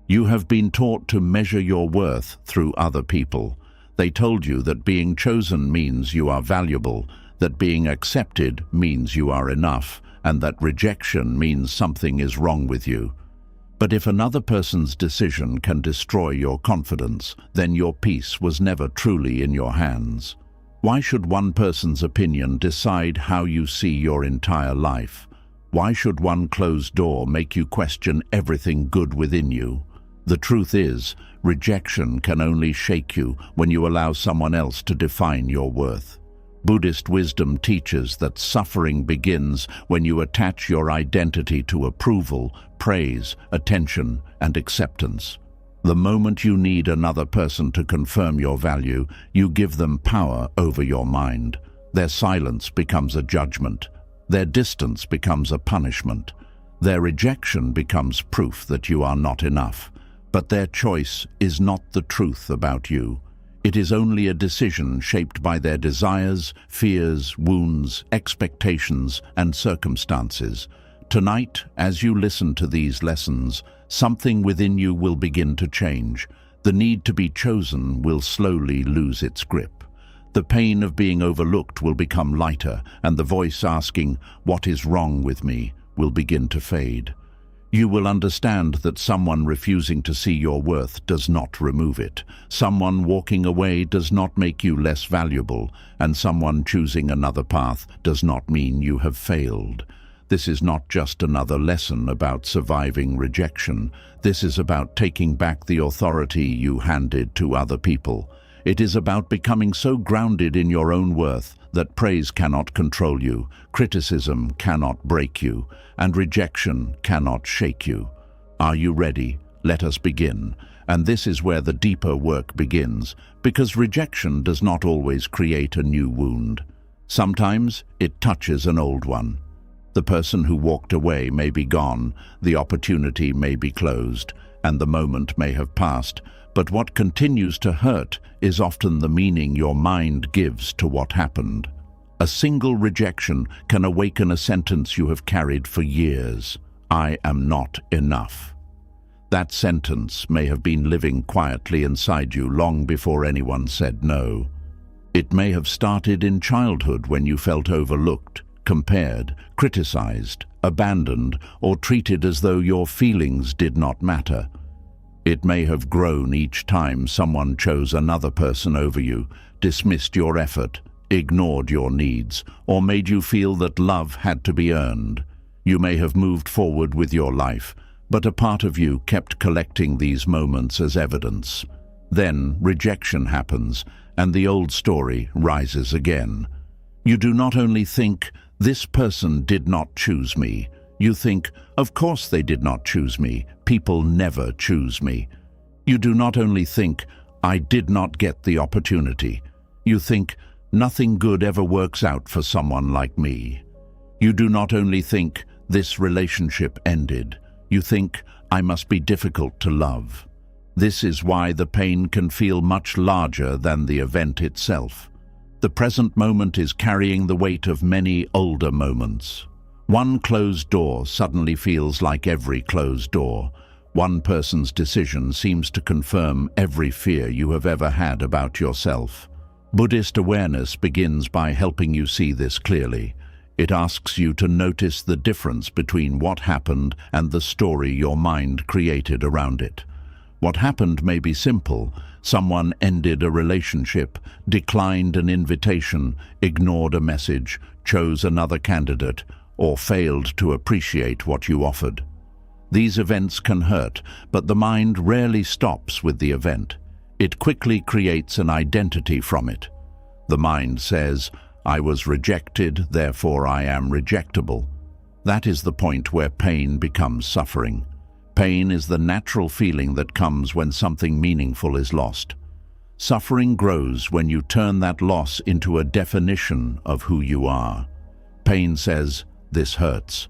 You have been taught to measure your worth through other people. They told you that being chosen means you are valuable, that being accepted means you are enough, and that rejection means something is wrong with you. But if another person's decision can destroy your confidence, then your peace was never truly in your hands. Why should one person's opinion decide how you see your entire life? Why should one closed door make you question everything good within you? The truth is, rejection can only shake you when you allow someone else to define your worth. Buddhist wisdom teaches that suffering begins when you attach your identity to approval, praise, attention, and acceptance. The moment you need another person to confirm your value, you give them power over your mind. Their silence becomes a judgment. Their distance becomes a punishment. Their rejection becomes proof that you are not enough. But their choice is not the truth about you. It is only a decision shaped by their desires, fears, wounds, expectations, and circumstances. Tonight, as you listen to these lessons, something within you will begin to change. The need to be chosen will slowly lose its grip. The pain of being overlooked will become lighter, and the voice asking, "What is wrong with me?" will begin to fade. You will understand that someone refusing to see your worth does not remove it. Someone walking away does not make you less valuable, and someone choosing another path does not mean you have failed. This is not just another lesson about surviving rejection. This is about taking back the authority you handed to other people. It is about becoming so grounded in your own worth that praise cannot control you, criticism cannot break you, and rejection cannot shake you. Are you ready? Let us begin. And this is where the deeper work begins, because rejection does not always create a new wound. Sometimes it touches an old one. The person who walked away may be gone, the opportunity may be closed, and the moment may have passed, but what continues to hurt is often the meaning your mind gives to what happened. A single rejection can awaken a sentence you have carried for years. I am not enough. That sentence may have been living quietly inside you long before anyone said no. It may have started in childhood when you felt overlooked, compared, criticized, abandoned, or treated as though your feelings did not matter. It may have grown each time someone chose another person over you, dismissed your effort, ignored your needs, or made you feel that love had to be earned. You may have moved forward with your life, but a part of you kept collecting these moments as evidence. Then rejection happens, and the old story rises again. You do not only think, "This person did not choose me." You think, "Of course they did not choose me. People never choose me." You do not only think, "I did not get the opportunity." You think, "Nothing good ever works out for someone like me." You do not only think, "This relationship ended." You think, "I must be difficult to love." This is why the pain can feel much larger than the event itself. The present moment is carrying the weight of many older moments. One closed door suddenly feels like every closed door. One person's decision seems to confirm every fear you have ever had about yourself. Buddhist awareness begins by helping you see this clearly. It asks you to notice the difference between what happened and the story your mind created around it. What happened may be simple. Someone ended a relationship, declined an invitation, ignored a message, chose another candidate, or failed to appreciate what you offered. These events can hurt, but the mind rarely stops with the event. It quickly creates an identity from it. The mind says, "I was rejected, therefore I am rejectable." That is the point where pain becomes suffering. Pain is the natural feeling that comes when something meaningful is lost. Suffering grows when you turn that loss into a definition of who you are. Pain says, "This hurts."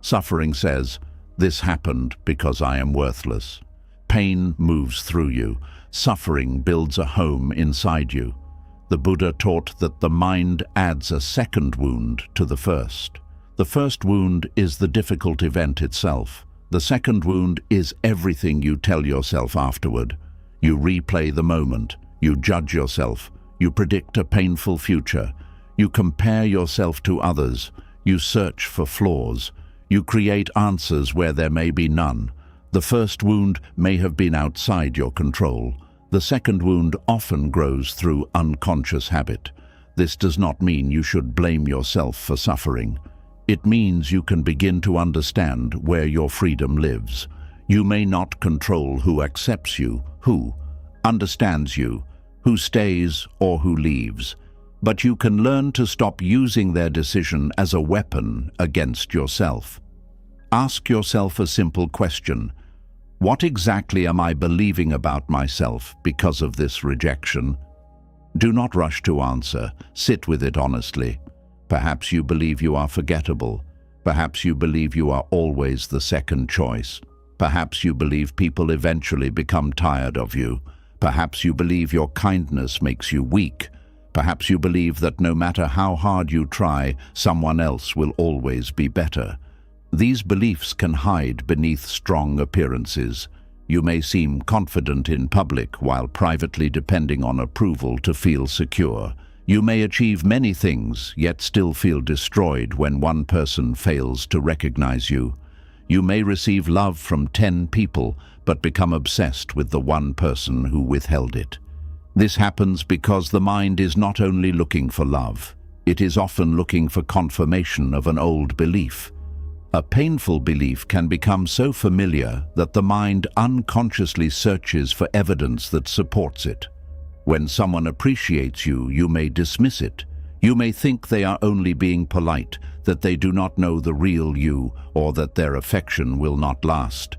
Suffering says, "This happened because I am worthless." Pain moves through you. Suffering builds a home inside you. The Buddha taught that the mind adds a second wound to the first. The first wound is the difficult event itself. The second wound is everything you tell yourself afterward. You replay the moment. You judge yourself. You predict a painful future. You compare yourself to others. You search for flaws. You create answers where there may be none. The first wound may have been outside your control. The second wound often grows through unconscious habit. This does not mean you should blame yourself for suffering. It means you can begin to understand where your freedom lives. You may not control who accepts you, who understands you, who stays or who leaves. But you can learn to stop using their decision as a weapon against yourself. Ask yourself a simple question. What exactly am I believing about myself because of this rejection? Do not rush to answer. Sit with it honestly. Perhaps you believe you are forgettable. Perhaps you believe you are always the second choice. Perhaps you believe people eventually become tired of you. Perhaps you believe your kindness makes you weak. Perhaps you believe that no matter how hard you try, someone else will always be better. These beliefs can hide beneath strong appearances. You may seem confident in public while privately depending on approval to feel secure. You may achieve many things, yet still feel destroyed when one person fails to recognize you. You may receive love from 10 people, but become obsessed with the one person who withheld it. This happens because the mind is not only looking for love, it is often looking for confirmation of an old belief. A painful belief can become so familiar that the mind unconsciously searches for evidence that supports it. When someone appreciates you, you may dismiss it. You may think they are only being polite, that they do not know the real you, or that their affection will not last.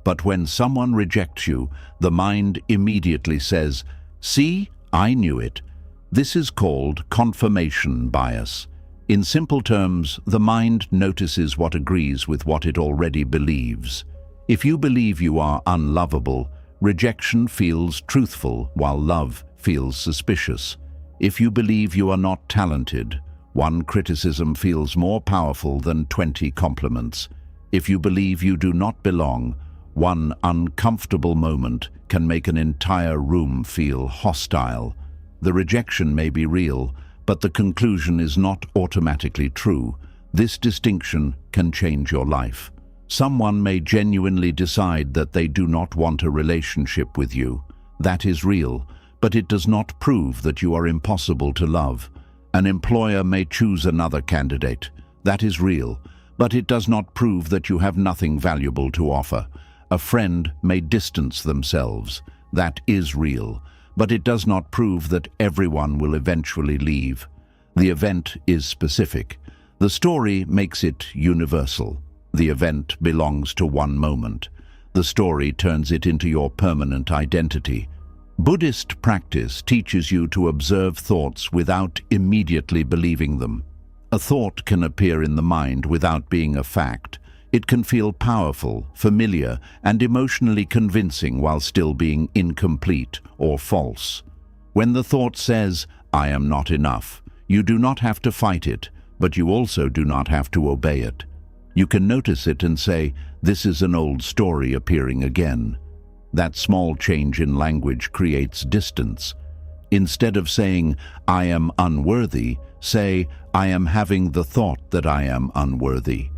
But when someone rejects you, the mind immediately says, "See, I knew it." This is called confirmation bias. In simple terms, the mind notices what agrees with what it already believes. If you believe you are unlovable, rejection feels truthful while love feels suspicious. If you believe you are not talented, one criticism feels more powerful than 20 compliments. If you believe you do not belong, one uncomfortable moment can make an entire room feel hostile. The rejection may be real, but the conclusion is not automatically true. This distinction can change your life. Someone may genuinely decide that they do not want a relationship with you. That is real, but it does not prove that you are impossible to love. An employer may choose another candidate. That is real, but it does not prove that you have nothing valuable to offer. A friend may distance themselves. That is real, but it does not prove that everyone will eventually leave. The event is specific. The story makes it universal. The event belongs to one moment. The story turns it into your permanent identity. Buddhist practice teaches you to observe thoughts without immediately believing them. A thought can appear in the mind without being a fact. It can feel powerful, familiar, and emotionally convincing while still being incomplete or false. When the thought says, "I am not enough," you do not have to fight it, but you also do not have to obey it. You can notice it and say, "This is an old story appearing again." That small change in language creates distance. Instead of saying, "I am unworthy," say, "I am having the thought that I am unworthy."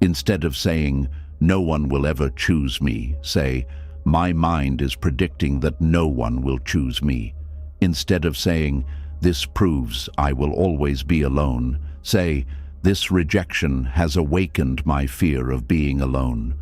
Instead of saying, "No one will ever choose me," say, "My mind is predicting that no one will choose me." Instead of saying, "This proves I will always be alone," say, "This rejection has awakened my fear of being alone."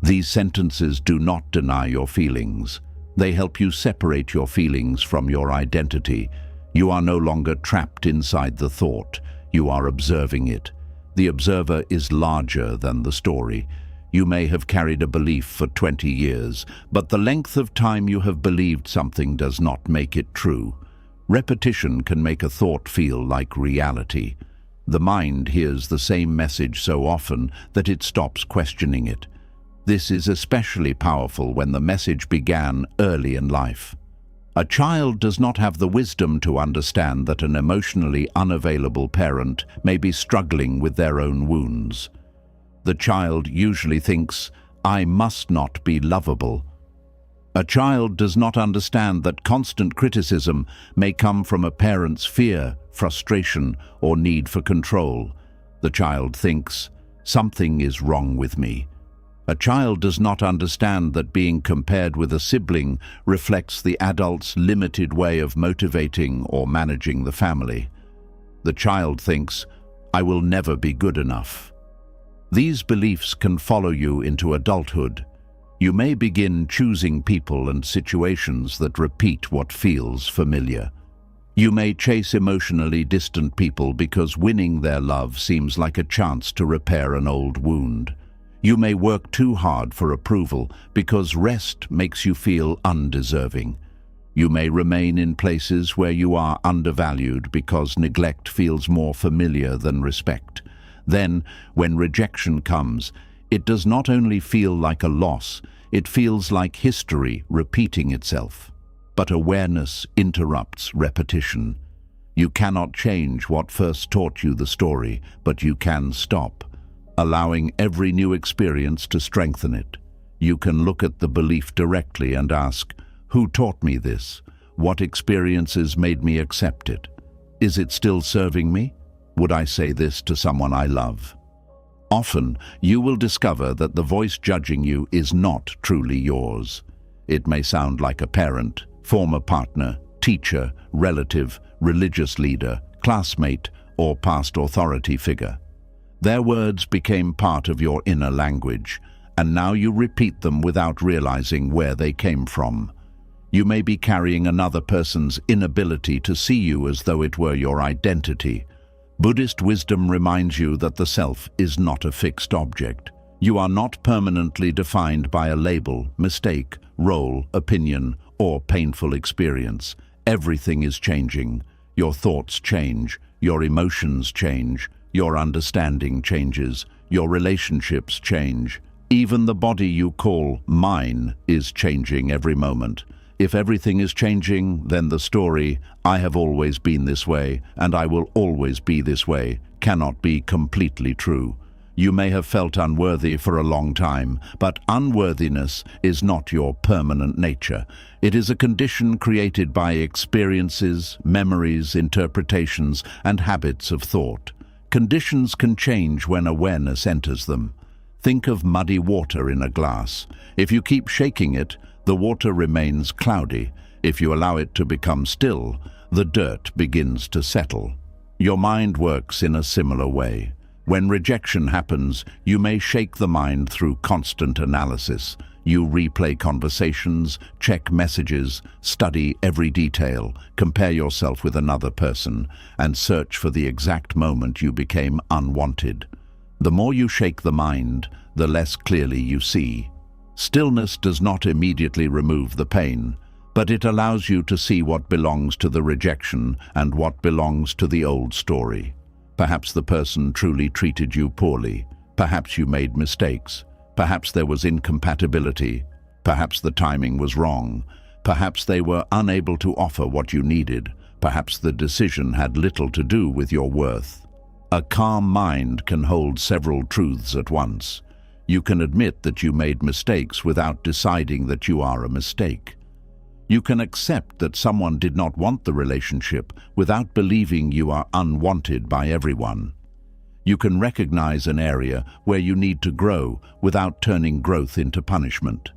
These sentences do not deny your feelings. They help you separate your feelings from your identity. You are no longer trapped inside the thought. You are observing it. The observer is larger than the story. You may have carried a belief for 20 years, but the length of time you have believed something does not make it true. Repetition can make a thought feel like reality. The mind hears the same message so often that it stops questioning it. This is especially powerful when the message began early in life. A child does not have the wisdom to understand that an emotionally unavailable parent may be struggling with their own wounds. The child usually thinks, I must not be lovable. A child does not understand that constant criticism may come from a parent's fear, frustration, or need for control. The child thinks, something is wrong with me. A child does not understand that being compared with a sibling reflects the adult's limited way of motivating or managing the family. The child thinks, I will never be good enough. These beliefs can follow you into adulthood. You may begin choosing people and situations that repeat what feels familiar. You may chase emotionally distant people because winning their love seems like a chance to repair an old wound. You may work too hard for approval because rest makes you feel undeserving. You may remain in places where you are undervalued because neglect feels more familiar than respect. Then, when rejection comes, it does not only feel like a loss, it feels like history repeating itself. But awareness interrupts repetition. You cannot change what first taught you the story, but you can stop, allowing every new experience to strengthen it. You can look at the belief directly and ask, who taught me this? What experiences made me accept it? Is it still serving me? Would I say this to someone I love? Often, you will discover that the voice judging you is not truly yours. It may sound like a parent, former partner, teacher, relative, religious leader, classmate, or past authority figure. Their words became part of your inner language, and now you repeat them without realizing where they came from. You may be carrying another person's inability to see you as though it were your identity. Buddhist wisdom reminds you that the self is not a fixed object. You are not permanently defined by a label, mistake, role, opinion, or painful experience. Everything is changing. Your thoughts change, your emotions change, your understanding changes, your relationships change. Even the body you call mine is changing every moment. If everything is changing, then the story, I have always been this way and I will always be this way, cannot be completely true. You may have felt unworthy for a long time, but unworthiness is not your permanent nature. It is a condition created by experiences, memories, interpretations, and habits of thought. Conditions can change when awareness enters them. Think of muddy water in a glass. If you keep shaking it, the water remains cloudy. If you allow it to become still, the dirt begins to settle. Your mind works in a similar way. When rejection happens, you may shake the mind through constant analysis. You replay conversations, check messages, study every detail, compare yourself with another person, and search for the exact moment you became unwanted. The more you shake the mind, the less clearly you see. Stillness does not immediately remove the pain, but it allows you to see what belongs to the rejection and what belongs to the old story. Perhaps the person truly treated you poorly. Perhaps you made mistakes. Perhaps there was incompatibility. Perhaps the timing was wrong. Perhaps they were unable to offer what you needed. Perhaps the decision had little to do with your worth. A calm mind can hold several truths at once. You can admit that you made mistakes without deciding that you are a mistake. You can accept that someone did not want the relationship without believing you are unwanted by everyone. You can recognize an area where you need to grow without turning growth into punishment.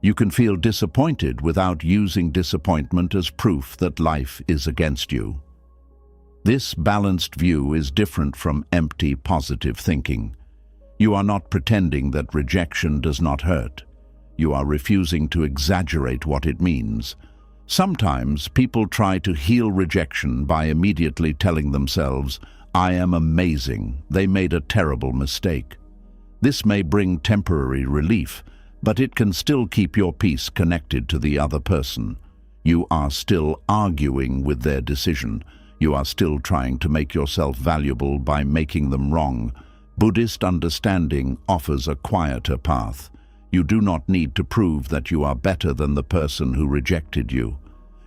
You can feel disappointed without using disappointment as proof that life is against you. This balanced view is different from empty positive thinking. You are not pretending that rejection does not hurt. You are refusing to exaggerate what it means. Sometimes people try to heal rejection by immediately telling themselves, I am amazing, they made a terrible mistake. This may bring temporary relief, but it can still keep your peace connected to the other person. You are still arguing with their decision. You are still trying to make yourself valuable by making them wrong. Buddhist understanding offers a quieter path. You do not need to prove that you are better than the person who rejected you.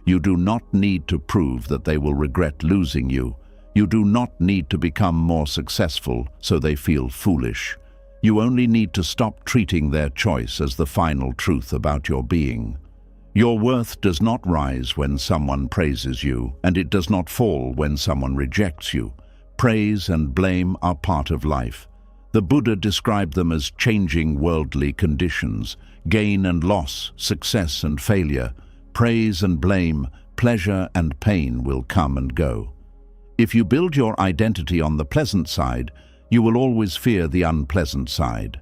You do not need to prove that they will regret losing you. You do not need to become more successful so they feel foolish. You only need to stop treating their choice as the final truth about your being. Your worth does not rise when someone praises you, and it does not fall when someone rejects you. Praise and blame are part of life. The Buddha described them as changing worldly conditions, gain and loss, success and failure, praise and blame, pleasure and pain will come and go. If you build your identity on the pleasant side, you will always fear the unpleasant side.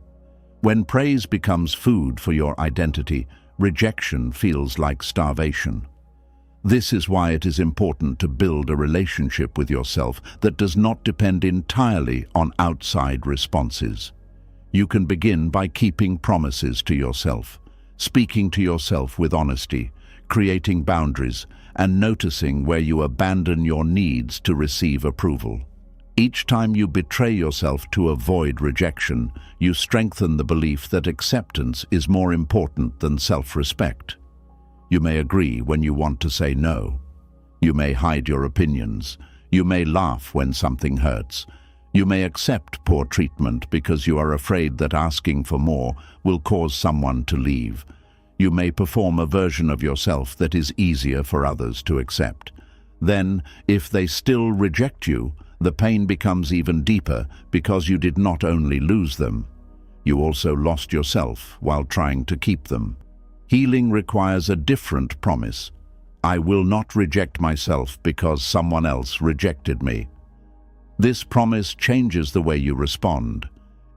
When praise becomes food for your identity, rejection feels like starvation. This is why it is important to build a relationship with yourself that does not depend entirely on outside responses. You can begin by keeping promises to yourself, speaking to yourself with honesty, creating boundaries, and noticing where you abandon your needs to receive approval. Each time you betray yourself to avoid rejection, you strengthen the belief that acceptance is more important than self-respect. You may agree when you want to say no. You may hide your opinions. You may laugh when something hurts. You may accept poor treatment because you are afraid that asking for more will cause someone to leave. You may perform a version of yourself that is easier for others to accept. Then, if they still reject you, the pain becomes even deeper because you did not only lose them, you also lost yourself while trying to keep them. Healing requires a different promise. I will not reject myself because someone else rejected me. This promise changes the way you respond.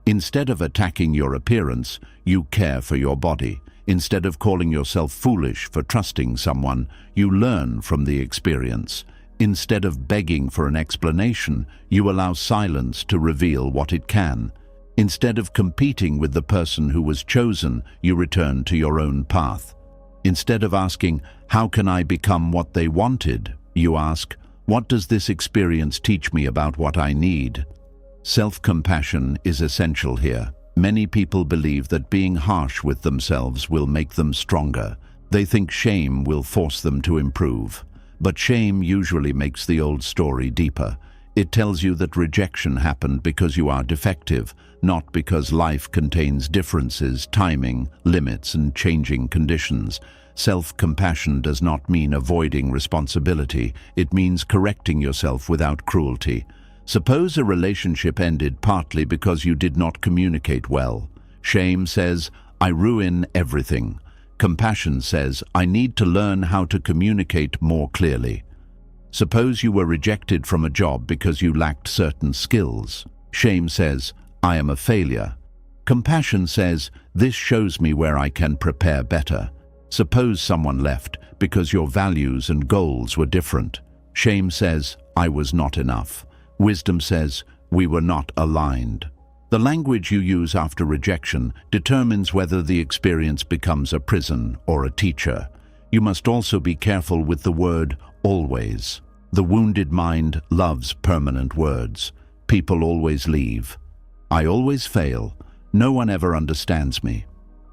Instead of attacking your appearance, you care for your body. Instead of calling yourself foolish for trusting someone, you learn from the experience. Instead of begging for an explanation, you allow silence to reveal what it can. Instead of competing with the person who was chosen, you return to your own path. Instead of asking, how can I become what they wanted, you ask, what does this experience teach me about what I need? Self-compassion is essential here. Many people believe that being harsh with themselves will make them stronger. They think shame will force them to improve. But shame usually makes the old story deeper. It tells you that rejection happened because you are defective, not because life contains differences, timing, limits, and changing conditions. Self-compassion does not mean avoiding responsibility. It means correcting yourself without cruelty. Suppose a relationship ended partly because you did not communicate well. Shame says, I ruin everything. Compassion says, I need to learn how to communicate more clearly. Suppose you were rejected from a job because you lacked certain skills. Shame says, I am a failure. Compassion says, this shows me where I can prepare better. Suppose someone left because your values and goals were different. Shame says, I was not enough. Wisdom says, we were not aligned. The language you use after rejection determines whether the experience becomes a prison or a teacher. You must also be careful with the word always. The wounded mind loves permanent words. People always leave. I always fail. No one ever understands me.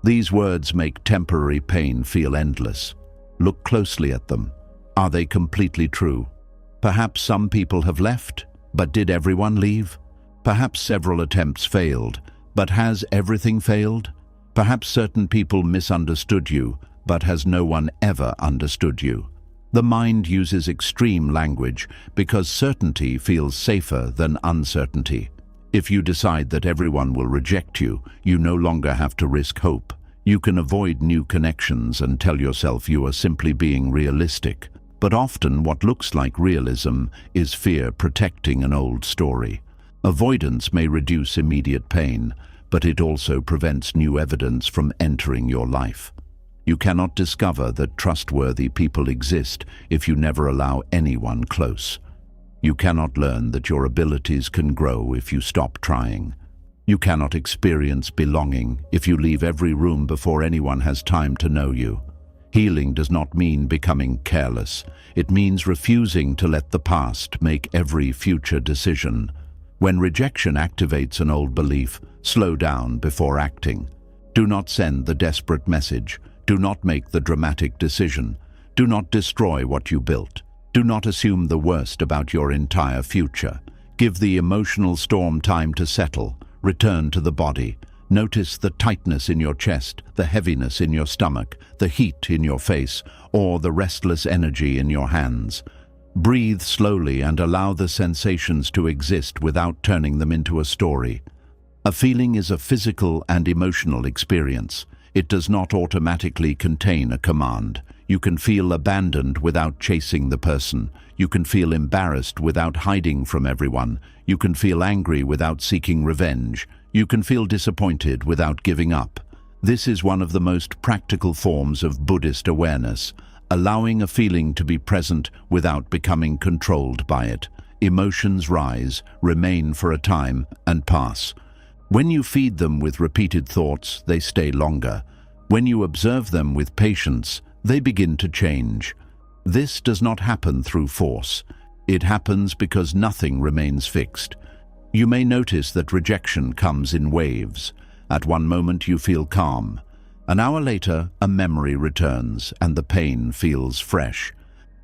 These words make temporary pain feel endless. Look closely at them. Are they completely true? Perhaps some people have left, but did everyone leave? Perhaps several attempts failed, but has everything failed? Perhaps certain people misunderstood you, but has no one ever understood you? The mind uses extreme language because certainty feels safer than uncertainty. If you decide that everyone will reject you, you no longer have to risk hope. You can avoid new connections and tell yourself you are simply being realistic. But often what looks like realism is fear protecting an old story. Avoidance may reduce immediate pain, but it also prevents new evidence from entering your life. You cannot discover that trustworthy people exist if you never allow anyone close. You cannot learn that your abilities can grow if you stop trying. You cannot experience belonging if you leave every room before anyone has time to know you. Healing does not mean becoming careless. It means refusing to let the past make every future decision. When rejection activates an old belief, slow down before acting. Do not send the desperate message. Do not make the dramatic decision. Do not destroy what you built. Do not assume the worst about your entire future. Give the emotional storm time to settle. Return to the body. Notice the tightness in your chest, the heaviness in your stomach, the heat in your face, or the restless energy in your hands. Breathe slowly and allow the sensations to exist without turning them into a story. A feeling is a physical and emotional experience. It does not automatically contain a command. You can feel abandoned without chasing the person. You can feel embarrassed without hiding from everyone. You can feel angry without seeking revenge. You can feel disappointed without giving up. This is one of the most practical forms of Buddhist awareness, allowing a feeling to be present without becoming controlled by it. Emotions rise, remain for a time, and pass. When you feed them with repeated thoughts, they stay longer. When you observe them with patience, they begin to change. This does not happen through force. It happens because nothing remains fixed. You may notice that rejection comes in waves. At one moment you feel calm. An hour later, a memory returns and the pain feels fresh.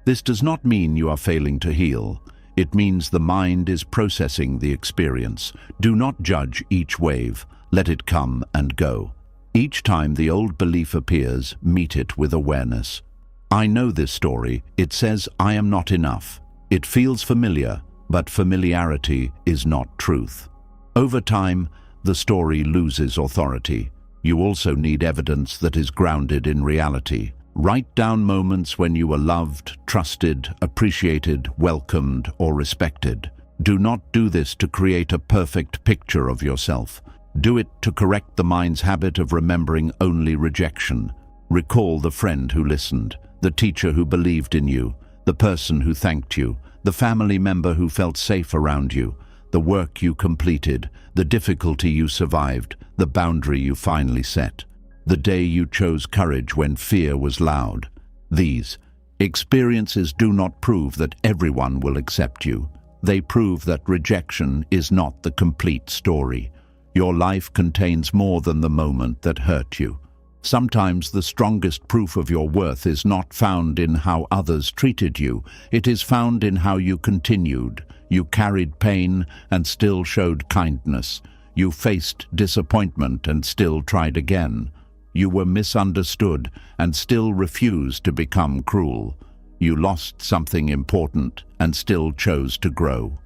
This does not mean you are failing to heal. It means the mind is processing the experience. Do not judge each wave. Let it come and go. Each time the old belief appears, meet it with awareness. I know this story. It says I am not enough. It feels familiar, but familiarity is not truth. Over time, the story loses authority. You also need evidence that is grounded in reality. Write down moments when you were loved, trusted, appreciated, welcomed, or respected. Do not do this to create a perfect picture of yourself. Do it to correct the mind's habit of remembering only rejection. Recall the friend who listened, the teacher who believed in you, the person who thanked you, the family member who felt safe around you, the work you completed, the difficulty you survived, the boundary you finally set, the day you chose courage when fear was loud. These experiences do not prove that everyone will accept you. They prove that rejection is not the complete story. Your life contains more than the moment that hurt you. Sometimes the strongest proof of your worth is not found in how others treated you. It is found in how you continued. You carried pain and still showed kindness. You faced disappointment and still tried again. You were misunderstood and still refused to become cruel. You lost something important and still chose to grow.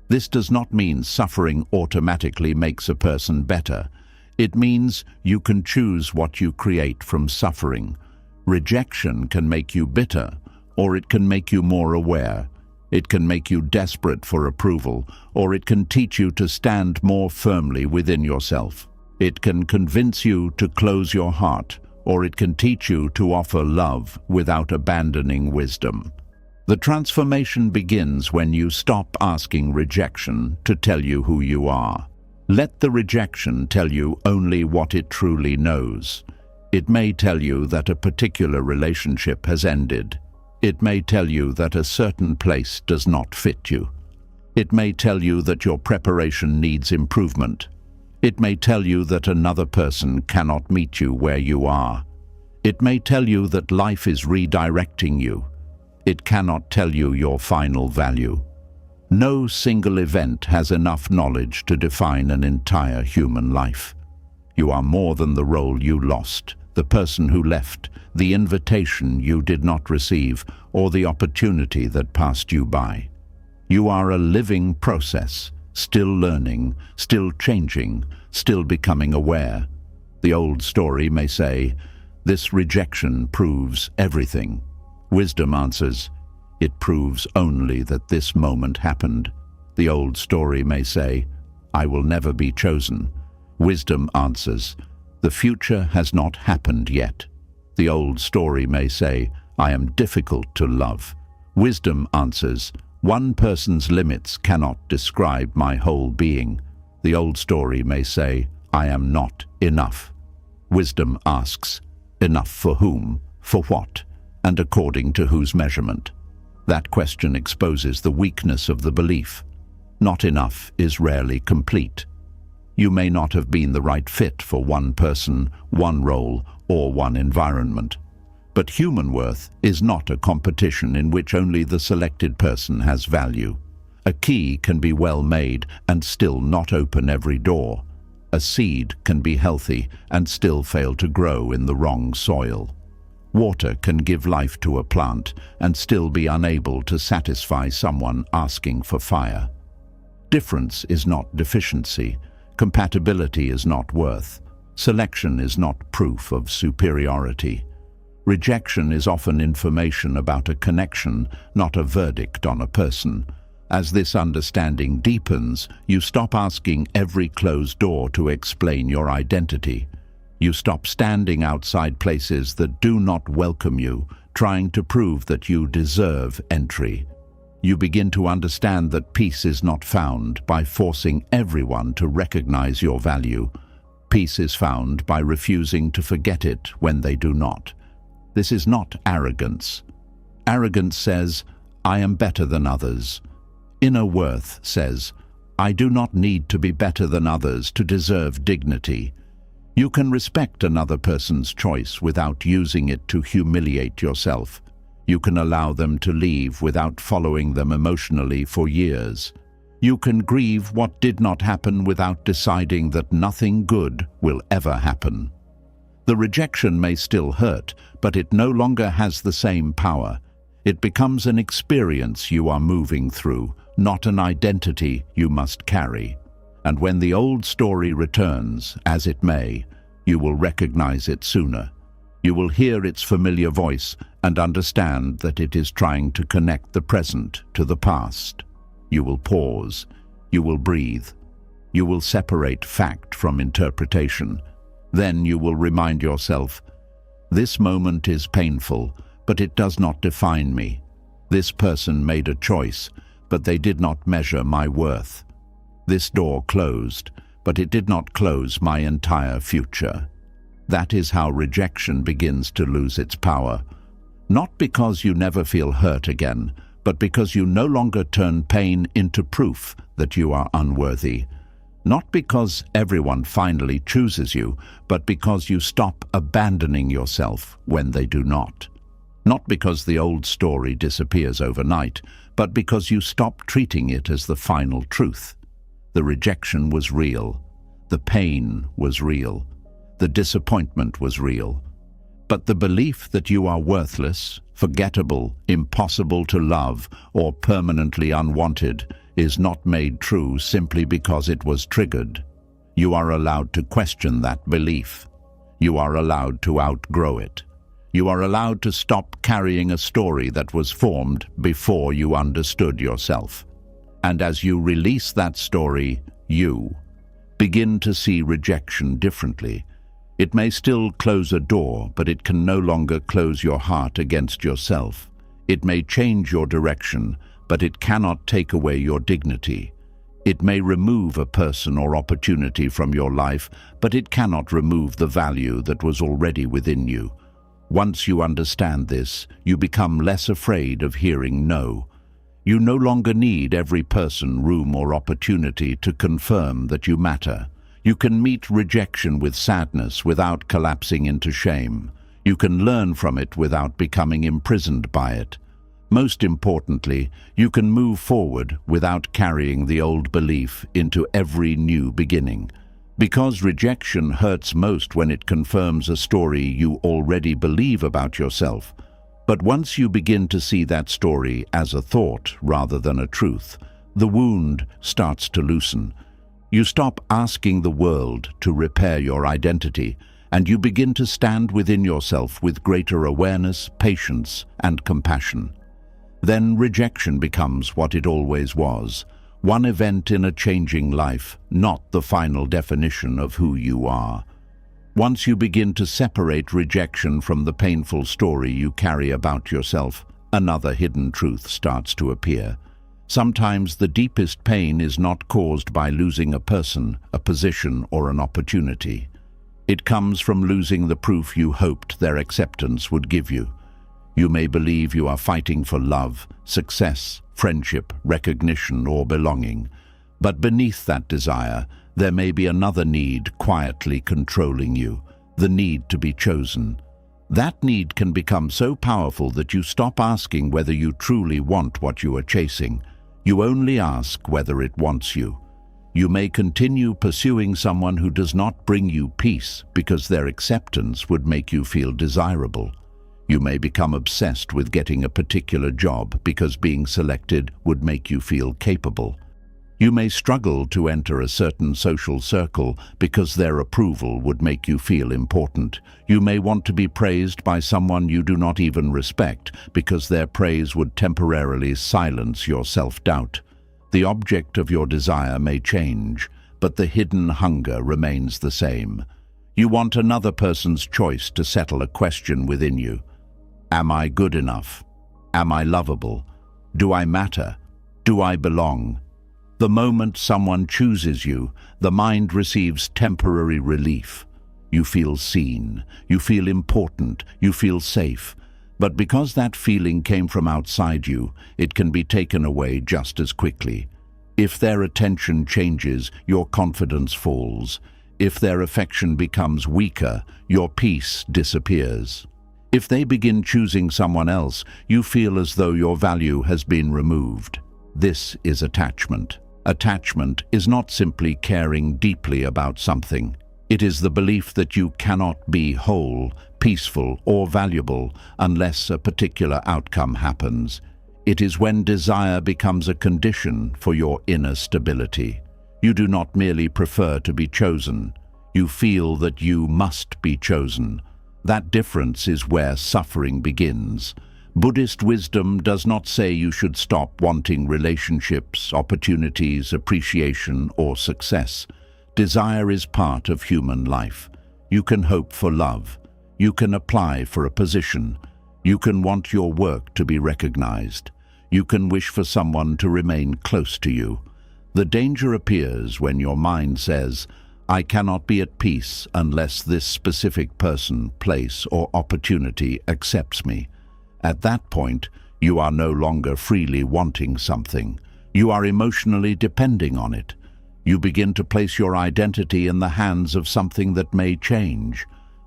This does not mean suffering automatically makes a person better. It means you can choose what you create from suffering. Rejection can make you bitter, or it can make you more aware. It can make you desperate for approval, or it can teach you to stand more firmly within yourself. It can convince you to close your heart, or it can teach you to offer love without abandoning wisdom. The transformation begins when you stop asking rejection to tell you who you are. Let the rejection tell you only what it truly knows. It may tell you that a particular relationship has ended. It may tell you that a certain place does not fit you. It may tell you that your preparation needs improvement. It may tell you that another person cannot meet you where you are. It may tell you that life is redirecting you. It cannot tell you your final value. No single event has enough knowledge to define an entire human life. You are more than the role you lost, the person who left, the invitation you did not receive, or the opportunity that passed you by. You are a living process, still learning, still changing, still becoming aware. The old story may say, "This rejection proves everything." Wisdom answers, "It proves only that this moment happened." The old story may say, "I will never be chosen." Wisdom answers, "The future has not happened yet." The old story may say, "I am difficult to love." Wisdom answers, "One person's limits cannot describe my whole being." The old story may say, "I am not enough." Wisdom asks, "Enough for whom? For what? And according to whose measurement?" That question exposes the weakness of the belief. Not enough is rarely complete. You may not have been the right fit for one person, one role, or one environment. But human worth is not a competition in which only the selected person has value. A key can be well made and still not open every door. A seed can be healthy and still fail to grow in the wrong soil. Water can give life to a plant and still be unable to satisfy someone asking for fire. Difference is not deficiency. Compatibility is not worth. Selection is not proof of superiority. Rejection is often information about a connection, not a verdict on a person. As this understanding deepens, you stop asking every closed door to explain your identity. You stop standing outside places that do not welcome you, trying to prove that you deserve entry. You begin to understand that peace is not found by forcing everyone to recognize your value. Peace is found by refusing to forget it when they do not. This is not arrogance. Arrogance says, "I am better than others." Inner worth says, "I do not need to be better than others to deserve dignity." You can respect another person's choice without using it to humiliate yourself. You can allow them to leave without following them emotionally for years. You can grieve what did not happen without deciding that nothing good will ever happen. The rejection may still hurt, but it no longer has the same power. It becomes an experience you are moving through, not an identity you must carry. And when the old story returns, as it may, you will recognize it sooner. You will hear its familiar voice and understand that it is trying to connect the present to the past. You will pause. You will breathe. You will separate fact from interpretation. Then you will remind yourself, this moment is painful, but it does not define me. This person made a choice, but they did not measure my worth. This door closed, but it did not close my entire future. That is how rejection begins to lose its power. Not because you never feel hurt again, but because you no longer turn pain into proof that you are unworthy. Not because everyone finally chooses you, but because you stop abandoning yourself when they do not. Not because the old story disappears overnight, but because you stop treating it as the final truth. The rejection was real. The pain was real. The disappointment was real. But the belief that you are worthless, forgettable, impossible to love, or permanently unwanted is not made true simply because it was triggered. You are allowed to question that belief. You are allowed to outgrow it. You are allowed to stop carrying a story that was formed before you understood yourself. And as you release that story, you begin to see rejection differently. It may still close a door, but it can no longer close your heart against yourself. It may change your direction, but it cannot take away your dignity. It may remove a person or opportunity from your life, but it cannot remove the value that was already within you. Once you understand this, you become less afraid of hearing no. You no longer need every person, room, or opportunity to confirm that you matter. You can meet rejection with sadness without collapsing into shame. You can learn from it without becoming imprisoned by it. Most importantly, you can move forward without carrying the old belief into every new beginning. Because rejection hurts most when it confirms a story you already believe about yourself. But once you begin to see that story as a thought rather than a truth, the wound starts to loosen. You stop asking the world to repair your identity, and you begin to stand within yourself with greater awareness, patience, and compassion. Then rejection becomes what it always was, one event in a changing life, not the final definition of who you are. Once you begin to separate rejection from the painful story you carry about yourself, another hidden truth starts to appear. Sometimes the deepest pain is not caused by losing a person, a position, or an opportunity. It comes from losing the proof you hoped their acceptance would give you. You may believe you are fighting for love, success, friendship, recognition, or belonging. But beneath that desire, there may be another need quietly controlling you, the need to be chosen. That need can become so powerful that you stop asking whether you truly want what you are chasing. You only ask whether it wants you. You may continue pursuing someone who does not bring you peace because their acceptance would make you feel desirable. You may become obsessed with getting a particular job because being selected would make you feel capable. You may struggle to enter a certain social circle because their approval would make you feel important. You may want to be praised by someone you do not even respect because their praise would temporarily silence your self-doubt. The object of your desire may change, but the hidden hunger remains the same. You want another person's choice to settle a question within you. Am I good enough? Am I lovable? Do I matter? Do I belong? The moment someone chooses you, the mind receives temporary relief. You feel seen, you feel important, you feel safe. But because that feeling came from outside you, it can be taken away just as quickly. If their attention changes, your confidence falls. If their affection becomes weaker, your peace disappears. If they begin choosing someone else, you feel as though your value has been removed. This is attachment. Attachment is not simply caring deeply about something. It is the belief that you cannot be whole, peaceful, or valuable unless a particular outcome happens. It is when desire becomes a condition for your inner stability. You do not merely prefer to be chosen. You feel that you must be chosen. That difference is where suffering begins. Buddhist wisdom does not say you should stop wanting relationships, opportunities, appreciation, or success. Desire is part of human life. You can hope for love. You can apply for a position. You can want your work to be recognized. You can wish for someone to remain close to you. The danger appears when your mind says, I cannot be at peace unless this specific person, place, or opportunity accepts me. At that point, you are no longer freely wanting something. You are emotionally depending on it. You begin to place your identity in the hands of something that may change.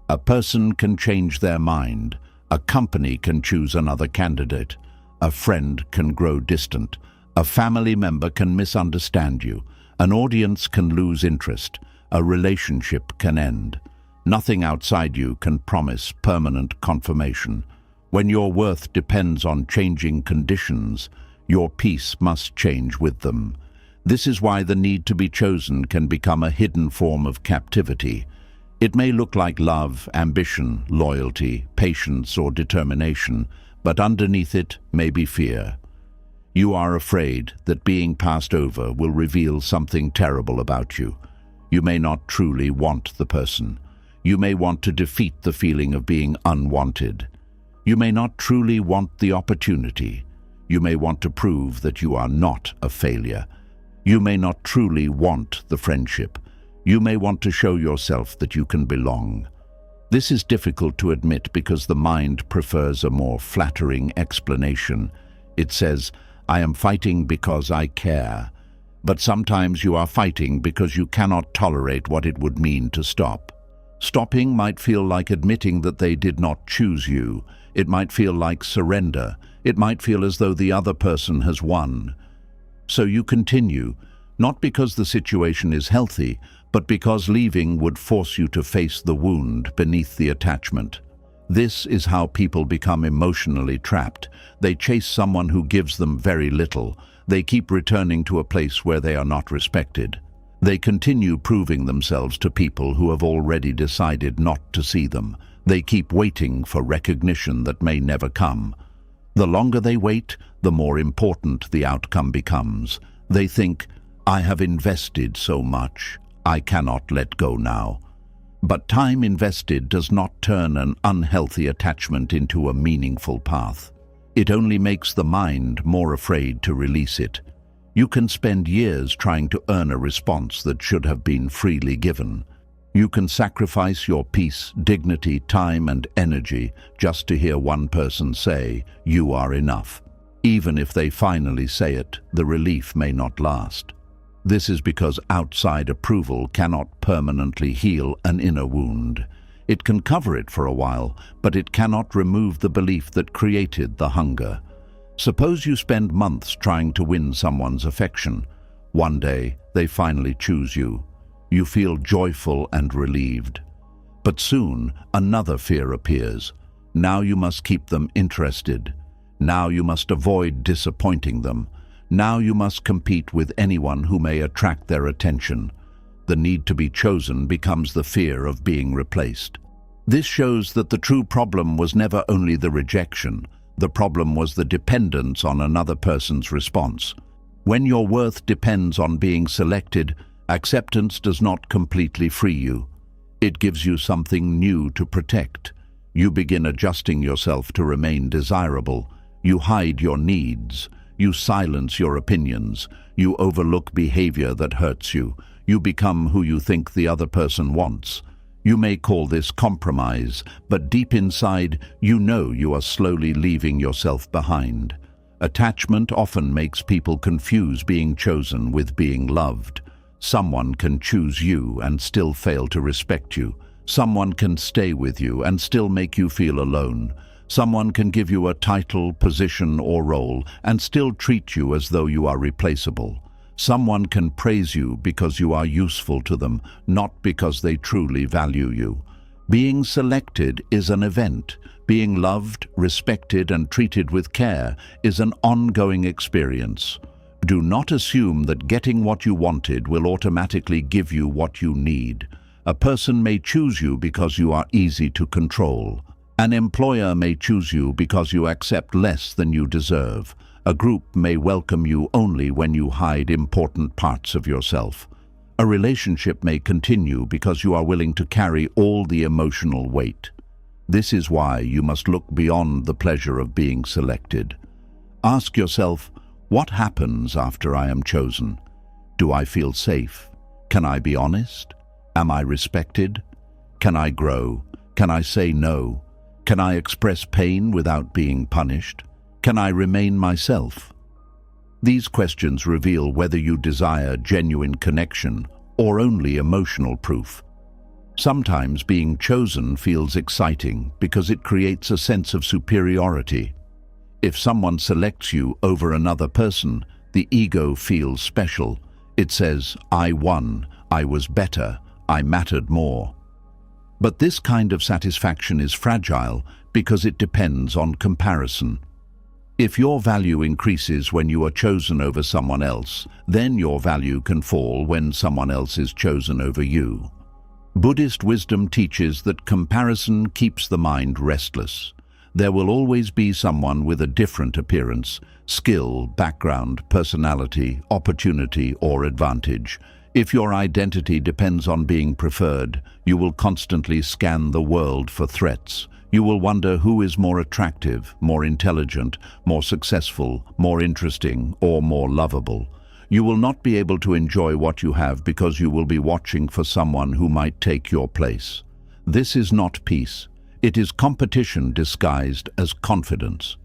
A person can change their mind. A company can choose another candidate. A friend can grow distant. A family member can misunderstand you. An audience can lose interest. A relationship can end. Nothing outside you can promise permanent confirmation. When your worth depends on changing conditions, your peace must change with them. This is why the need to be chosen can become a hidden form of captivity. It may look like love, ambition, loyalty, patience, or determination, but underneath it may be fear. You are afraid that being passed over will reveal something terrible about you. You may not truly want the person. You may want to defeat the feeling of being unwanted. You may not truly want the opportunity. You may want to prove that you are not a failure. You may not truly want the friendship. You may want to show yourself that you can belong. This is difficult to admit because the mind prefers a more flattering explanation. It says, I am fighting because I care. But sometimes you are fighting because you cannot tolerate what it would mean to stop. Stopping might feel like admitting that they did not choose you. It might feel like surrender. It might feel as though the other person has won. So you continue, not because the situation is healthy, but because leaving would force you to face the wound beneath the attachment. This is how people become emotionally trapped. They chase someone who gives them very little. They keep returning to a place where they are not respected. They continue proving themselves to people who have already decided not to see them. They keep waiting for recognition that may never come. The longer they wait, the more important the outcome becomes. They think, I have invested so much, I cannot let go now. But time invested does not turn an unhealthy attachment into a meaningful path. It only makes the mind more afraid to release it. You can spend years trying to earn a response that should have been freely given. You can sacrifice your peace, dignity, time, and energy just to hear one person say, you are enough. Even if they finally say it, the relief may not last. This is because outside approval cannot permanently heal an inner wound. It can cover it for a while, but it cannot remove the belief that created the hunger. Suppose you spend months trying to win someone's affection. One day, they finally choose you. You feel joyful and relieved. But soon, another fear appears. Now you must keep them interested. Now you must avoid disappointing them. Now you must compete with anyone who may attract their attention. The need to be chosen becomes the fear of being replaced. This shows that the true problem was never only the rejection. The problem was the dependence on another person's response. When your worth depends on being selected, acceptance does not completely free you. It gives you something new to protect. You begin adjusting yourself to remain desirable. You hide your needs. You silence your opinions. You overlook behavior that hurts you. You become who you think the other person wants. You may call this compromise, but deep inside, you know you are slowly leaving yourself behind. Attachment often makes people confuse being chosen with being loved. Someone can choose you and still fail to respect you. Someone can stay with you and still make you feel alone. Someone can give you a title, position, or role and still treat you as though you are replaceable. Someone can praise you because you are useful to them, not because they truly value you. Being selected is an event. Being loved, respected, and treated with care is an ongoing experience. Do not assume that getting what you wanted will automatically give you what you need. A person may choose you because you are easy to control. An employer may choose you because you accept less than you deserve. A group may welcome you only when you hide important parts of yourself. A relationship may continue because you are willing to carry all the emotional weight. This is why you must look beyond the pleasure of being selected. Ask yourself, what happens after I am chosen? Do I feel safe? Can I be honest? Am I respected? Can I grow? Can I say no? Can I express pain without being punished? Can I remain myself? These questions reveal whether you desire genuine connection or only emotional proof. Sometimes being chosen feels exciting because it creates a sense of superiority. If someone selects you over another person, the ego feels special. It says, I won, I was better, I mattered more. But this kind of satisfaction is fragile because it depends on comparison. If your value increases when you are chosen over someone else, then your value can fall when someone else is chosen over you. Buddhist wisdom teaches that comparison keeps the mind restless. There will always be someone with a different appearance, skill, background, personality, opportunity, or advantage. If your identity depends on being preferred, you will constantly scan the world for threats. You will wonder who is more attractive, more intelligent, more successful, more interesting, or more lovable. You will not be able to enjoy what you have because you will be watching for someone who might take your place. This is not peace. It is competition disguised as confidence.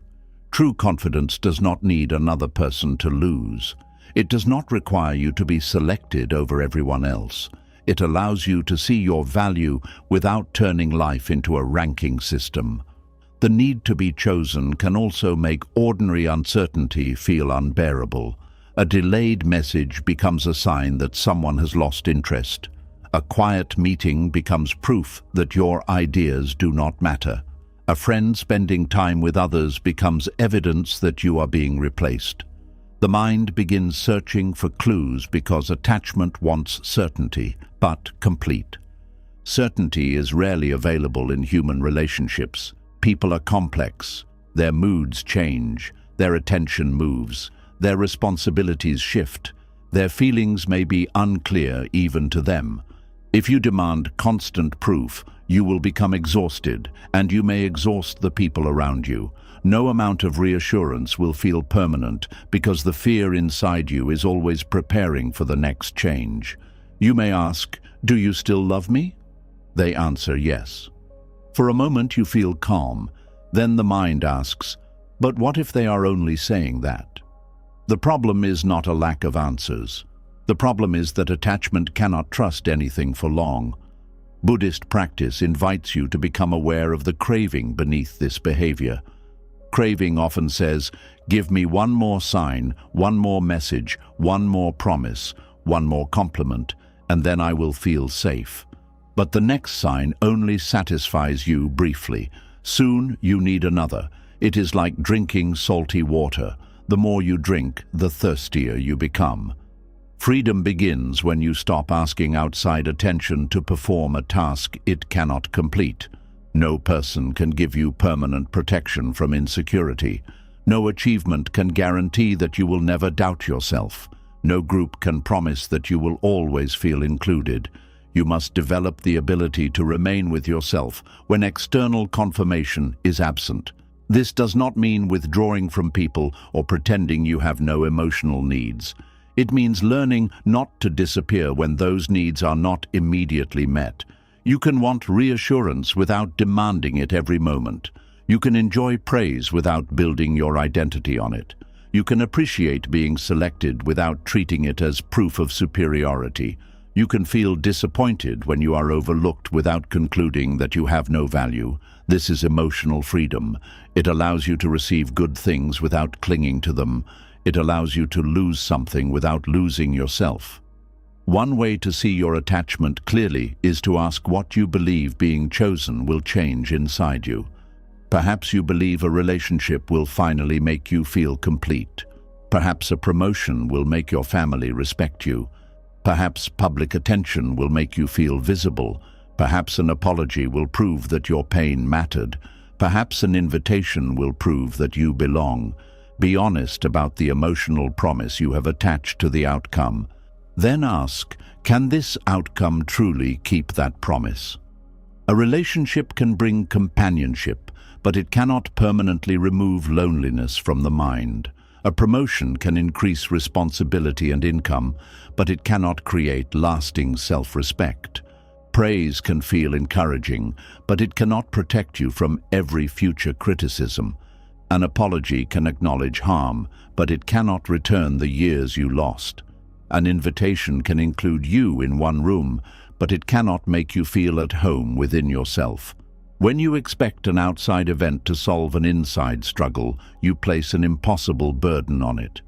True confidence does not need another person to lose. It does not require you to be selected over everyone else. It allows you to see your value without turning life into a ranking system. The need to be chosen can also make ordinary uncertainty feel unbearable. A delayed message becomes a sign that someone has lost interest. A quiet meeting becomes proof that your ideas do not matter. A friend spending time with others becomes evidence that you are being replaced. The mind begins searching for clues because attachment wants certainty, but complete. Certainty is rarely available in human relationships. People are complex. Their moods change. Their attention moves. Their responsibilities shift. Their feelings may be unclear even to them. If you demand constant proof, you will become exhausted, and you may exhaust the people around you. No amount of reassurance will feel permanent because the fear inside you is always preparing for the next change. You may ask, "Do you still love me?" They answer yes. For a moment you feel calm. Then the mind asks, "But what if they are only saying that?" The problem is not a lack of answers. The problem is that attachment cannot trust anything for long. Buddhist practice invites you to become aware of the craving beneath this behavior. Craving often says, "Give me one more sign, one more message, one more promise, one more compliment, and then I will feel safe." But the next sign only satisfies you briefly. Soon you need another. It is like drinking salty water. The more you drink, the thirstier you become. Freedom begins when you stop asking outside attention to perform a task it cannot complete. No person can give you permanent protection from insecurity. No achievement can guarantee that you will never doubt yourself. No group can promise that you will always feel included. You must develop the ability to remain with yourself when external confirmation is absent. This does not mean withdrawing from people or pretending you have no emotional needs. It means learning not to disappear when those needs are not immediately met. You can want reassurance without demanding it every moment. You can enjoy praise without building your identity on it. You can appreciate being selected without treating it as proof of superiority. You can feel disappointed when you are overlooked without concluding that you have no value. This is emotional freedom. It allows you to receive good things without clinging to them. It allows you to lose something without losing yourself. One way to see your attachment clearly is to ask what you believe being chosen will change inside you. Perhaps you believe a relationship will finally make you feel complete. Perhaps a promotion will make your family respect you. Perhaps public attention will make you feel visible. Perhaps an apology will prove that your pain mattered. Perhaps an invitation will prove that you belong. Be honest about the emotional promise you have attached to the outcome. Then ask, can this outcome truly keep that promise? A relationship can bring companionship, but it cannot permanently remove loneliness from the mind. A promotion can increase responsibility and income, but it cannot create lasting self-respect. Praise can feel encouraging, but it cannot protect you from every future criticism. An apology can acknowledge harm, but it cannot return the years you lost. An invitation can include you in one room, but it cannot make you feel at home within yourself. When you expect an outside event to solve an inside struggle, you place an impossible burden on it.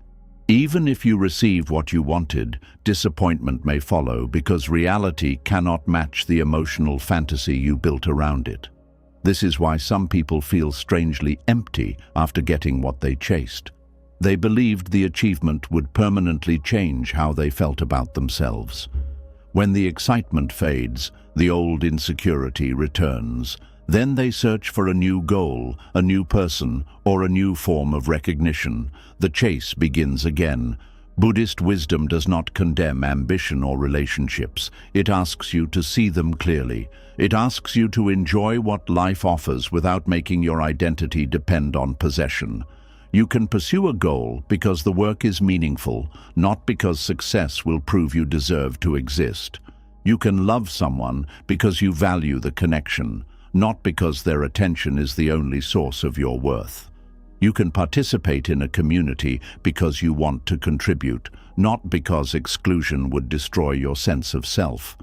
Even if you receive what you wanted, disappointment may follow because reality cannot match the emotional fantasy you built around it. This is why some people feel strangely empty after getting what they chased. They believed the achievement would permanently change how they felt about themselves. When the excitement fades, the old insecurity returns. Then they search for a new goal, a new person, or a new form of recognition. The chase begins again. Buddhist wisdom does not condemn ambition or relationships. It asks you to see them clearly. It asks you to enjoy what life offers without making your identity depend on possession. You can pursue a goal because the work is meaningful, not because success will prove you deserve to exist. You can love someone because you value the connection, not because their attention is the only source of your worth. You can participate in a community because you want to contribute, not because exclusion would destroy your sense of self.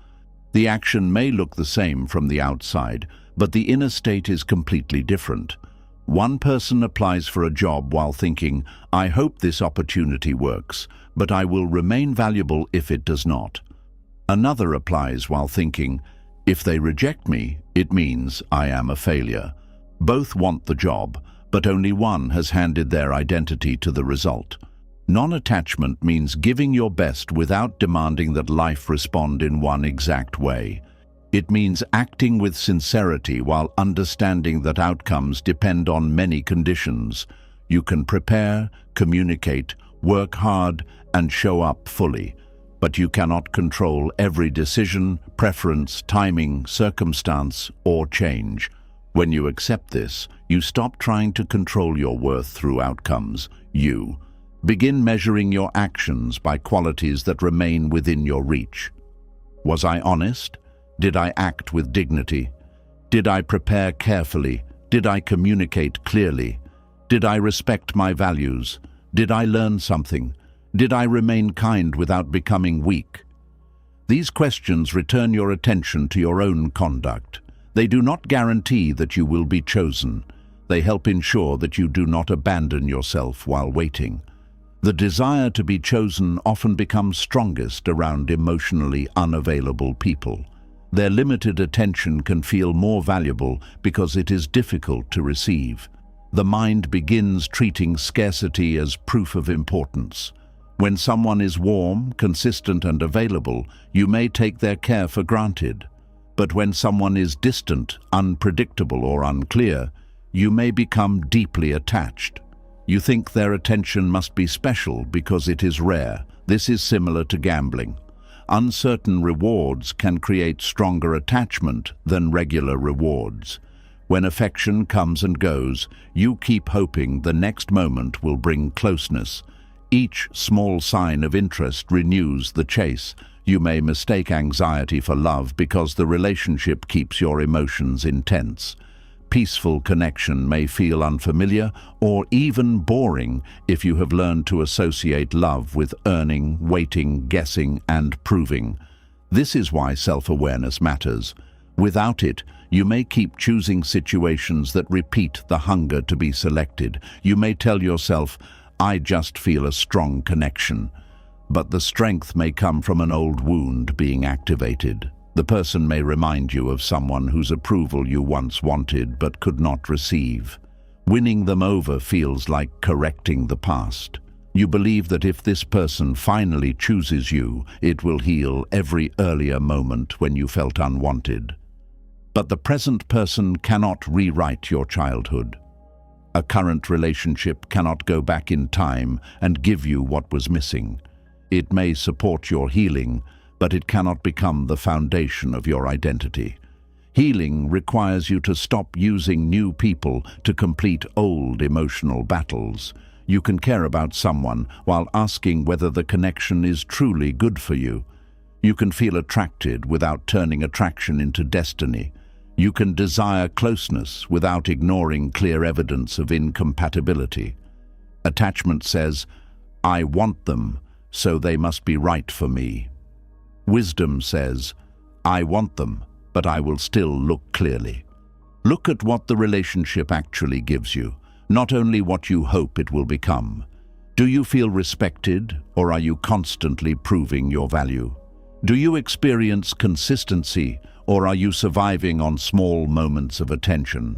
The action may look the same from the outside, but the inner state is completely different. One person applies for a job while thinking, "I hope this opportunity works, but I will remain valuable if it does not." Another applies while thinking, "If they reject me, it means I am a failure." Both want the job, but only one has handed their identity to the result. Non-attachment means giving your best without demanding that life respond in one exact way. It means acting with sincerity while understanding that outcomes depend on many conditions. You can prepare, communicate, work hard, and show up fully, but you cannot control every decision, preference, timing, circumstance, or change. When you accept this, you stop trying to control your worth through outcomes. You begin measuring your actions by qualities that remain within your reach. Was I honest? Did I act with dignity? Did I prepare carefully? Did I communicate clearly? Did I respect my values? Did I learn something? Did I remain kind without becoming weak? These questions return your attention to your own conduct. They do not guarantee that you will be chosen. They help ensure that you do not abandon yourself while waiting. The desire to be chosen often becomes strongest around emotionally unavailable people. Their limited attention can feel more valuable because it is difficult to receive. The mind begins treating scarcity as proof of importance. When someone is warm, consistent, and available, you may take their care for granted. But when someone is distant, unpredictable, or unclear, you may become deeply attached. You think their attention must be special because it is rare. This is similar to gambling. Uncertain rewards can create stronger attachment than regular rewards. When affection comes and goes, you keep hoping the next moment will bring closeness. Each small sign of interest renews the chase. You may mistake anxiety for love because the relationship keeps your emotions intense. Peaceful connection may feel unfamiliar or even boring if you have learned to associate love with earning, waiting, guessing, and proving. This is why self-awareness matters. Without it, you may keep choosing situations that repeat the hunger to be selected. You may tell yourself, "I just feel a strong connection." But the strength may come from an old wound being activated. The person may remind you of someone whose approval you once wanted but could not receive. Winning them over feels like correcting the past. You believe that if this person finally chooses you, it will heal every earlier moment when you felt unwanted. But the present person cannot rewrite your childhood. A current relationship cannot go back in time and give you what was missing. It may support your healing, but it cannot become the foundation of your identity. Healing requires you to stop using new people to complete old emotional battles. You can care about someone while asking whether the connection is truly good for you. You can feel attracted without turning attraction into destiny. You can desire closeness without ignoring clear evidence of incompatibility. Attachment says, "I want them, so they must be right for me." Wisdom says, "I want them, but I will still look clearly." Look at what the relationship actually gives you, not only what you hope it will become. Do you feel respected, or are you constantly proving your value? Do you experience consistency, or are you surviving on small moments of attention?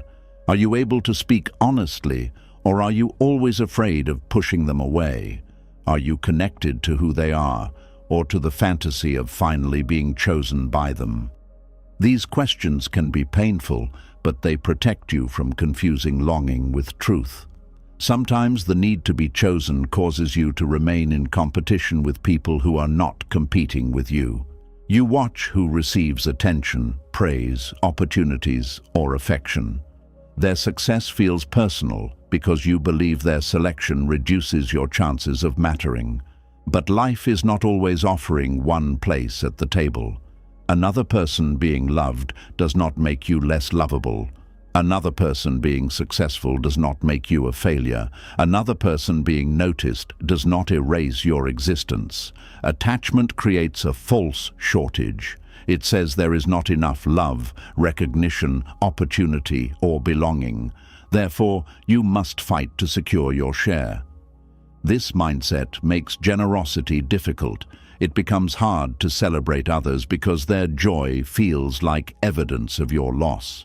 Are you able to speak honestly, or are you always afraid of pushing them away? Are you connected to who they are, or to the fantasy of finally being chosen by them? These questions can be painful, but they protect you from confusing longing with truth. Sometimes the need to be chosen causes you to remain in competition with people who are not competing with you. You watch who receives attention, praise, opportunities, or affection. Their success feels personal because you believe their selection reduces your chances of mattering. But life is not always offering one place at the table. Another person being loved does not make you less lovable. Another person being successful does not make you a failure. Another person being noticed does not erase your existence. Attachment creates a false shortage. It says there is not enough love, recognition, opportunity, or belonging. Therefore, you must fight to secure your share. This mindset makes generosity difficult. It becomes hard to celebrate others because their joy feels like evidence of your loss.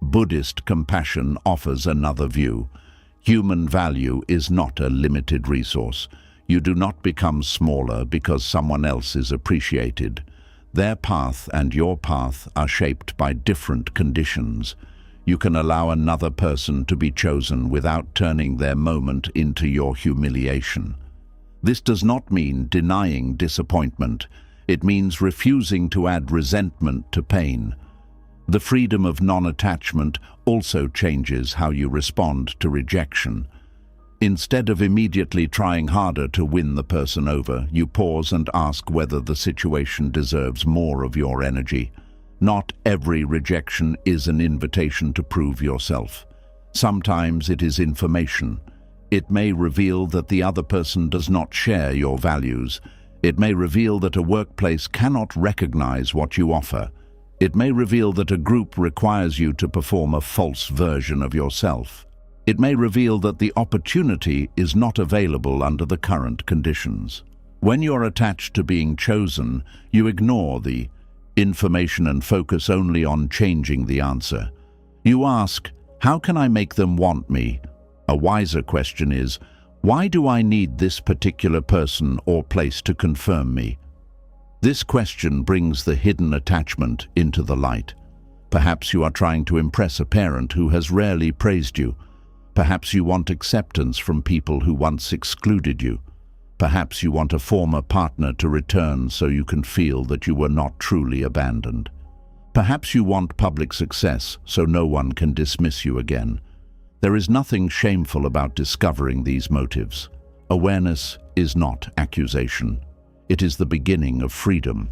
Buddhist compassion offers another view. Human value is not a limited resource. You do not become smaller because someone else is appreciated. Their path and your path are shaped by different conditions. You can allow another person to be chosen without turning their moment into your humiliation. This does not mean denying disappointment. It means refusing to add resentment to pain. The freedom of non-attachment also changes how you respond to rejection. Instead of immediately trying harder to win the person over, you pause and ask whether the situation deserves more of your energy. Not every rejection is an invitation to prove yourself. Sometimes it is information. It may reveal that the other person does not share your values. It may reveal that a workplace cannot recognize what you offer. It may reveal that a group requires you to perform a false version of yourself. It may reveal that the opportunity is not available under the current conditions. When you're attached to being chosen, you ignore the information and focus only on changing the answer. You ask, how can I make them want me? A wiser question is, why do I need this particular person or place to confirm me? This question brings the hidden attachment into the light. Perhaps you are trying to impress a parent who has rarely praised you. Perhaps you want acceptance from people who once excluded you. Perhaps you want a former partner to return so you can feel that you were not truly abandoned. Perhaps you want public success so no one can dismiss you again. There is nothing shameful about discovering these motives. Awareness is not accusation. It is the beginning of freedom.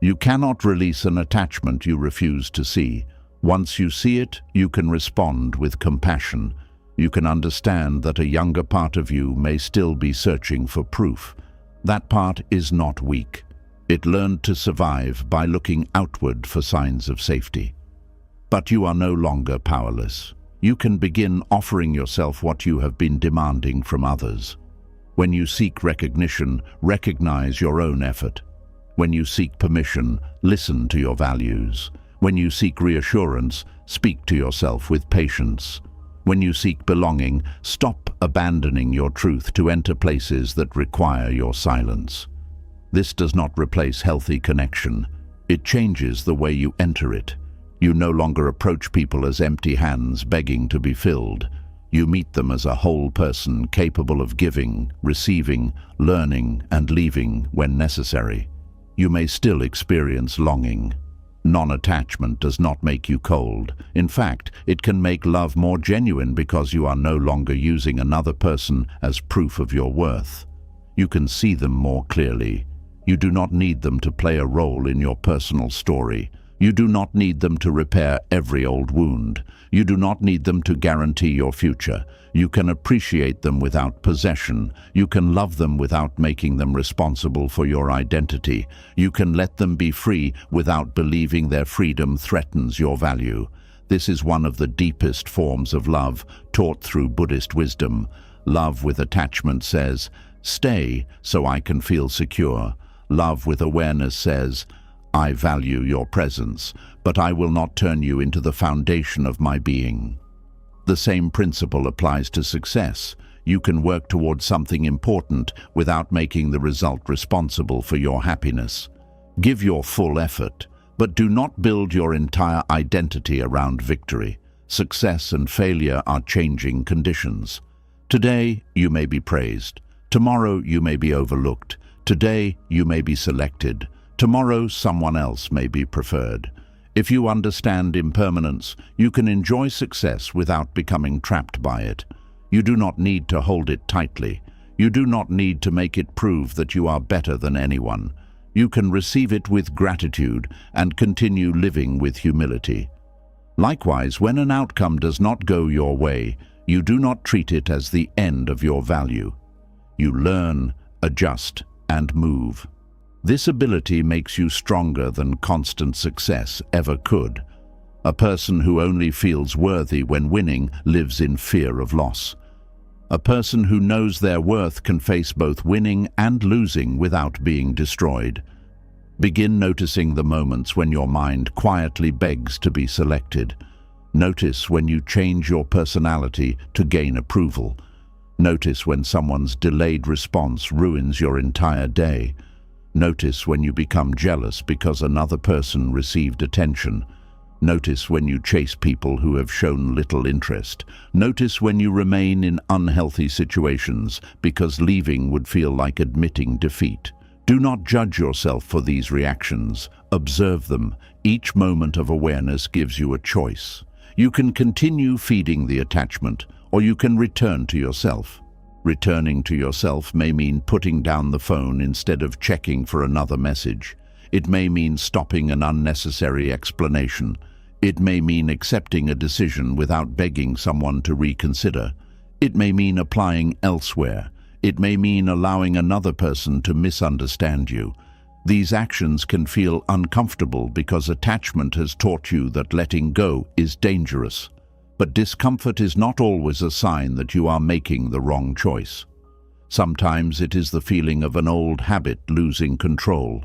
You cannot release an attachment you refuse to see. Once you see it, you can respond with compassion. You can understand that a younger part of you may still be searching for proof. That part is not weak. It learned to survive by looking outward for signs of safety. But you are no longer powerless. You can begin offering yourself what you have been demanding from others. When you seek recognition, recognize your own effort. When you seek permission, listen to your values. When you seek reassurance, speak to yourself with patience. When you seek belonging, stop abandoning your truth to enter places that require your silence. This does not replace healthy connection. It changes the way you enter it. You no longer approach people as empty hands begging to be filled. You meet them as a whole person capable of giving, receiving, learning, and leaving when necessary. You may still experience longing. Non-attachment does not make you cold. In fact, it can make love more genuine because you are no longer using another person as proof of your worth. You can see them more clearly. You do not need them to play a role in your personal story. You do not need them to repair every old wound. You do not need them to guarantee your future. You can appreciate them without possession. You can love them without making them responsible for your identity. You can let them be free without believing their freedom threatens your value. This is one of the deepest forms of love taught through Buddhist wisdom. Love with attachment says, "Stay so I can feel secure." Love with awareness says, "I value your presence, but I will not turn you into the foundation of my being." The same principle applies to success. You can work towards something important without making the result responsible for your happiness. Give your full effort, but do not build your entire identity around victory. Success and failure are changing conditions. Today, you may be praised. Tomorrow, you may be overlooked. Today, you may be selected. Tomorrow, someone else may be preferred. If you understand impermanence, you can enjoy success without becoming trapped by it. You do not need to hold it tightly. You do not need to make it prove that you are better than anyone. You can receive it with gratitude and continue living with humility. Likewise, when an outcome does not go your way, you do not treat it as the end of your value. You learn, adjust, and move. This ability makes you stronger than constant success ever could. A person who only feels worthy when winning lives in fear of loss. A person who knows their worth can face both winning and losing without being destroyed. Begin noticing the moments when your mind quietly begs to be selected. Notice when you change your personality to gain approval. Notice when someone's delayed response ruins your entire day. Notice when you become jealous because another person received attention. Notice when you chase people who have shown little interest. Notice when you remain in unhealthy situations because leaving would feel like admitting defeat. Do not judge yourself for these reactions. Observe them. Each moment of awareness gives you a choice. You can continue feeding the attachment, or you can return to yourself. Returning to yourself may mean putting down the phone instead of checking for another message. It may mean stopping an unnecessary explanation. It may mean accepting a decision without begging someone to reconsider. It may mean applying elsewhere. It may mean allowing another person to misunderstand you. These actions can feel uncomfortable because attachment has taught you that letting go is dangerous. But discomfort is not always a sign that you are making the wrong choice. Sometimes it is the feeling of an old habit losing control.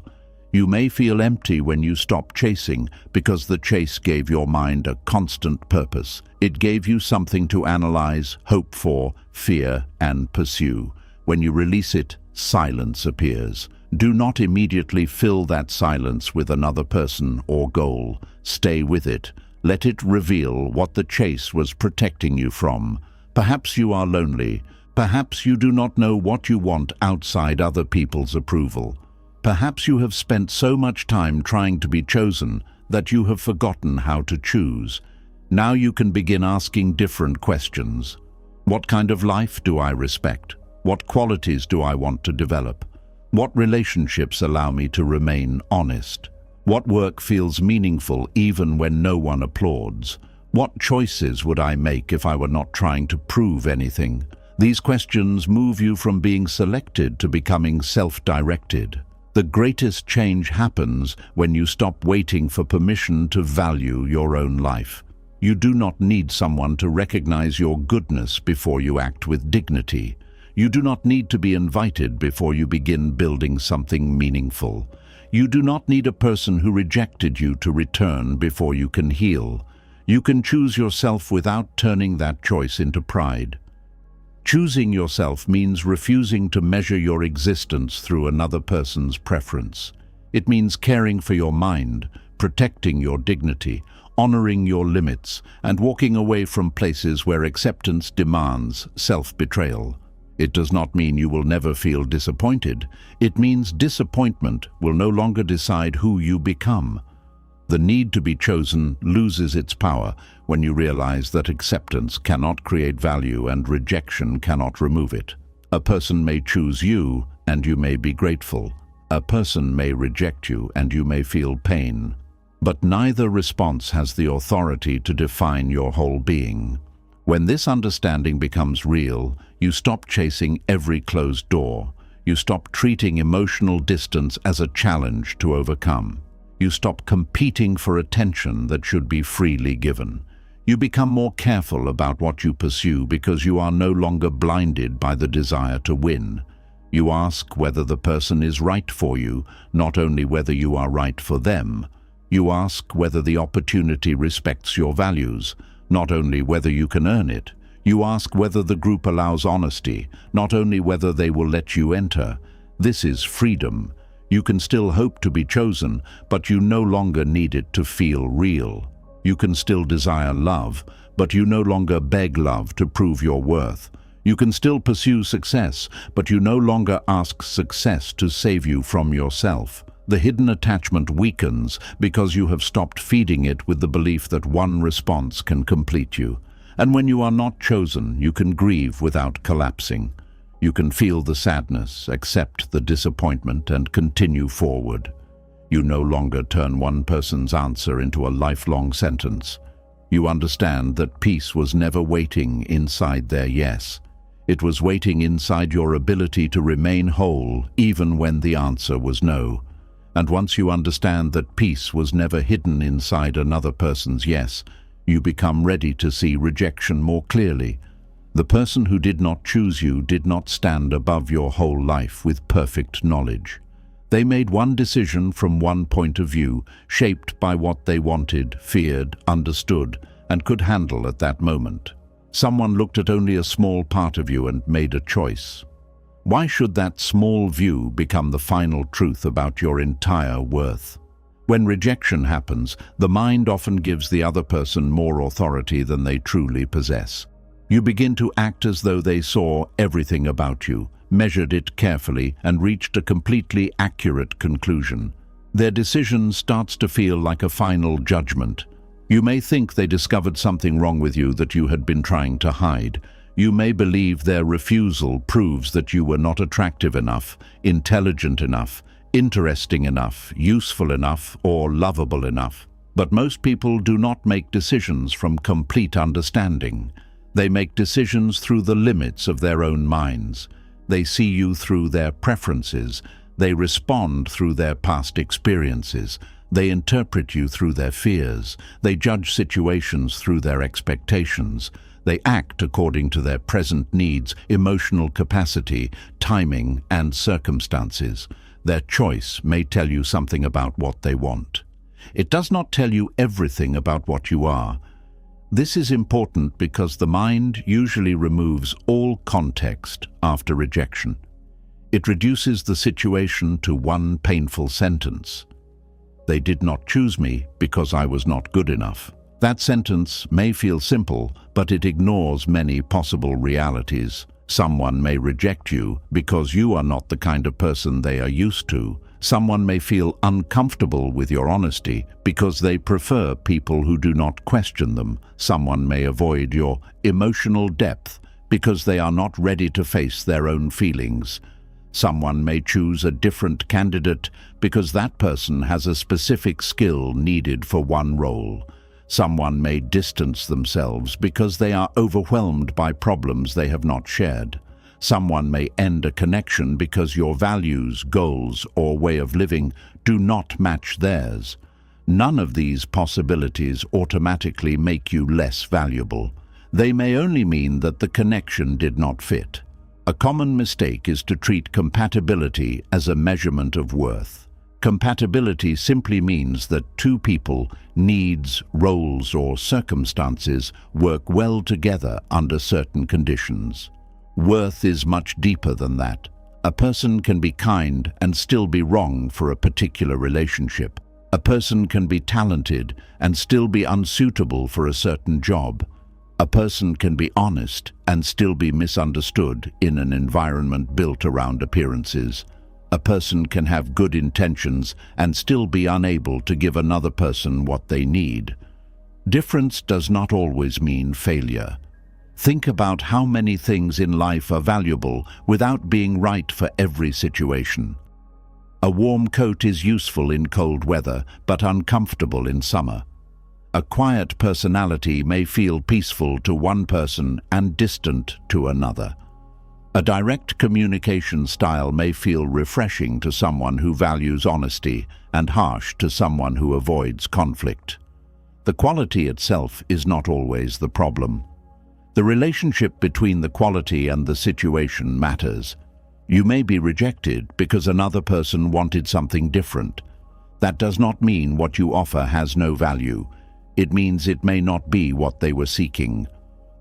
You may feel empty when you stop chasing because the chase gave your mind a constant purpose. It gave you something to analyze, hope for, fear, and pursue. When you release it, silence appears. Do not immediately fill that silence with another person or goal. Stay with it. Let it reveal what the chase was protecting you from. Perhaps you are lonely. Perhaps you do not know what you want outside other people's approval. Perhaps you have spent so much time trying to be chosen that you have forgotten how to choose. Now you can begin asking different questions. What kind of life do I respect? What qualities do I want to develop? What relationships allow me to remain honest? What work feels meaningful even when no one applauds? What choices would I make if I were not trying to prove anything? These questions move you from being selected to becoming self-directed. The greatest change happens when you stop waiting for permission to value your own life. You do not need someone to recognize your goodness before you act with dignity. You do not need to be invited before you begin building something meaningful. You do not need a person who rejected you to return before you can heal. You can choose yourself without turning that choice into pride. Choosing yourself means refusing to measure your existence through another person's preference. It means caring for your mind, protecting your dignity, honoring your limits, and walking away from places where acceptance demands self-betrayal. It does not mean you will never feel disappointed. It means disappointment will no longer decide who you become. The need to be chosen loses its power when you realize that acceptance cannot create value and rejection cannot remove it. A person may choose you and you may be grateful. A person may reject you and you may feel pain. But neither response has the authority to define your whole being. When this understanding becomes real, you stop chasing every closed door. You stop treating emotional distance as a challenge to overcome. You stop competing for attention that should be freely given. You become more careful about what you pursue because you are no longer blinded by the desire to win. You ask whether the person is right for you, not only whether you are right for them. You ask whether the opportunity respects your values, not only whether you can earn it. You ask whether the group allows honesty, not only whether they will let you enter. This is freedom. You can still hope to be chosen, but you no longer need it to feel real. You can still desire love, but you no longer beg love to prove your worth. You can still pursue success, but you no longer ask success to save you from yourself. The hidden attachment weakens because you have stopped feeding it with the belief that one response can complete you. And when you are not chosen, you can grieve without collapsing. You can feel the sadness, accept the disappointment, and continue forward. You no longer turn one person's answer into a lifelong sentence. You understand that peace was never waiting inside their yes. It was waiting inside your ability to remain whole, even when the answer was no. And once you understand that peace was never hidden inside another person's yes, you become ready to see rejection more clearly. The person who did not choose you did not stand above your whole life with perfect knowledge. They made one decision from one point of view, shaped by what they wanted, feared, understood, and could handle at that moment. Someone looked at only a small part of you and made a choice. Why should that small view become the final truth about your entire worth? When rejection happens, the mind often gives the other person more authority than they truly possess. You begin to act as though they saw everything about you, measured it carefully, and reached a completely accurate conclusion. Their decision starts to feel like a final judgment. You may think they discovered something wrong with you that you had been trying to hide. You may believe their refusal proves that you were not attractive enough, intelligent enough, interesting enough, useful enough, or lovable enough. But most people do not make decisions from complete understanding. They make decisions through the limits of their own minds. They see you through their preferences. They respond through their past experiences. They interpret you through their fears. They judge situations through their expectations. They act according to their present needs, emotional capacity, timing, and circumstances. Their choice may tell you something about what they want. It does not tell you everything about what you are. This is important because the mind usually removes all context after rejection. It reduces the situation to one painful sentence. They did not choose me because I was not good enough. That sentence may feel simple, but it ignores many possible realities. Someone may reject you because you are not the kind of person they are used to. Someone may feel uncomfortable with your honesty because they prefer people who do not question them. Someone may avoid your emotional depth because they are not ready to face their own feelings. Someone may choose a different candidate because that person has a specific skill needed for one role. Someone may distance themselves because they are overwhelmed by problems they have not shared. Someone may end a connection because your values, goals, or way of living do not match theirs. None of these possibilities automatically make you less valuable. They may only mean that the connection did not fit. A common mistake is to treat compatibility as a measurement of worth. Compatibility simply means that two people, needs, roles, or circumstances work well together under certain conditions. Worth is much deeper than that. A person can be kind and still be wrong for a particular relationship. A person can be talented and still be unsuitable for a certain job. A person can be honest and still be misunderstood in an environment built around appearances. A person can have good intentions and still be unable to give another person what they need. Difference does not always mean failure. Think about how many things in life are valuable without being right for every situation. A warm coat is useful in cold weather, but uncomfortable in summer. A quiet personality may feel peaceful to one person and distant to another. A direct communication style may feel refreshing to someone who values honesty and harsh to someone who avoids conflict. The quality itself is not always the problem. The relationship between the quality and the situation matters. You may be rejected because another person wanted something different. That does not mean what you offer has no value. It means it may not be what they were seeking.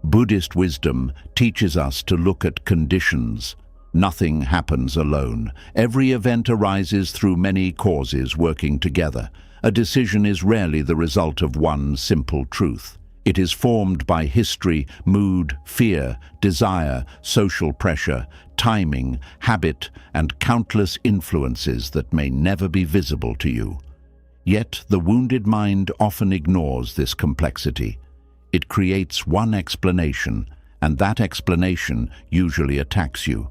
Buddhist wisdom teaches us to look at conditions. Nothing happens alone. Every event arises through many causes working together. A decision is rarely the result of one simple truth. It is formed by history, mood, fear, desire, social pressure, timing, habit, and countless influences that may never be visible to you. Yet the wounded mind often ignores this complexity. It creates one explanation, and that explanation usually attacks you.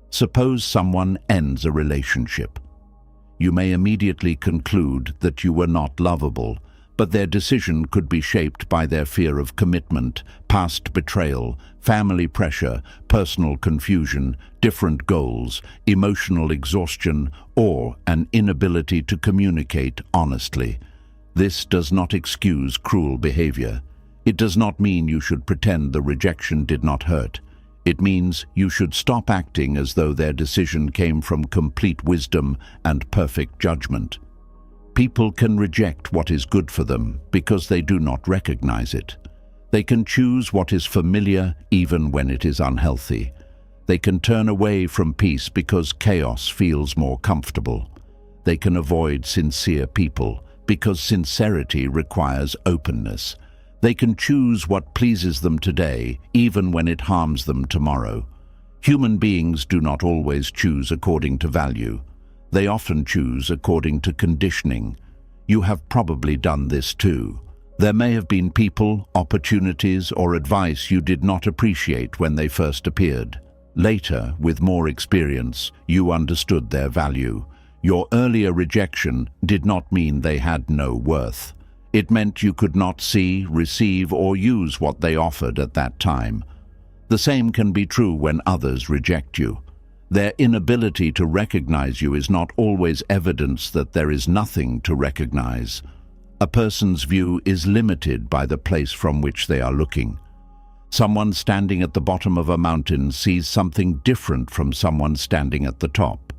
Suppose someone ends a relationship. You may immediately conclude that you were not lovable, but their decision could be shaped by their fear of commitment, past betrayal, family pressure, personal confusion, different goals, emotional exhaustion, or an inability to communicate honestly. This does not excuse cruel behavior. It does not mean you should pretend the rejection did not hurt. It means you should stop acting as though their decision came from complete wisdom and perfect judgment. People can reject what is good for them because they do not recognize it. They can choose what is familiar even when it is unhealthy. They can turn away from peace because chaos feels more comfortable. They can avoid sincere people because sincerity requires openness. They can choose what pleases them today even when it harms them tomorrow. Human beings do not always choose according to value. They often choose according to conditioning. You have probably done this too. There may have been people, opportunities, or advice you did not appreciate when they first appeared. Later, with more experience, you understood their value. Your earlier rejection did not mean they had no worth. It meant you could not see, receive, or use what they offered at that time. The same can be true when others reject you. Their inability to recognize you is not always evidence that there is nothing to recognize. A person's view is limited by the place from which they are looking. Someone standing at the bottom of a mountain sees something different from someone standing at the top.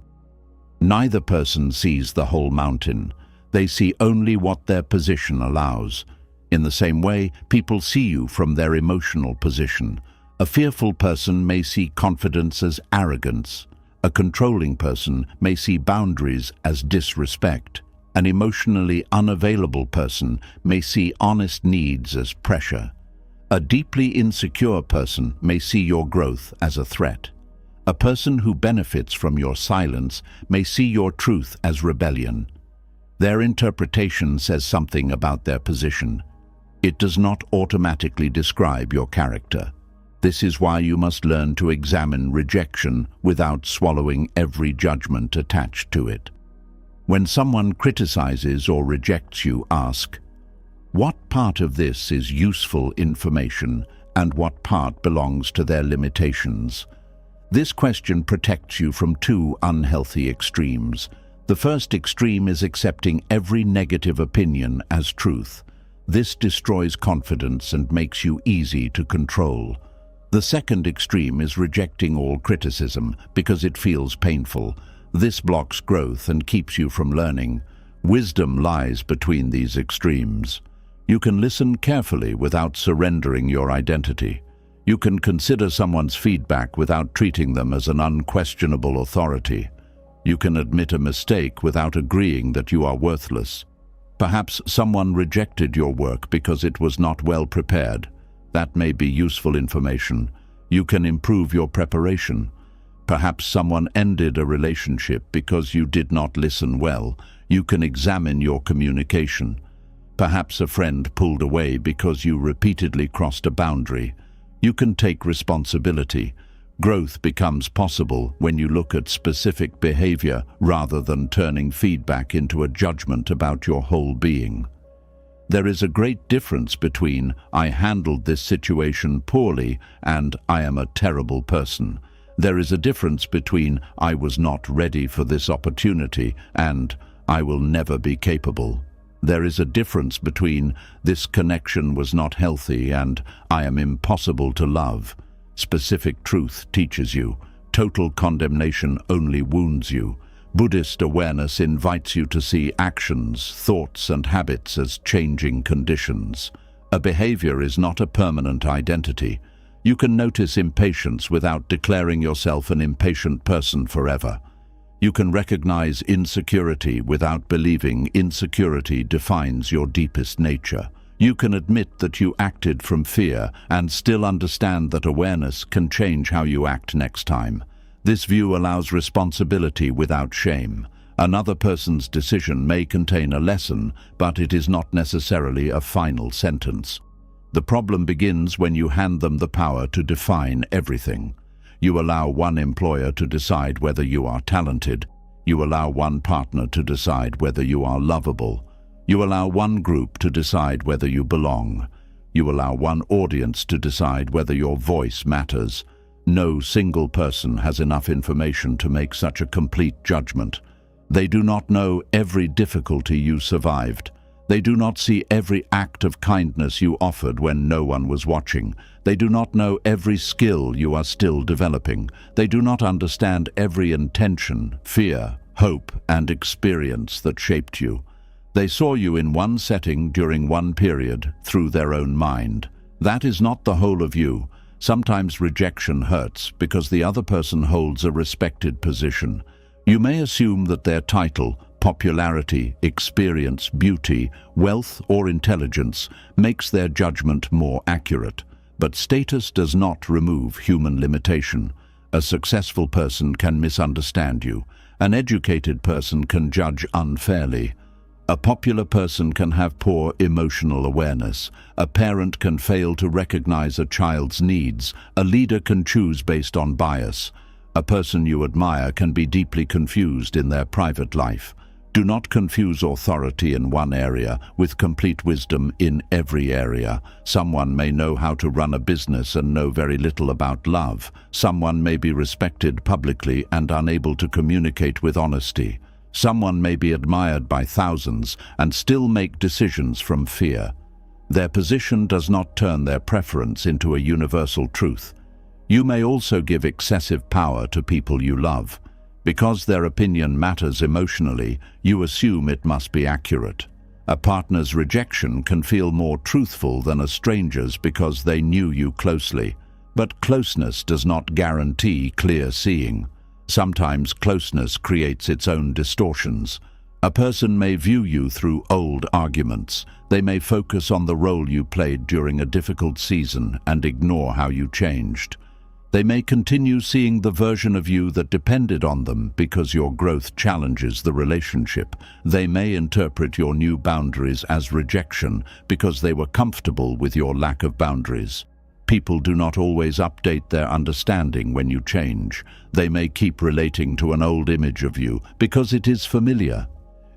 Neither person sees the whole mountain. They see only what their position allows. In the same way, people see you from their emotional position. A fearful person may see confidence as arrogance. A controlling person may see boundaries as disrespect. An emotionally unavailable person may see honest needs as pressure. A deeply insecure person may see your growth as a threat. A person who benefits from your silence may see your truth as rebellion. Their interpretation says something about their position. It does not automatically describe your character. This is why you must learn to examine rejection without swallowing every judgment attached to it. When someone criticizes or rejects you, ask, what part of this is useful information and what part belongs to their limitations? This question protects you from two unhealthy extremes. The first extreme is accepting every negative opinion as truth. This destroys confidence and makes you easy to control. The second extreme is rejecting all criticism because it feels painful. This blocks growth and keeps you from learning. Wisdom lies between these extremes. You can listen carefully without surrendering your identity. You can consider someone's feedback without treating them as an unquestionable authority. You can admit a mistake without agreeing that you are worthless. Perhaps someone rejected your work because it was not well prepared. That may be useful information. You can improve your preparation. Perhaps someone ended a relationship because you did not listen well. You can examine your communication. Perhaps a friend pulled away because you repeatedly crossed a boundary. You can take responsibility. Growth becomes possible when you look at specific behavior rather than turning feedback into a judgment about your whole being. There is a great difference between "I handled this situation poorly" and "I am a terrible person." There is a difference between "I was not ready for this opportunity" and "I will never be capable." There is a difference between "this connection was not healthy" and "I am impossible to love." Specific truth teaches you. Total condemnation only wounds you. Buddhist awareness invites you to see actions, thoughts, and habits as changing conditions. A behavior is not a permanent identity. You can notice impatience without declaring yourself an impatient person forever. You can recognize insecurity without believing insecurity defines your deepest nature. You can admit that you acted from fear and still understand that awareness can change how you act next time. This view allows responsibility without shame. Another person's decision may contain a lesson, but it is not necessarily a final sentence. The problem begins when you hand them the power to define everything. You allow one employer to decide whether you are talented. You allow one partner to decide whether you are lovable. You allow one group to decide whether you belong. You allow one audience to decide whether your voice matters. No single person has enough information to make such a complete judgment. They do not know every difficulty you survived. They do not see every act of kindness you offered when no one was watching. They do not know every skill you are still developing. They do not understand every intention, fear, hope, and experience that shaped you. They saw you in one setting during one period through their own mind. That is not the whole of you. Sometimes rejection hurts because the other person holds a respected position. You may assume that their title, popularity, experience, beauty, wealth, or intelligence makes their judgment more accurate. But status does not remove human limitation. A successful person can misunderstand you. An educated person can judge unfairly. A popular person can have poor emotional awareness. A parent can fail to recognize a child's needs. A leader can choose based on bias. A person you admire can be deeply confused in their private life. Do not confuse authority in one area with complete wisdom in every area. Someone may know how to run a business and know very little about love. Someone may be respected publicly and unable to communicate with honesty. Someone may be admired by thousands and still make decisions from fear. Their position does not turn their preference into a universal truth. You may also give excessive power to people you love. Because their opinion matters emotionally, you assume it must be accurate. A partner's rejection can feel more truthful than a stranger's because they knew you closely. But closeness does not guarantee clear seeing. Sometimes closeness creates its own distortions. A person may view you through old arguments. They may focus on the role you played during a difficult season and ignore how you changed. They may continue seeing the version of you that depended on them because your growth challenges the relationship. They may interpret your new boundaries as rejection because they were comfortable with your lack of boundaries. People do not always update their understanding when you change. They may keep relating to an old image of you because it is familiar.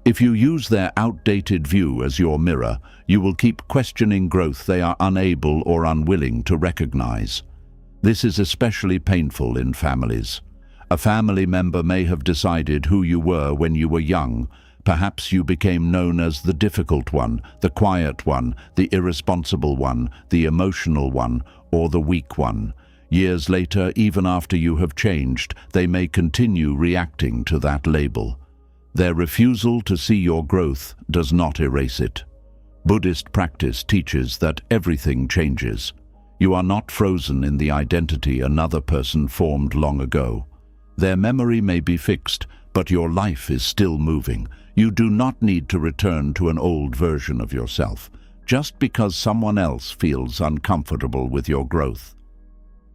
If you use their outdated view as your mirror, you will keep questioning growth they are unable or unwilling to recognize. This is especially painful in families. A family member may have decided who you were when you were young. Perhaps you became known as the difficult one, the quiet one, the irresponsible one, the emotional one, or the weak one. Years later, even after you have changed, they may continue reacting to that label. Their refusal to see your growth does not erase it. Buddhist practice teaches that everything changes. You are not frozen in the identity another person formed long ago. Their memory may be fixed, but your life is still moving. You do not need to return to an old version of yourself, just because someone else feels uncomfortable with your growth.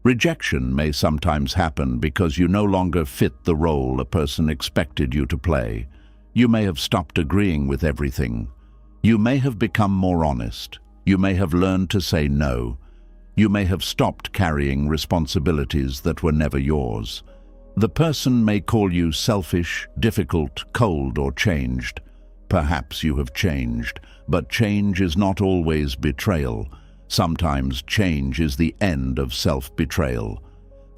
Rejection may sometimes happen because you no longer fit the role a person expected you to play. You may have stopped agreeing with everything. You may have become more honest. You may have learned to say no. You may have stopped carrying responsibilities that were never yours. The person may call you selfish, difficult, cold, or changed. Perhaps you have changed, but change is not always betrayal. Sometimes change is the end of self-betrayal.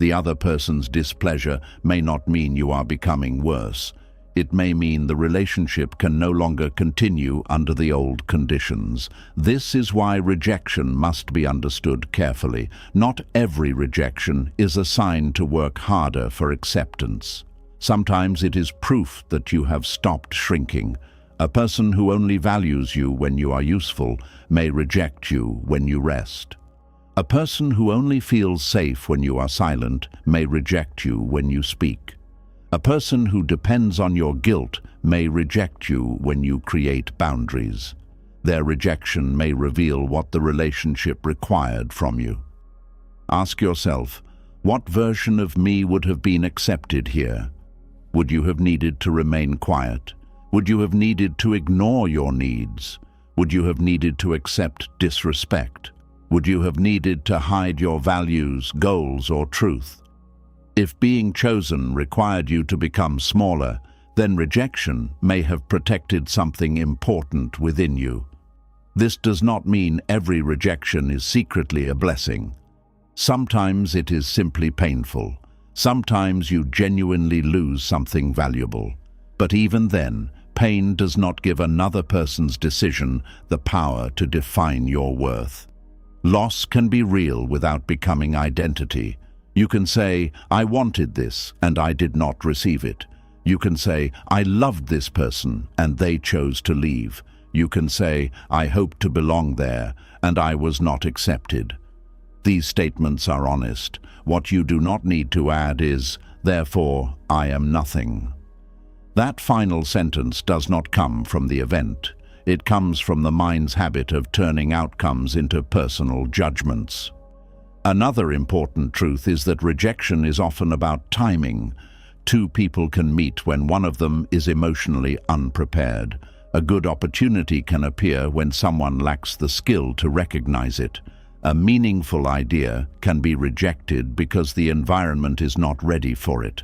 The other person's displeasure may not mean you are becoming worse. It may mean the relationship can no longer continue under the old conditions. This is why rejection must be understood carefully. Not every rejection is a sign to work harder for acceptance. Sometimes it is proof that you have stopped shrinking. A person who only values you when you are useful may reject you when you rest. A person who only feels safe when you are silent may reject you when you speak. A person who depends on your guilt may reject you when you create boundaries. Their rejection may reveal what the relationship required from you. Ask yourself, what version of me would have been accepted here? Would you have needed to remain quiet? Would you have needed to ignore your needs? Would you have needed to accept disrespect? Would you have needed to hide your values, goals, or truth? If being chosen required you to become smaller, then rejection may have protected something important within you. This does not mean every rejection is secretly a blessing. Sometimes it is simply painful. Sometimes you genuinely lose something valuable. But even then, pain does not give another person's decision the power to define your worth. Loss can be real without becoming identity. You can say, I wanted this and I did not receive it. You can say, I loved this person and they chose to leave. You can say, I hoped to belong there and I was not accepted. These statements are honest. What you do not need to add is, therefore, I am nothing. That final sentence does not come from the event. It comes from the mind's habit of turning outcomes into personal judgments. Another important truth is that rejection is often about timing. Two people can meet when one of them is emotionally unprepared. A good opportunity can appear when someone lacks the skill to recognize it. A meaningful idea can be rejected because the environment is not ready for it.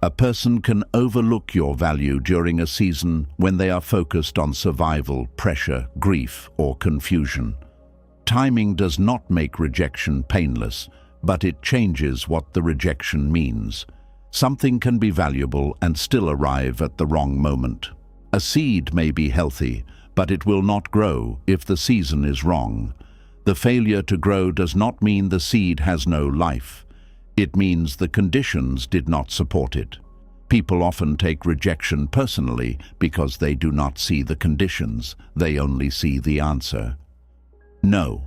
A person can overlook your value during a season when they are focused on survival, pressure, grief, or confusion. Timing does not make rejection painless, but it changes what the rejection means. Something can be valuable and still arrive at the wrong moment. A seed may be healthy, but it will not grow if the season is wrong. The failure to grow does not mean the seed has no life. It means the conditions did not support it. People often take rejection personally because they do not see the conditions, they only see the answer. No.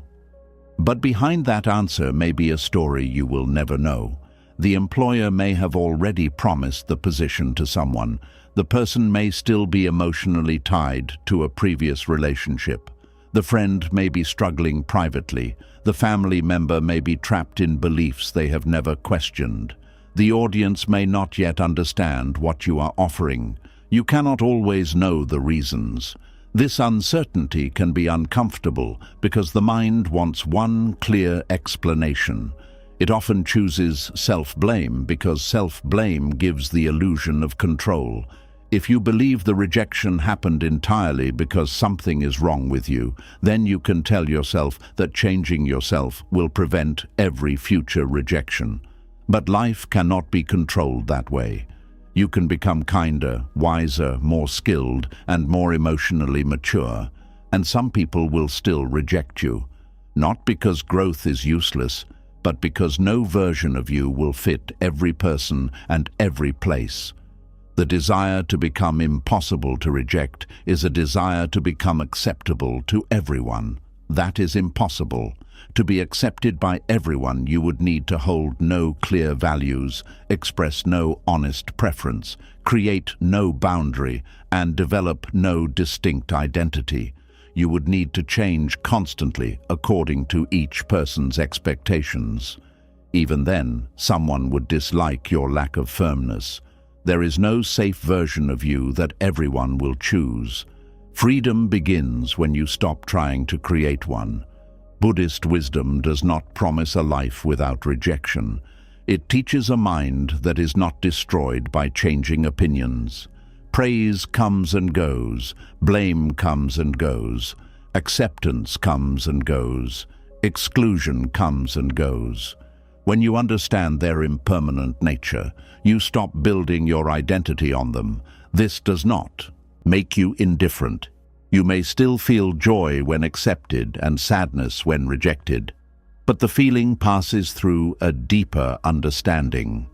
But behind that answer may be a story you will never know. The employer may have already promised the position to someone. The person may still be emotionally tied to a previous relationship. The friend may be struggling privately. The family member may be trapped in beliefs they have never questioned. The audience may not yet understand what you are offering. You cannot always know the reasons. This uncertainty can be uncomfortable because the mind wants one clear explanation. It often chooses self-blame because self-blame gives the illusion of control. If you believe the rejection happened entirely because something is wrong with you, then you can tell yourself that changing yourself will prevent every future rejection. But life cannot be controlled that way. You can become kinder, wiser, more skilled, and more emotionally mature. And some people will still reject you. Not because growth is useless, but because no version of you will fit every person and every place. The desire to become impossible to reject is a desire to become acceptable to everyone. That is impossible. To be accepted by everyone, you would need to hold no clear values, express no honest preference, create no boundary, and develop no distinct identity. You would need to change constantly according to each person's expectations. Even then, someone would dislike your lack of firmness. There is no safe version of you that everyone will choose. Freedom begins when you stop trying to create one. Buddhist wisdom does not promise a life without rejection. It teaches a mind that is not destroyed by changing opinions. Praise comes and goes, blame comes and goes, acceptance comes and goes, exclusion comes and goes. When you understand their impermanent nature, you stop building your identity on them. This does not make you indifferent. You may still feel joy when accepted and sadness when rejected, but the feeling passes through a deeper understanding.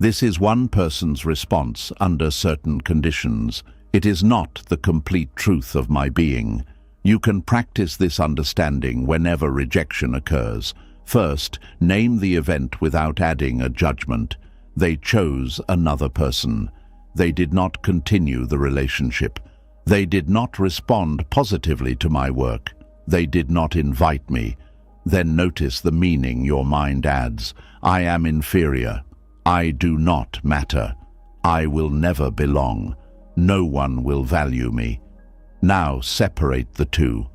This is one person's response under certain conditions. It is not the complete truth of my being. You can practice this understanding whenever rejection occurs. First, name the event without adding a judgment. They chose another person. They did not continue the relationship. They did not respond positively to my work. They did not invite me. Then notice the meaning your mind adds. I am inferior. I do not matter. I will never belong. No one will value me. Now separate the two.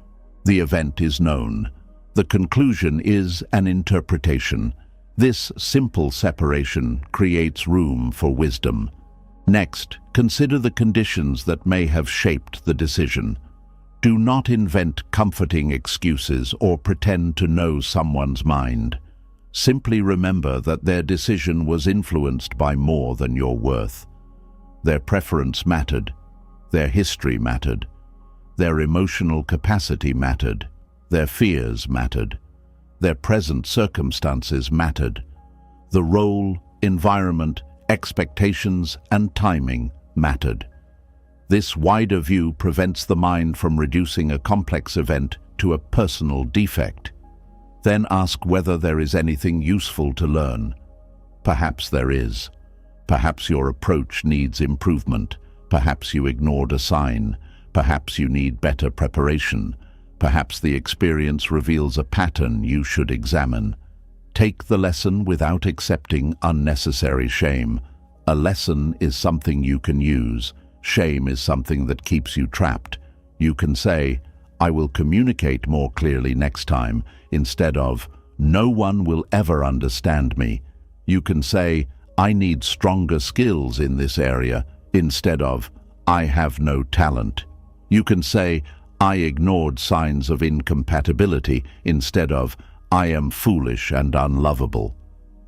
The event is known. The conclusion is an interpretation. This simple separation creates room for wisdom. Next, consider the conditions that may have shaped the decision. Do not invent comforting excuses or pretend to know someone's mind. Simply remember that their decision was influenced by more than your worth. Their preference mattered. Their history mattered. Their emotional capacity mattered. Their fears mattered. Their present circumstances mattered. The role, environment, expectations, and timing mattered. This wider view prevents the mind from reducing a complex event to a personal defect. Then ask whether there is anything useful to learn. Perhaps there is. Perhaps your approach needs improvement. Perhaps you ignored a sign. Perhaps you need better preparation. Perhaps the experience reveals a pattern you should examine. Take the lesson without accepting unnecessary shame. A lesson is something you can use. Shame is something that keeps you trapped. You can say, I will communicate more clearly next time, instead of, no one will ever understand me. You can say, I need stronger skills in this area, instead of, I have no talent. You can say, I ignored signs of incompatibility, instead of, I am foolish and unlovable.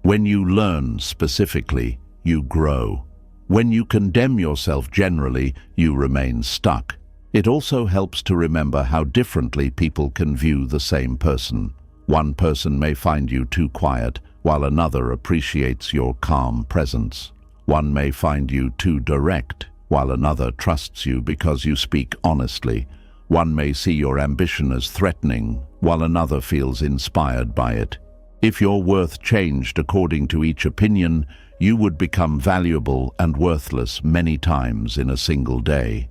When you learn specifically, you grow. When you condemn yourself generally, you remain stuck. It also helps to remember how differently people can view the same person. One person may find you too quiet, while another appreciates your calm presence. One may find you too direct, while another trusts you because you speak honestly. One may see your ambition as threatening, while another feels inspired by it. If your worth changed according to each opinion, you would become valuable and worthless many times in a single day.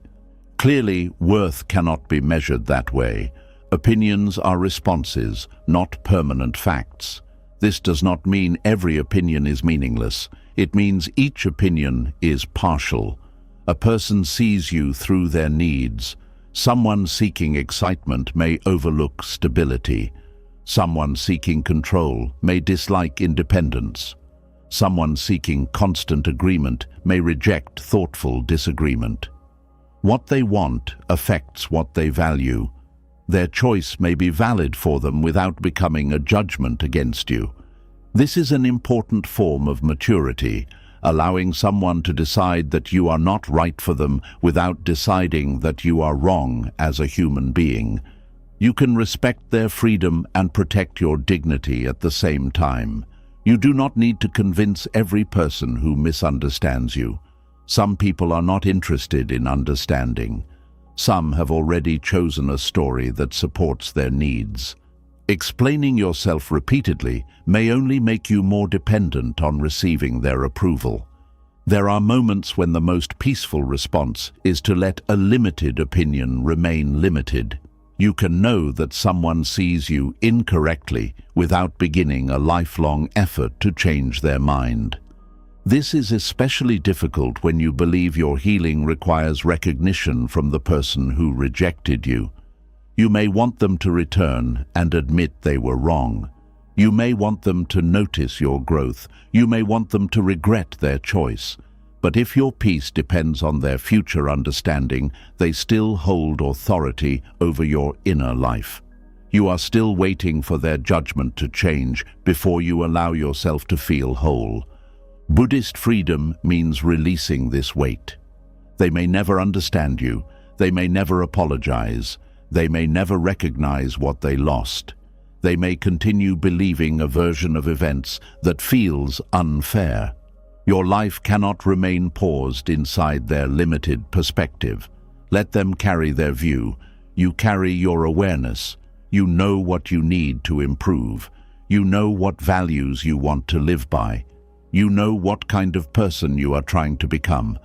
Clearly, worth cannot be measured that way. Opinions are responses, not permanent facts. This does not mean every opinion is meaningless. It means each opinion is partial. A person sees you through their needs. Someone seeking excitement may overlook stability. Someone seeking control may dislike independence. Someone seeking constant agreement may reject thoughtful disagreement. What they want affects what they value. Their choice may be valid for them without becoming a judgment against you. This is an important form of maturity, allowing someone to decide that you are not right for them without deciding that you are wrong as a human being. You can respect their freedom and protect your dignity at the same time. You do not need to convince every person who misunderstands you. Some people are not interested in understanding. Some have already chosen a story that supports their needs. Explaining yourself repeatedly may only make you more dependent on receiving their approval. There are moments when the most peaceful response is to let a limited opinion remain limited. You can know that someone sees you incorrectly without beginning a lifelong effort to change their mind. This is especially difficult when you believe your healing requires recognition from the person who rejected you. You may want them to return and admit they were wrong. You may want them to notice your growth. You may want them to regret their choice. But if your peace depends on their future understanding, they still hold authority over your inner life. You are still waiting for their judgment to change before you allow yourself to feel whole. Buddhist freedom means releasing this weight. They may never understand you. They may never apologize. They may never recognize what they lost. They may continue believing a version of events that feels unfair. Your life cannot remain paused inside their limited perspective. Let them carry their view. You carry your awareness. You know what you need to improve. You know what values you want to live by. You know what kind of person you are trying to become.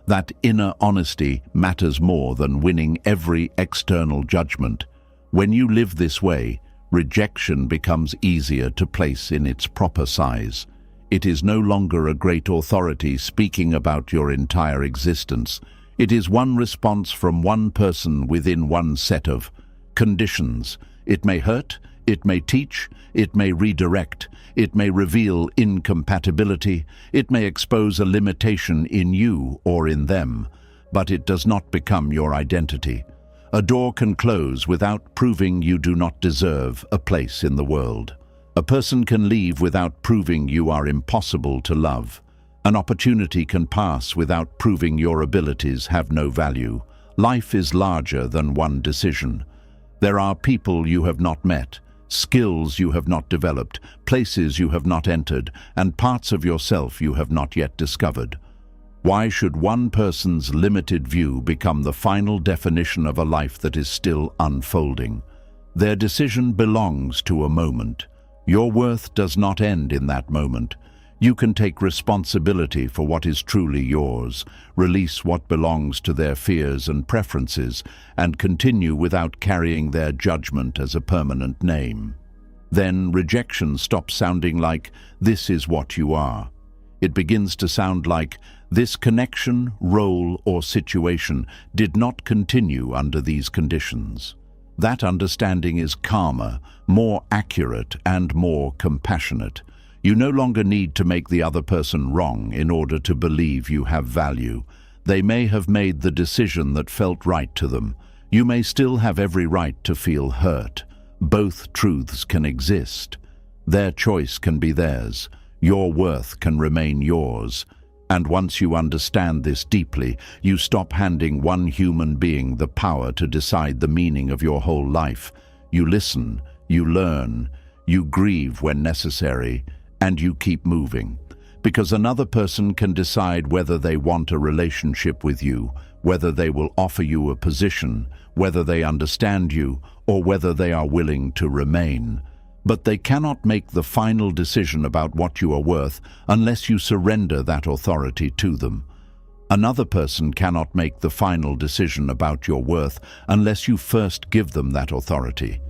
That inner honesty matters more than winning every external judgment. When you live this way, rejection becomes easier to place in its proper size. It is no longer a great authority speaking about your entire existence. It is one response from one person within one set of conditions. It may hurt, it may teach, it may redirect, it may reveal incompatibility, it may expose a limitation in you or in them, but it does not become your identity. A door can close without proving you do not deserve a place in the world. A person can leave without proving you are impossible to love. An opportunity can pass without proving your abilities have no value. Life is larger than one decision. There are people you have not met, skills you have not developed, places you have not entered, and parts of yourself you have not yet discovered. Why should one person's limited view become the final definition of a life that is still unfolding? Their decision belongs to a moment. Your worth does not end in that moment. You can take responsibility for what is truly yours, release what belongs to their fears and preferences, and continue without carrying their judgment as a permanent name. Then rejection stops sounding like, "This is what you are." It begins to sound like, "This connection, role, or situation did not continue under these conditions." That understanding is calmer, more accurate, and more compassionate. You no longer need to make the other person wrong in order to believe you have value. They may have made the decision that felt right to them. You may still have every right to feel hurt. Both truths can exist. Their choice can be theirs. Your worth can remain yours. And once you understand this deeply, you stop handing one human being the power to decide the meaning of your whole life. You listen, you learn, you grieve when necessary, and you keep moving. Because another person can decide whether they want a relationship with you, whether they will offer you a position, whether they understand you, or whether they are willing to remain. But they cannot make the final decision about what you are worth unless you surrender that authority to them. Another person cannot make the final decision about your worth unless you first give them that authority.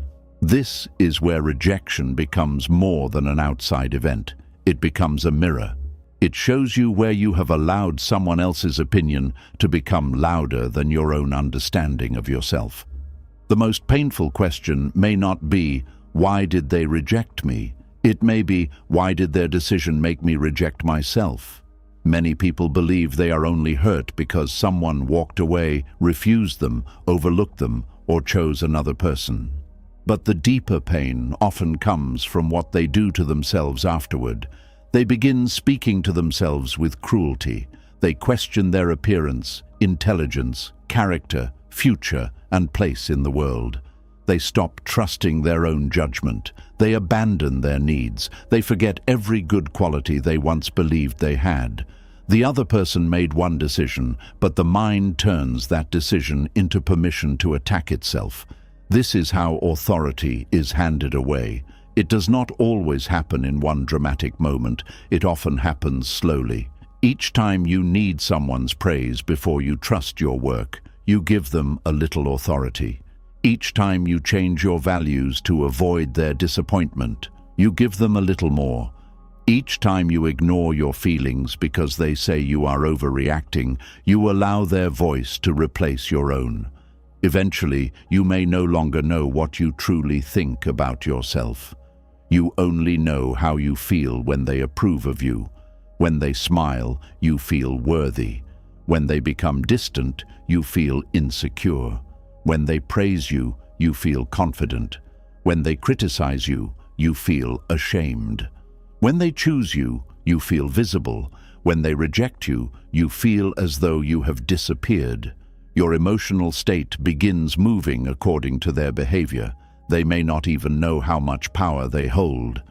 This is where rejection becomes more than an outside event. It becomes a mirror. It shows you where you have allowed someone else's opinion to become louder than your own understanding of yourself. The most painful question may not be, why did they reject me? It may be, why did their decision make me reject myself? Many people believe they are only hurt because someone walked away, refused them, overlooked them, or chose another person. But the deeper pain often comes from what they do to themselves afterward. They begin speaking to themselves with cruelty. They question their appearance, intelligence, character, future, and place in the world. They stop trusting their own judgment. They abandon their needs. They forget every good quality they once believed they had. The other person made one decision, but the mind turns that decision into permission to attack itself. This is how authority is handed away. It does not always happen in one dramatic moment. It often happens slowly. Each time you need someone's praise before you trust your work, you give them a little authority. Each time you change your values to avoid their disappointment, you give them a little more. Each time you ignore your feelings because they say you are overreacting, you allow their voice to replace your own. Eventually, you may no longer know what you truly think about yourself. You only know how you feel when they approve of you. When they smile, you feel worthy. When they become distant, you feel insecure. When they praise you, you feel confident. When they criticize you, you feel ashamed. When they choose you, you feel visible. When they reject you, you feel as though you have disappeared. Your emotional state begins moving according to their behavior. They may not even know how much power they hold.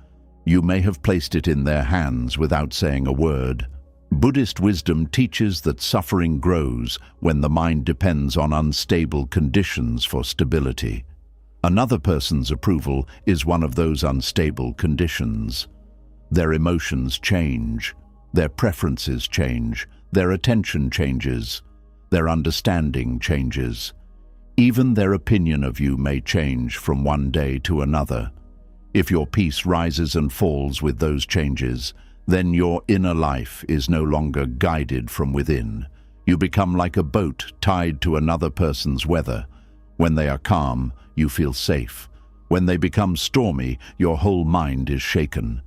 You may have placed it in their hands without saying a word. Buddhist wisdom teaches that suffering grows when the mind depends on unstable conditions for stability. Another person's approval is one of those unstable conditions. Their emotions change, their preferences change, their attention changes, their understanding changes. Even their opinion of you may change from one day to another. If your peace rises and falls with those changes, then your inner life is no longer guided from within. You become like a boat tied to another person's weather. When they are calm, you feel safe. When they become stormy, your whole mind is shaken.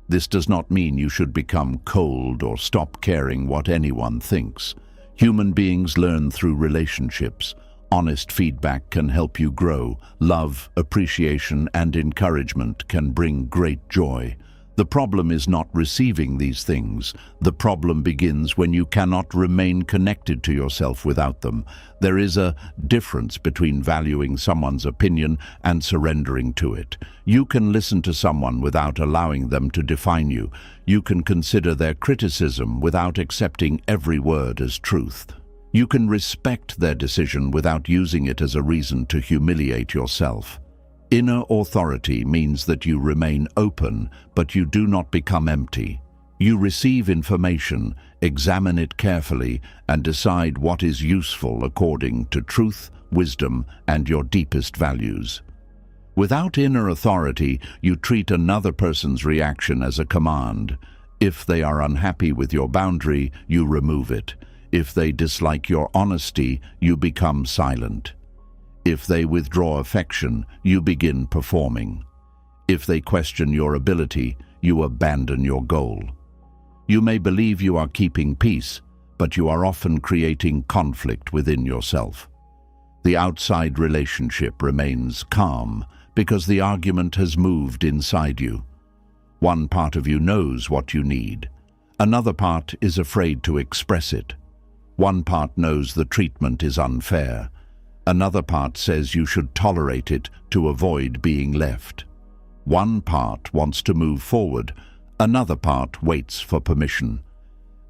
This does not mean you should become cold or stop caring what anyone thinks. Human beings learn through relationships. Honest feedback can help you grow. Love, appreciation, and encouragement can bring great joy. The problem is not receiving these things. The problem begins when you cannot remain connected to yourself without them. There is a difference between valuing someone's opinion and surrendering to it. You can listen to someone without allowing them to define you. You can consider their criticism without accepting every word as truth. You can respect their decision without using it as a reason to humiliate yourself. Inner authority means that you remain open, but you do not become empty. You receive information, examine it carefully, and decide what is useful according to truth, wisdom, and your deepest values. Without inner authority, you treat another person's reaction as a command. If they are unhappy with your boundary, you remove it. If they dislike your honesty, you become silent. If they withdraw affection, you begin performing. If they question your ability, you abandon your goal. You may believe you are keeping peace, but you are often creating conflict within yourself. The outside relationship remains calm because the argument has moved inside you. One part of you knows what you need. Another part is afraid to express it. One part knows the treatment is unfair. Another part says you should tolerate it to avoid being left. One part wants to move forward. Another part waits for permission.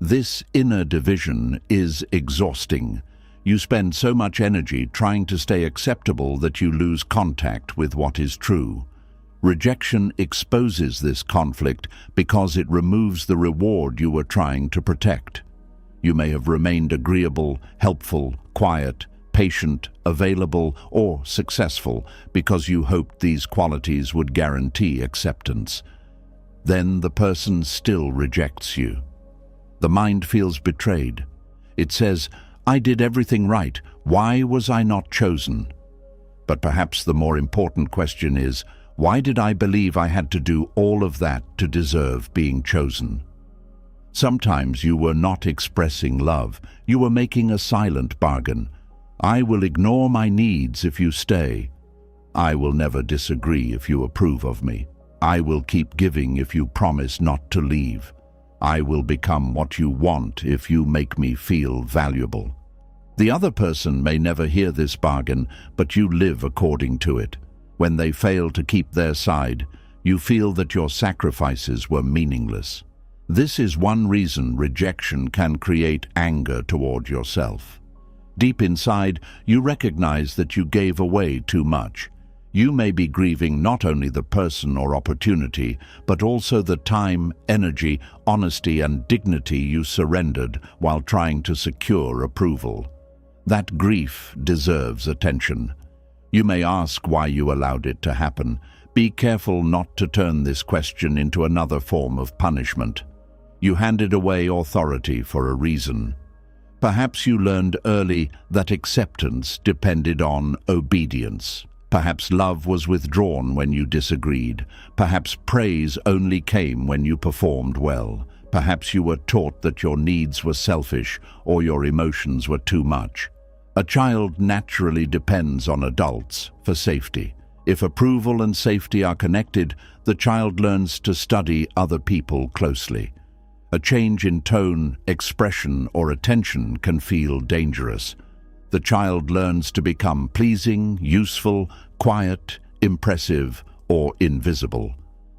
This inner division is exhausting. You spend so much energy trying to stay acceptable that you lose contact with what is true. Rejection exposes this conflict because it removes the reward you were trying to protect. You may have remained agreeable, helpful, quiet, patient, available, or successful because you hoped these qualities would guarantee acceptance. Then the person still rejects you. The mind feels betrayed. It says, "I did everything right. Why was I not chosen?" But perhaps the more important question is, why did I believe I had to do all of that to deserve being chosen? Sometimes you were not expressing love. You were making a silent bargain. I will ignore my needs if you stay. I will never disagree if you approve of me. I will keep giving if you promise not to leave. I will become what you want if you make me feel valuable. The other person may never hear this bargain, but you live according to it. When they fail to keep their side, you feel that your sacrifices were meaningless. This is one reason rejection can create anger toward yourself. Deep inside, you recognize that you gave away too much. You may be grieving not only the person or opportunity, but also the time, energy, honesty, and dignity you surrendered while trying to secure approval. That grief deserves attention. You may ask why you allowed it to happen. Be careful not to turn this question into another form of punishment. You handed away authority for a reason. Perhaps you learned early that acceptance depended on obedience. Perhaps love was withdrawn when you disagreed. Perhaps praise only came when you performed well. Perhaps you were taught that your needs were selfish or your emotions were too much. A child naturally depends on adults for safety. If approval and safety are connected, the child learns to study other people closely. A change in tone, expression, or attention can feel dangerous. The child learns to become pleasing, useful, quiet, impressive, or invisible.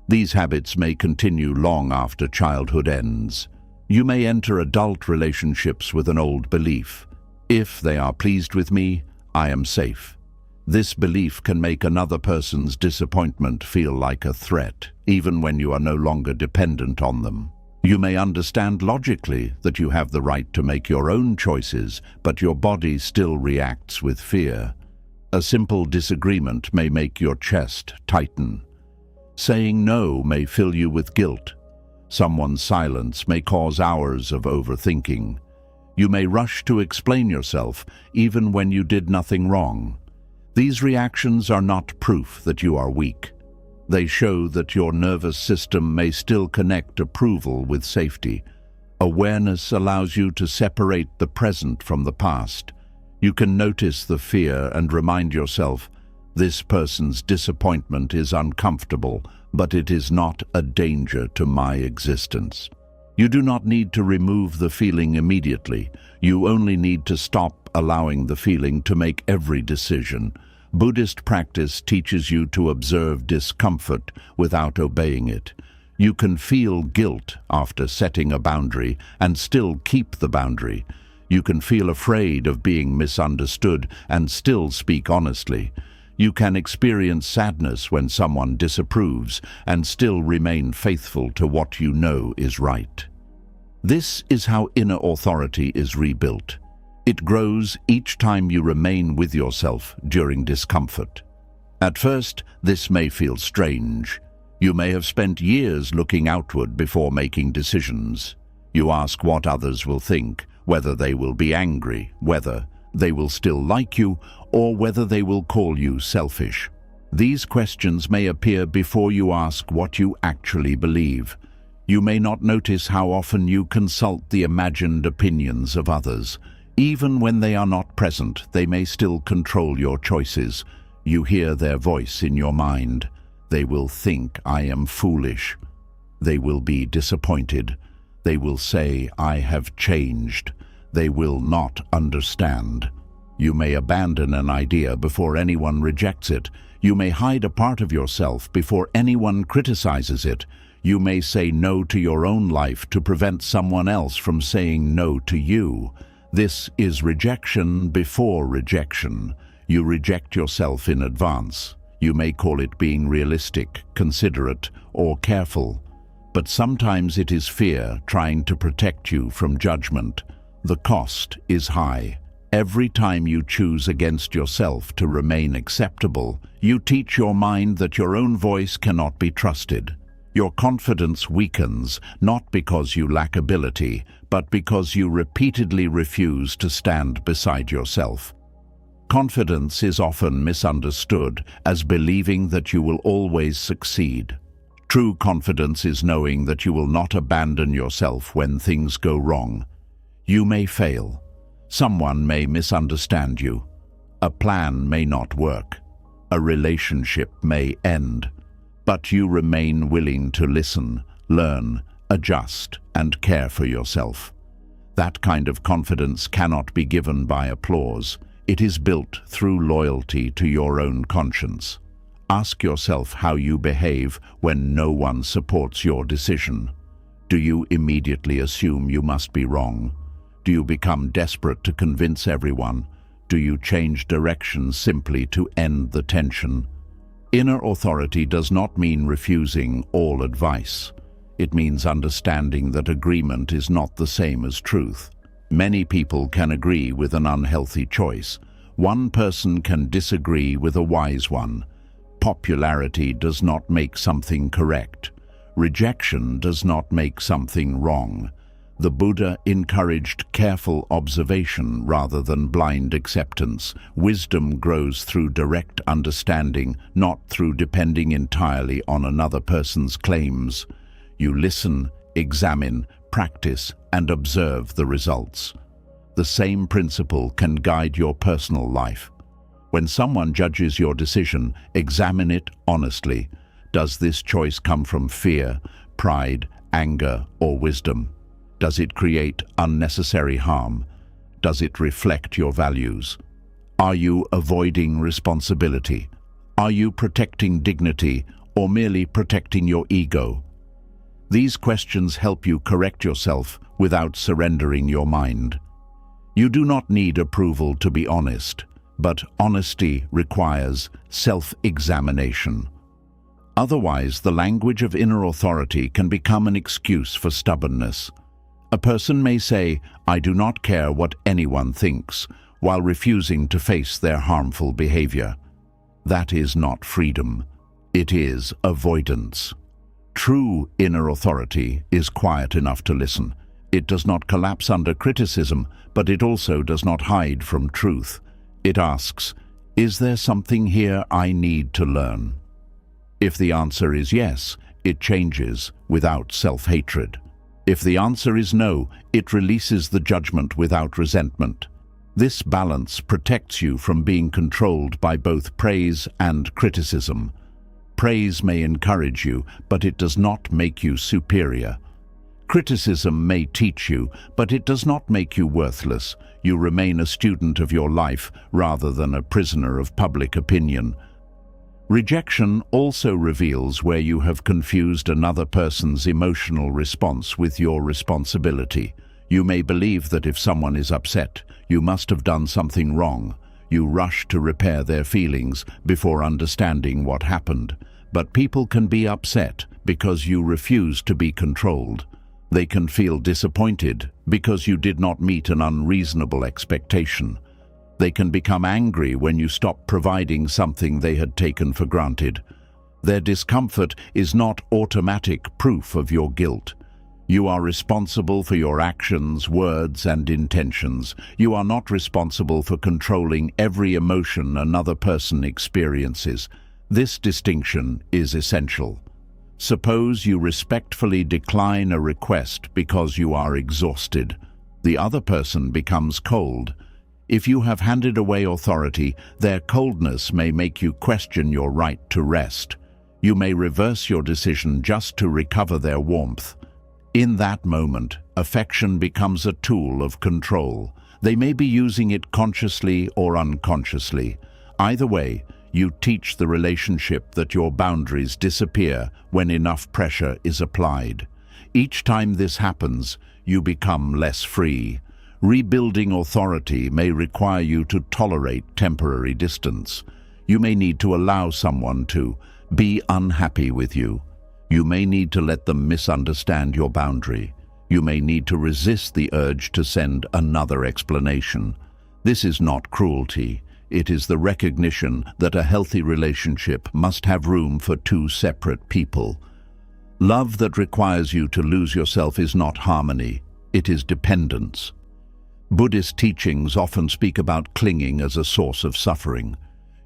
These habits may continue long after childhood ends. You may enter adult relationships with an old belief. If they are pleased with me, I am safe. This belief can make another person's disappointment feel like a threat, even when you are no longer dependent on them. You may understand logically that you have the right to make your own choices, but your body still reacts with fear. A simple disagreement may make your chest tighten. Saying no may fill you with guilt. Someone's silence may cause hours of overthinking. You may rush to explain yourself even when you did nothing wrong. These reactions are not proof that you are weak. They show that your nervous system may still connect approval with safety. Awareness allows you to separate the present from the past. You can notice the fear and remind yourself, this person's disappointment is uncomfortable, but it is not a danger to my existence. You do not need to remove the feeling immediately. You only need to stop allowing the feeling to make every decision. Buddhist practice teaches you to observe discomfort without obeying it. You can feel guilt after setting a boundary and still keep the boundary. You can feel afraid of being misunderstood and still speak honestly. You can experience sadness when someone disapproves and still remain faithful to what you know is right. This is how inner authority is rebuilt. It grows each time you remain with yourself during discomfort. At first, this may feel strange. You may have spent years looking outward before making decisions. You ask what others will think, whether they will be angry, whether they will still like you, or whether they will call you selfish. These questions may appear before you ask what you actually believe. You may not notice how often you consult the imagined opinions of others. Even when they are not present, they may still control your choices. You hear their voice in your mind. They will think, "I am foolish." They will be disappointed. They will say, "I have changed." They will not understand. You may abandon an idea before anyone rejects it. You may hide a part of yourself before anyone criticizes it. You may say no to your own life to prevent someone else from saying no to you. This is rejection before rejection. You reject yourself in advance. You may call it being realistic, considerate, or careful. But sometimes it is fear trying to protect you from judgment. The cost is high. Every time you choose against yourself to remain acceptable, you teach your mind that your own voice cannot be trusted. Your confidence weakens, not because you lack ability, but because you repeatedly refuse to stand beside yourself. Confidence is often misunderstood as believing that you will always succeed. True confidence is knowing that you will not abandon yourself when things go wrong. You may fail. Someone may misunderstand you. A plan may not work. A relationship may end. But you remain willing to listen, learn, adjust, and care for yourself. That kind of confidence cannot be given by applause. It is built through loyalty to your own conscience. Ask yourself how you behave when no one supports your decision. Do you immediately assume you must be wrong? Do you become desperate to convince everyone? Do you change direction simply to end the tension? Inner authority does not mean refusing all advice. It means understanding that agreement is not the same as truth. Many people can agree with an unhealthy choice. One person can disagree with a wise one. Popularity does not make something correct. Rejection does not make something wrong. The Buddha encouraged careful observation rather than blind acceptance. Wisdom grows through direct understanding, not through depending entirely on another person's claims. You listen, examine, practice, and observe the results. The same principle can guide your personal life. When someone judges your decision, examine it honestly. Does this choice come from fear, pride, anger, or wisdom? Does it create unnecessary harm? Does it reflect your values? Are you avoiding responsibility? Are you protecting dignity or merely protecting your ego? These questions help you correct yourself without surrendering your mind. You do not need approval to be honest, but honesty requires self-examination. Otherwise, the language of inner authority can become an excuse for stubbornness. A person may say, "I do not care what anyone thinks," while refusing to face their harmful behavior. That is not freedom. It is avoidance. True inner authority is quiet enough to listen. It does not collapse under criticism, but it also does not hide from truth. It asks, "Is there something here I need to learn?" If the answer is yes, it changes without self-hatred. If the answer is no, it releases the judgment without resentment. This balance protects you from being controlled by both praise and criticism. Praise may encourage you, but it does not make you superior. Criticism may teach you, but it does not make you worthless. You remain a student of your life rather than a prisoner of public opinion. Rejection also reveals where you have confused another person's emotional response with your responsibility. You may believe that if someone is upset, you must have done something wrong. You rush to repair their feelings before understanding what happened. But people can be upset because you refuse to be controlled. They can feel disappointed because you did not meet an unreasonable expectation. They can become angry when you stop providing something they had taken for granted. Their discomfort is not automatic proof of your guilt. You are responsible for your actions, words, and intentions. You are not responsible for controlling every emotion another person experiences. This distinction is essential. Suppose you respectfully decline a request because you are exhausted. The other person becomes cold. If you have handed away authority, their coldness may make you question your right to rest. You may reverse your decision just to recover their warmth. In that moment, affection becomes a tool of control. They may be using it consciously or unconsciously. Either way, you teach the relationship that your boundaries disappear when enough pressure is applied. Each time this happens, you become less free. Rebuilding authority may require you to tolerate temporary distance. You may need to allow someone to be unhappy with you. You may need to let them misunderstand your boundary. You may need to resist the urge to send another explanation. This is not cruelty. It is the recognition that a healthy relationship must have room for two separate people. Love that requires you to lose yourself is not harmony. It is dependence. Buddhist teachings often speak about clinging as a source of suffering.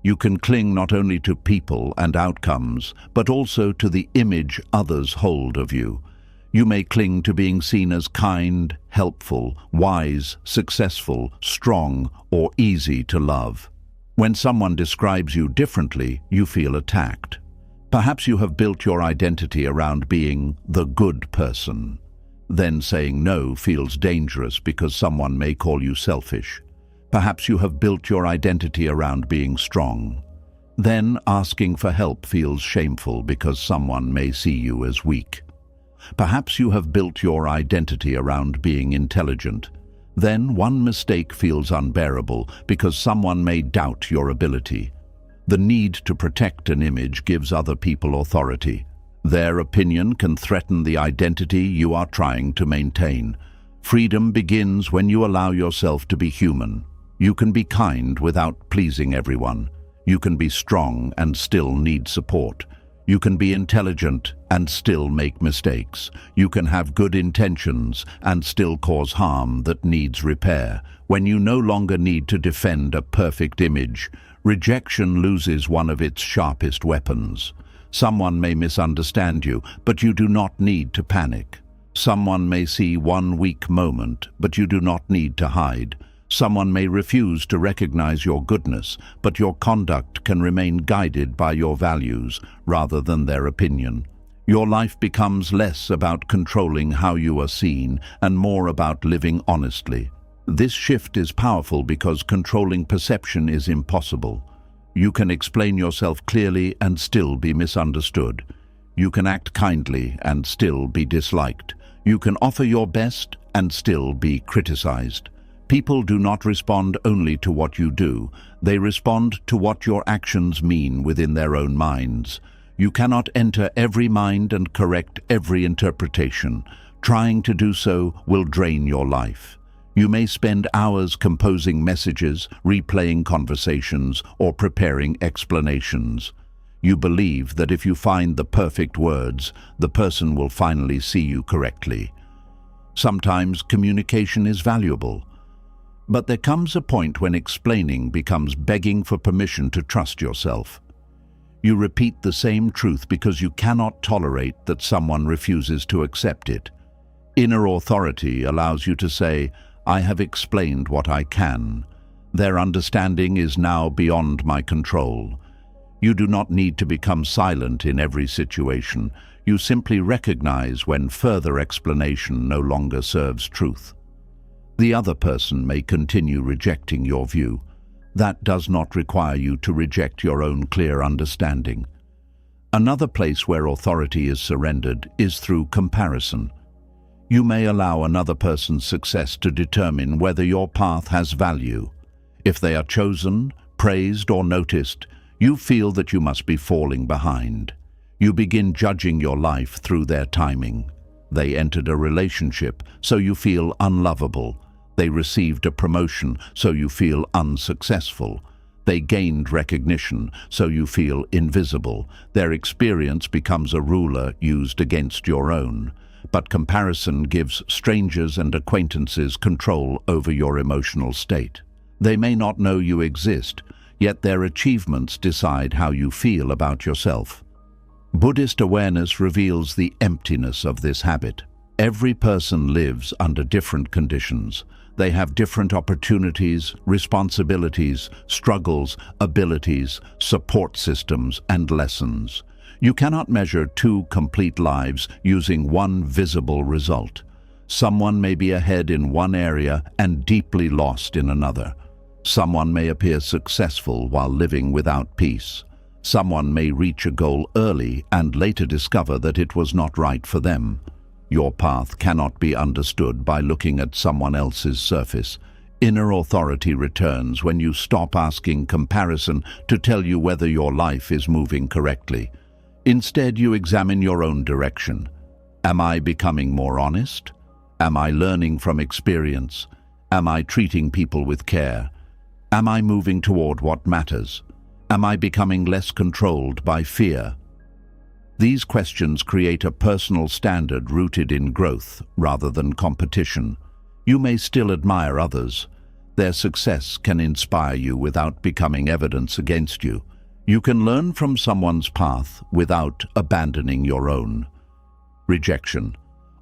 You can cling not only to people and outcomes, but also to the image others hold of you. You may cling to being seen as kind, helpful, wise, successful, strong, or easy to love. When someone describes you differently, you feel attacked. Perhaps you have built your identity around being the good person. Then saying no feels dangerous because someone may call you selfish. Perhaps you have built your identity around being strong. Then asking for help feels shameful because someone may see you as weak. Perhaps you have built your identity around being intelligent. Then one mistake feels unbearable because someone may doubt your ability. The need to protect an image gives other people authority. Their opinion can threaten the identity you are trying to maintain. Freedom begins when you allow yourself to be human. You can be kind without pleasing everyone. You can be strong and still need support. You can be intelligent and still make mistakes. You can have good intentions and still cause harm that needs repair. When you no longer need to defend a perfect image, rejection loses one of its sharpest weapons. Someone may misunderstand you, but you do not need to panic. Someone may see one weak moment, but you do not need to hide. Someone may refuse to recognize your goodness, but your conduct can remain guided by your values rather than their opinion. Your life becomes less about controlling how you are seen and more about living honestly. This shift is powerful because controlling perception is impossible. You can explain yourself clearly and still be misunderstood. You can act kindly and still be disliked. You can offer your best and still be criticized. People do not respond only to what you do. They respond to what your actions mean within their own minds. You cannot enter every mind and correct every interpretation. Trying to do so will drain your life. You may spend hours composing messages, replaying conversations, or preparing explanations. You believe that if you find the perfect words, the person will finally see you correctly. Sometimes communication is valuable. But there comes a point when explaining becomes begging for permission to trust yourself. You repeat the same truth because you cannot tolerate that someone refuses to accept it. Inner authority allows you to say, "I have explained what I can. Their understanding is now beyond my control." You do not need to become silent in every situation. You simply recognize when further explanation no longer serves truth. The other person may continue rejecting your view. That does not require you to reject your own clear understanding. Another place where authority is surrendered is through comparison. You may allow another person's success to determine whether your path has value. If they are chosen, praised, or noticed, you feel that you must be falling behind. You begin judging your life through their timing. They entered a relationship, so you feel unlovable. They received a promotion, so you feel unsuccessful. They gained recognition, so you feel invisible. Their experience becomes a ruler used against your own. But comparison gives strangers and acquaintances control over your emotional state. They may not know you exist. yet their achievements decide how you feel about yourself. Buddhist awareness reveals the emptiness of this habit. Every person lives under different conditions. They have different opportunities, responsibilities, struggles, abilities, support systems, and lessons. You cannot measure two complete lives using one visible result. Someone may be ahead in one area and deeply lost in another. Someone may appear successful while living without peace. Someone may reach a goal early and later discover that it was not right for them. Your path cannot be understood by looking at someone else's surface. Inner authority returns when you stop asking comparison to tell you whether your life is moving correctly. Instead, you examine your own direction. Am I becoming more honest? Am I learning from experience? Am I treating people with care? Am I moving toward what matters? Am I becoming less controlled by fear? These questions create a personal standard rooted in growth rather than competition. You may still admire others. Their success can inspire you without becoming evidence against you. You can learn from someone's path without abandoning your own. Rejection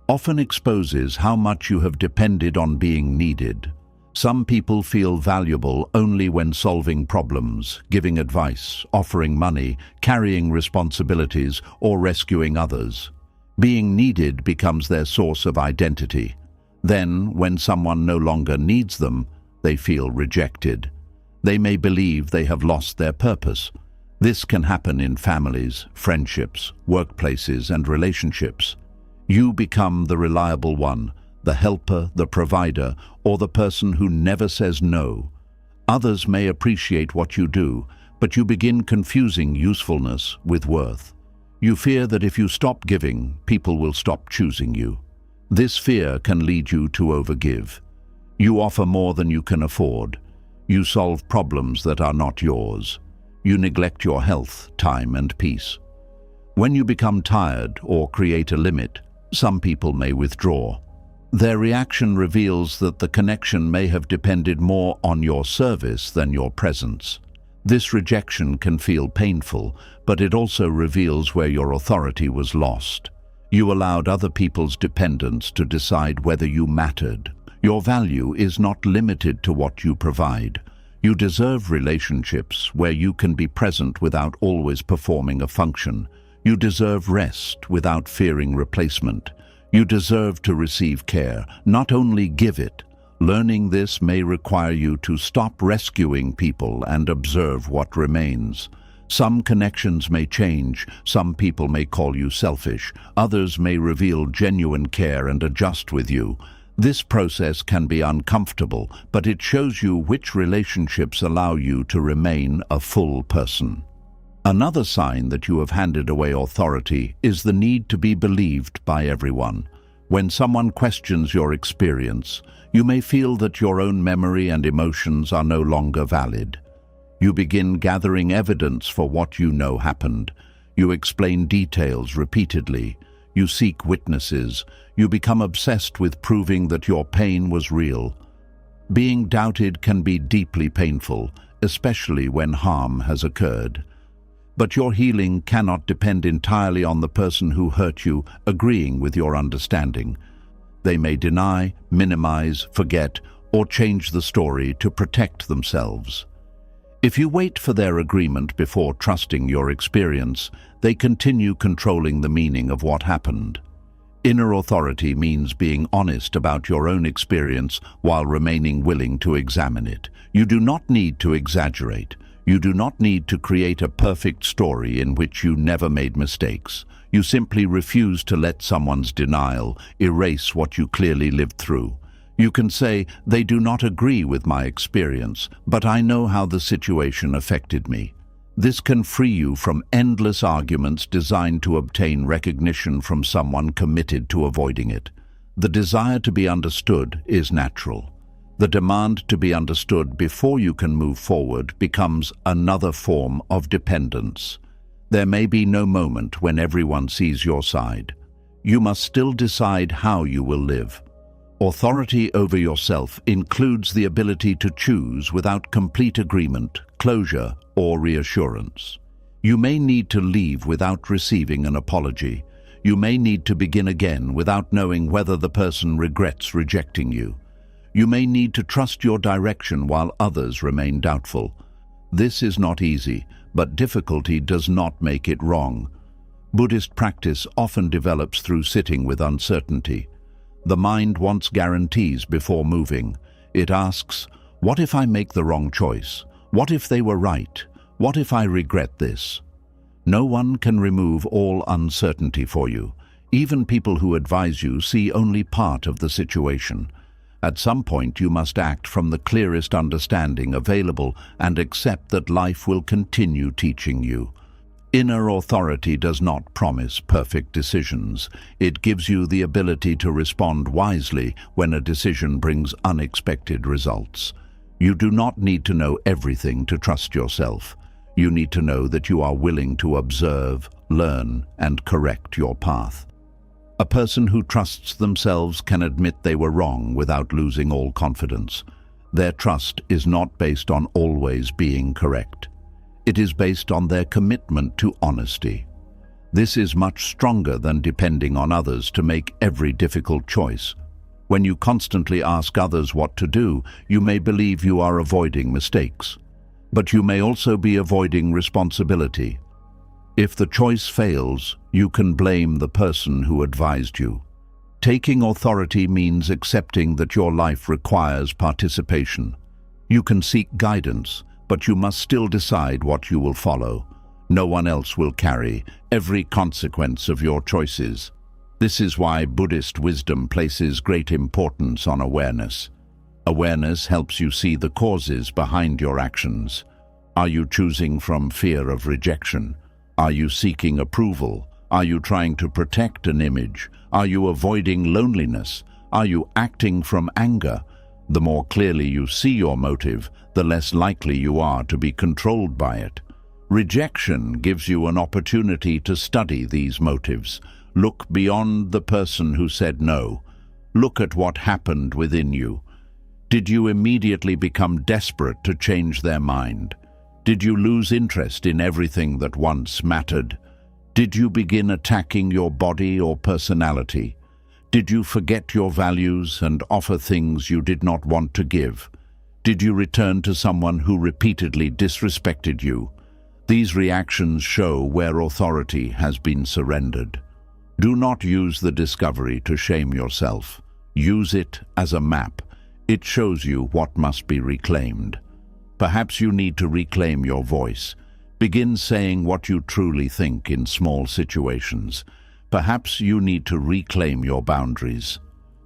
often exposes how much you have depended on being needed. Some people feel valuable only when solving problems, giving advice, offering money, carrying responsibilities, or rescuing others. Being needed becomes their source of identity. Then, when someone no longer needs them, they feel rejected. They may believe they have lost their purpose. This can happen in families, friendships, workplaces, and relationships. You become the reliable one, the helper, the provider, or the person who never says no. Others may appreciate what you do, but you begin confusing usefulness with worth. You fear that if you stop giving, people will stop choosing you. This fear can lead you to overgive. You offer more than you can afford. You solve problems that are not yours. You neglect your health, time, and peace. When you become tired or create a limit, some people may withdraw. Their reaction reveals that the connection may have depended more on your service than your presence. This rejection can feel painful, but it also reveals where your authority was lost. You allowed other people's dependence to decide whether you mattered. Your value is not limited to what you provide. You deserve relationships where you can be present without always performing a function. You deserve rest without fearing replacement. You deserve to receive care, not only give it. Learning this may require you to stop rescuing people and observe what remains. Some connections may change, some people may call you selfish, others may reveal genuine care and adjust with you. This process can be uncomfortable, but it shows you which relationships allow you to remain a full person. Another sign that you have handed away authority is the need to be believed by everyone. When someone questions your experience, you may feel that your own memory and emotions are no longer valid. You begin gathering evidence for what you know happened. You explain details repeatedly. You seek witnesses. You become obsessed with proving that your pain was real. Being doubted can be deeply painful, especially when harm has occurred. But your healing cannot depend entirely on the person who hurt you agreeing with your understanding. They may deny, minimize, forget, or change the story to protect themselves. If you wait for their agreement before trusting your experience, they continue controlling the meaning of what happened. Inner authority means being honest about your own experience while remaining willing to examine it. You do not need to exaggerate. You do not need to create a perfect story in which you never made mistakes. You simply refuse to let someone's denial erase what you clearly lived through. You can say, "They do not agree with my experience, but I know how the situation affected me." This can free you from endless arguments designed to obtain recognition from someone committed to avoiding it. The desire to be understood is natural. The demand to be understood before you can move forward becomes another form of dependence. There may be no moment when everyone sees your side. You must still decide how you will live. Authority over yourself includes the ability to choose without complete agreement, closure, or reassurance. You may need to leave without receiving an apology. You may need to begin again without knowing whether the person regrets rejecting you. You may need to trust your direction while others remain doubtful. This is not easy, but difficulty does not make it wrong. Buddhist practice often develops through sitting with uncertainty. The mind wants guarantees before moving. It asks, what if I make the wrong choice? What if they were right? What if I regret this? No one can remove all uncertainty for you. Even people who advise you see only part of the situation. At some point, you must act from the clearest understanding available and accept that life will continue teaching you. Inner authority does not promise perfect decisions. It gives you the ability to respond wisely when a decision brings unexpected results. You do not need to know everything to trust yourself. You need to know that you are willing to observe, learn, and correct your path. A person who trusts themselves can admit they were wrong without losing all confidence. Their trust is not based on always being correct. It is based on their commitment to honesty. This is much stronger than depending on others to make every difficult choice. When you constantly ask others what to do, you may believe you are avoiding mistakes. But you may also be avoiding responsibility. If the choice fails, you can blame the person who advised you. Taking authority means accepting that your life requires participation. You can seek guidance, but you must still decide what you will follow. No one else will carry every consequence of your choices. This is why Buddhist wisdom places great importance on awareness. Awareness helps you see the causes behind your actions. Are you choosing from fear of rejection? Are you seeking approval? Are you trying to protect an image? Are you avoiding loneliness? Are you acting from anger? The more clearly you see your motive, the less likely you are to be controlled by it. Rejection gives you an opportunity to study these motives. Look beyond the person who said no. Look at what happened within you. Did you immediately become desperate to change their mind? Did you lose interest in everything that once mattered? Did you begin attacking your body or personality? Did you forget your values and offer things you did not want to give? Did you return to someone who repeatedly disrespected you? These reactions show where authority has been surrendered. Do not use the discovery to shame yourself. Use it as a map. It shows you what must be reclaimed. Perhaps you need to reclaim your voice. Begin saying what you truly think in small situations. Perhaps you need to reclaim your boundaries.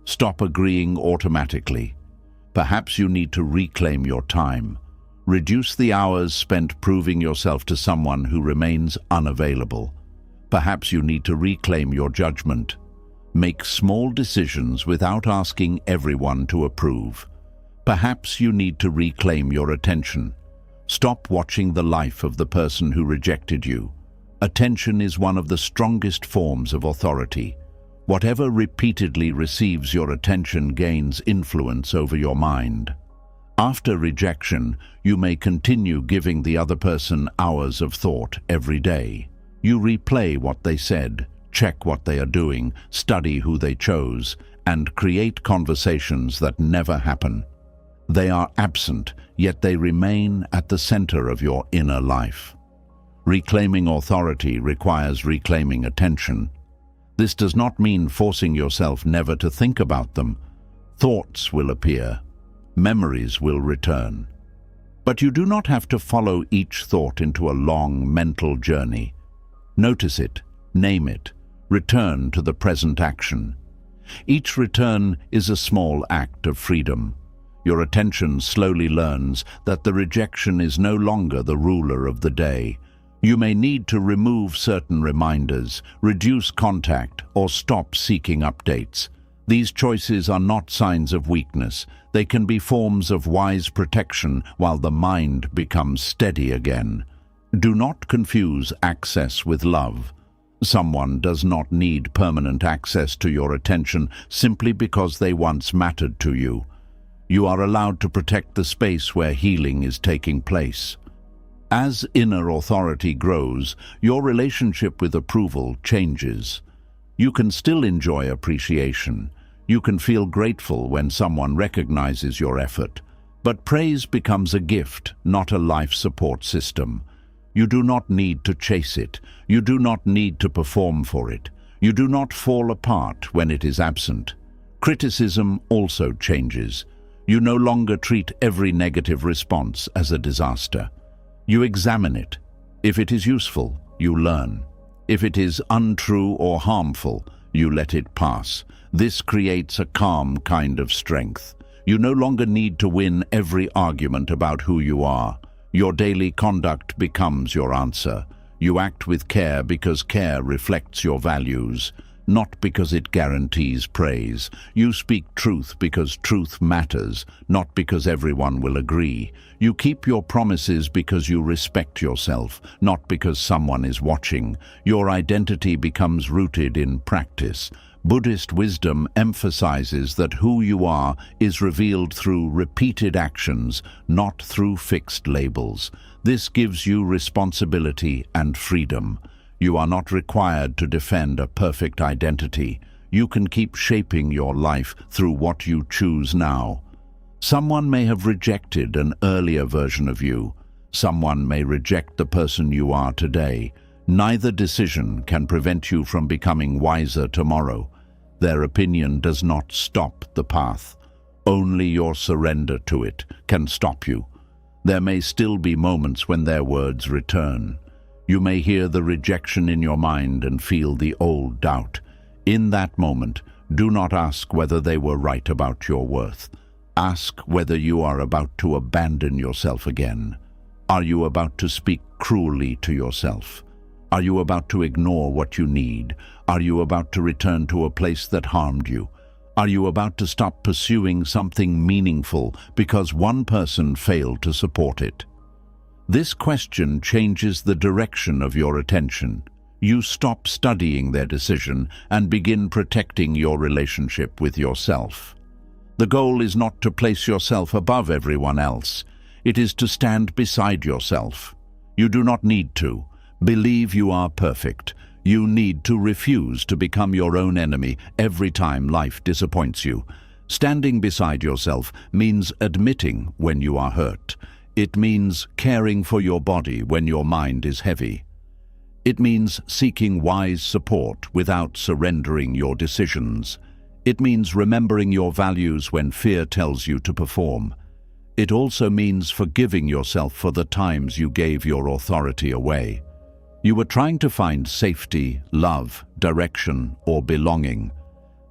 Stop agreeing automatically. Perhaps you need to reclaim your time. Reduce the hours spent proving yourself to someone who remains unavailable. Perhaps you need to reclaim your judgment. Make small decisions without asking everyone to approve. Perhaps you need to reclaim your attention. Stop watching the life of the person who rejected you. Attention is one of the strongest forms of authority. Whatever repeatedly receives your attention gains influence over your mind. After rejection, you may continue giving the other person hours of thought every day. You replay what they said, check what they are doing, study who they chose, and create conversations that never happen. They are absent, yet they remain at the center of your inner life. Reclaiming authority requires reclaiming attention. This does not mean forcing yourself never to think about them. Thoughts will appear. Memories will return. But you do not have to follow each thought into a long mental journey. Notice it, name it, return to the present action. Each return is a small act of freedom. Your attention slowly learns that the rejection is no longer the ruler of the day. You may need to remove certain reminders, reduce contact, or stop seeking updates. These choices are not signs of weakness. They can be forms of wise protection while the mind becomes steady again. Do not confuse access with love. Someone does not need permanent access to your attention simply because they once mattered to you. You are allowed to protect the space where healing is taking place. As inner authority grows, your relationship with approval changes. You can still enjoy appreciation. You can feel grateful when someone recognizes your effort. But praise becomes a gift, not a life support system. You do not need to chase it. You do not need to perform for it. You do not fall apart when it is absent. Criticism also changes. You no longer treat every negative response as a disaster. You examine it. If it is useful, you learn. If it is untrue or harmful, you let it pass. This creates a calm kind of strength. You no longer need to win every argument about who you are. Your daily conduct becomes your answer. You act with care because care reflects your values, not because it guarantees praise. You speak truth because truth matters, not because everyone will agree. You keep your promises because you respect yourself, not because someone is watching. Your identity becomes rooted in practice. Buddhist wisdom emphasizes that who you are is revealed through repeated actions, not through fixed labels. This gives you responsibility and freedom. You are not required to defend a perfect identity. You can keep shaping your life through what you choose now. Someone may have rejected an earlier version of you. Someone may reject the person you are today. Neither decision can prevent you from becoming wiser tomorrow. Their opinion does not stop the path. Only your surrender to it can stop you. There may still be moments when their words return. You may hear the rejection in your mind and feel the old doubt. In that moment, do not ask whether they were right about your worth. Ask whether you are about to abandon yourself again. Are you about to speak cruelly to yourself? Are you about to ignore what you need? Are you about to return to a place that harmed you? Are you about to stop pursuing something meaningful because one person failed to support it? This question changes the direction of your attention. You stop studying their decision and begin protecting your relationship with yourself. The goal is not to place yourself above everyone else. It is to stand beside yourself. You do not need to believe you are perfect. You need to refuse to become your own enemy every time life disappoints you. Standing beside yourself means admitting when you are hurt. It means caring for your body when your mind is heavy. It means seeking wise support without surrendering your decisions. It means remembering your values when fear tells you to perform. It also means forgiving yourself for the times you gave your authority away. You were trying to find safety, love, direction, or belonging.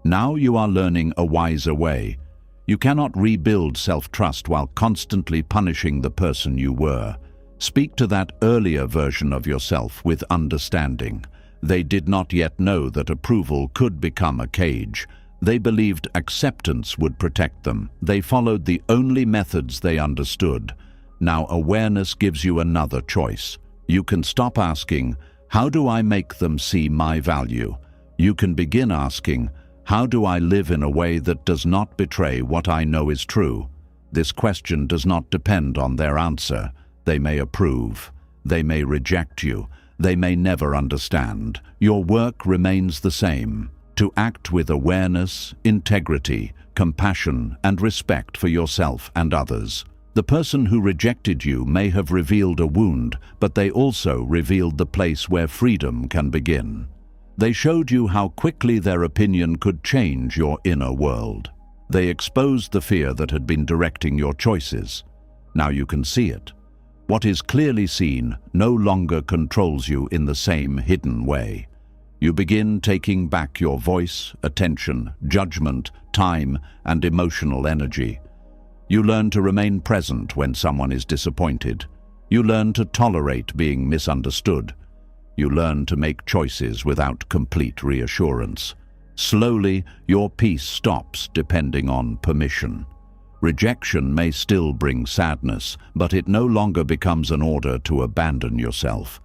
Now you are learning a wiser way. You cannot rebuild self-trust while constantly punishing the person you were. Speak to that earlier version of yourself with understanding. They did not yet know that approval could become a cage. They believed acceptance would protect them. They followed the only methods they understood. Now awareness gives you another choice. You can stop asking, how do I make them see my value? You can begin asking, how do I live in a way that does not betray what I know is true? This question does not depend on their answer. They may approve. They may reject you. They may never understand. Your work remains the same: to act with awareness, integrity, compassion, and respect for yourself and others. The person who rejected you may have revealed a wound, but they also revealed the place where freedom can begin. They showed you how quickly their opinion could change your inner world. They exposed the fear that had been directing your choices. Now you can see it. What is clearly seen no longer controls you in the same hidden way. You begin taking back your voice, attention, judgment, time, and emotional energy. You learn to remain present when someone is disappointed. You learn to tolerate being misunderstood. You learn to make choices without complete reassurance. Slowly, your peace stops depending on permission. Rejection may still bring sadness, but it no longer becomes an order to abandon yourself.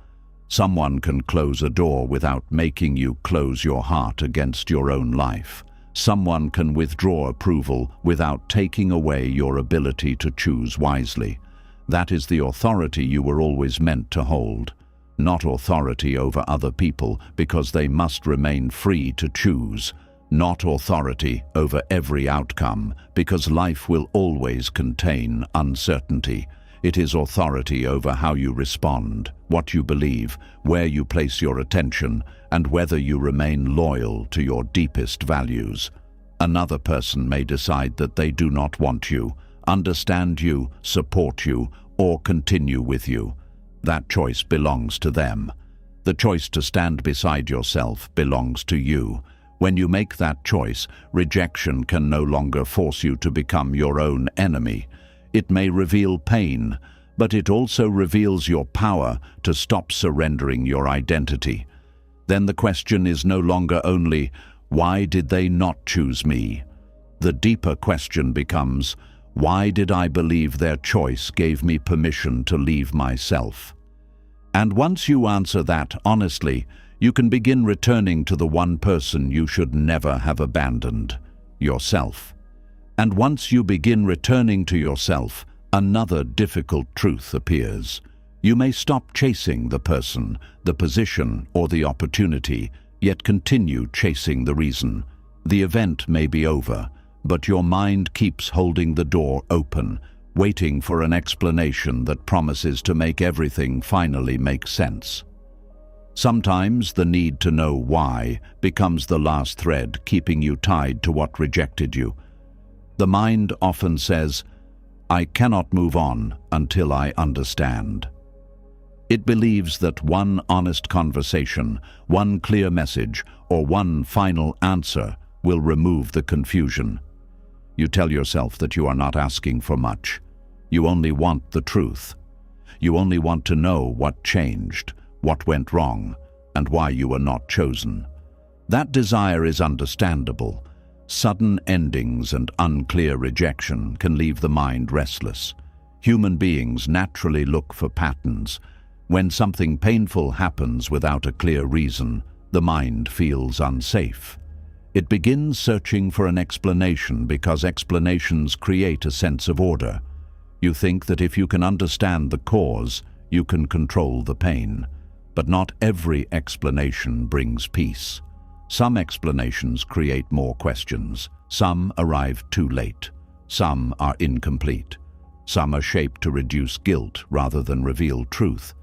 Someone can close a door without making you close your heart against your own life. Someone can withdraw approval without taking away your ability to choose wisely. That is the authority you were always meant to hold. Not authority over other people because they must remain free to choose. Not authority over every outcome because life will always contain uncertainty. It is authority over how you respond, what you believe, where you place your attention, and whether you remain loyal to your deepest values. Another person may decide that they do not want you, understand you, support you, or continue with you. That choice belongs to them. The choice to stand beside yourself belongs to you. When you make that choice, rejection can no longer force you to become your own enemy. It may reveal pain, but it also reveals your power to stop surrendering your identity. Then the question is no longer only, why did they not choose me? The deeper question becomes, why did I believe their choice gave me permission to leave myself? And once you answer that honestly, you can begin returning to the one person you should never have abandoned, yourself. And once you begin returning to yourself, another difficult truth appears. You may stop chasing the person, the position, or the opportunity, yet continue chasing the reason. The event may be over, but your mind keeps holding the door open, waiting for an explanation that promises to make everything finally make sense. Sometimes the need to know why becomes the last thread keeping you tied to what rejected you. The mind often says, I cannot move on until I understand. It believes that one honest conversation, one clear message, or one final answer will remove the confusion. You tell yourself that you are not asking for much. You only want the truth. You only want to know what changed, what went wrong, and why you were not chosen. That desire is understandable. Sudden endings and unclear rejection can leave the mind restless. Human beings naturally look for patterns. When something painful happens without a clear reason, the mind feels unsafe. It begins searching for an explanation because explanations create a sense of order. You think that if you can understand the cause, you can control the pain. But not every explanation brings peace. Some explanations create more questions. Some arrive too late. Some are incomplete. Some are shaped to reduce guilt rather than reveal truth.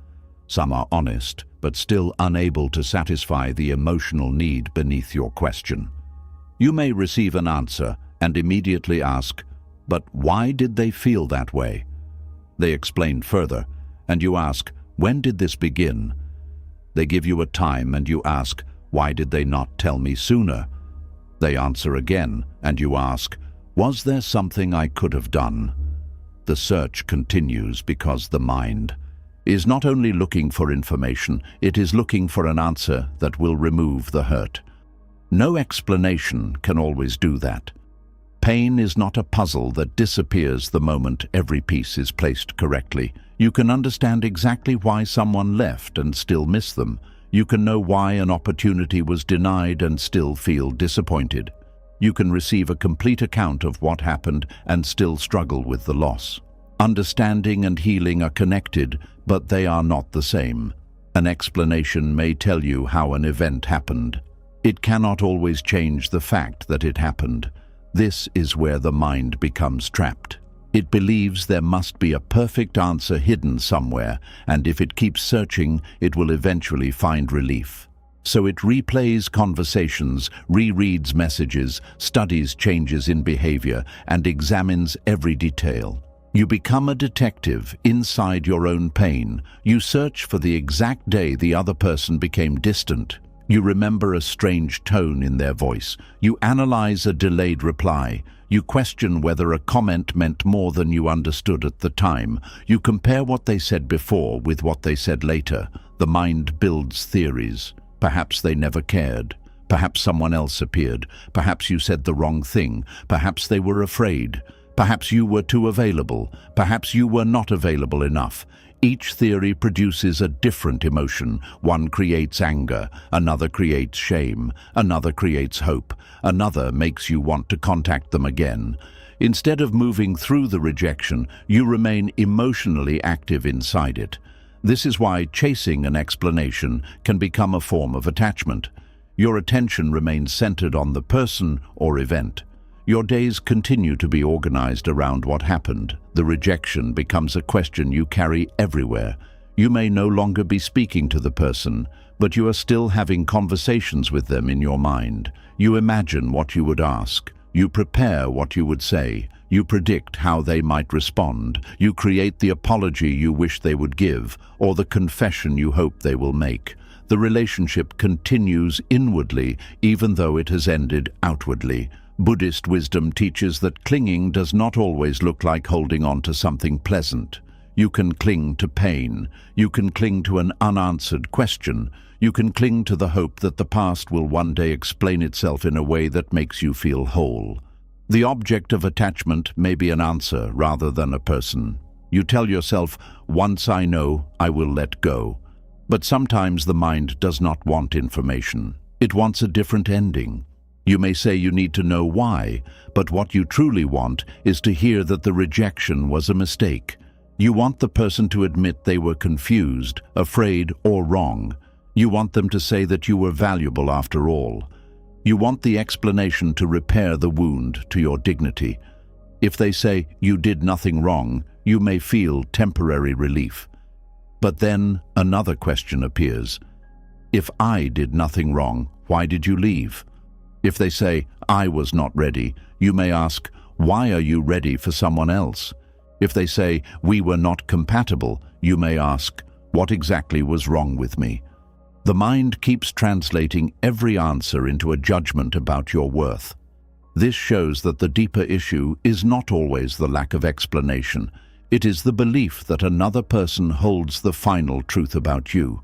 Some are honest, but still unable to satisfy the emotional need beneath your question. You may receive an answer and immediately ask, but why did they feel that way? They explain further, and you ask, when did this begin? They give you a time and you ask, why did they not tell me sooner? They answer again, and you ask, was there something I could have done? The search continues because the mind is not only looking for information, it is looking for an answer that will remove the hurt. No explanation can always do that. Pain is not a puzzle that disappears the moment every piece is placed correctly. You can understand exactly why someone left and still miss them. You can know why an opportunity was denied and still feel disappointed. You can receive a complete account of what happened and still struggle with the loss. Understanding and healing are connected, but they are not the same. An explanation may tell you how an event happened. It cannot always change the fact that it happened. This is where the mind becomes trapped. It believes there must be a perfect answer hidden somewhere, and if it keeps searching, it will eventually find relief. So it replays conversations, rereads messages, studies changes in behavior, and examines every detail. You become a detective inside your own pain. You search for the exact day the other person became distant. You remember a strange tone in their voice. You analyze a delayed reply. You question whether a comment meant more than you understood at the time. You compare what they said before with what they said later. The mind builds theories. Perhaps they never cared. Perhaps someone else appeared. Perhaps you said the wrong thing. Perhaps they were afraid. Perhaps you were too available. Perhaps you were not available enough. Each theory produces a different emotion. One creates anger, another creates shame, another creates hope, another makes you want to contact them again. Instead of moving through the rejection, you remain emotionally active inside it. This is why chasing an explanation can become a form of attachment. Your attention remains centered on the person or event. Your days continue to be organized around what happened. The rejection becomes a question you carry everywhere. You may no longer be speaking to the person, but you are still having conversations with them in your mind. You imagine what you would ask. You prepare what you would say. You predict how they might respond. You create the apology you wish they would give, or the confession you hope they will make. The relationship continues inwardly, even though it has ended outwardly. Buddhist wisdom teaches that clinging does not always look like holding on to something pleasant. You can cling to pain. You can cling to an unanswered question. You can cling to the hope that the past will one day explain itself in a way that makes you feel whole. The object of attachment may be an answer rather than a person. You tell yourself, "Once I know, I will let go." But sometimes the mind does not want information. It wants a different ending. You may say you need to know why, but what you truly want is to hear that the rejection was a mistake. You want the person to admit they were confused, afraid, or wrong. You want them to say that you were valuable after all. You want the explanation to repair the wound to your dignity. If they say you did nothing wrong, you may feel temporary relief. But then another question appears. If I did nothing wrong, why did you leave? If they say, I was not ready, you may ask, why are you ready for someone else? If they say, we were not compatible, you may ask, what exactly was wrong with me? The mind keeps translating every answer into a judgment about your worth. This shows that the deeper issue is not always the lack of explanation. It is the belief that another person holds the final truth about you.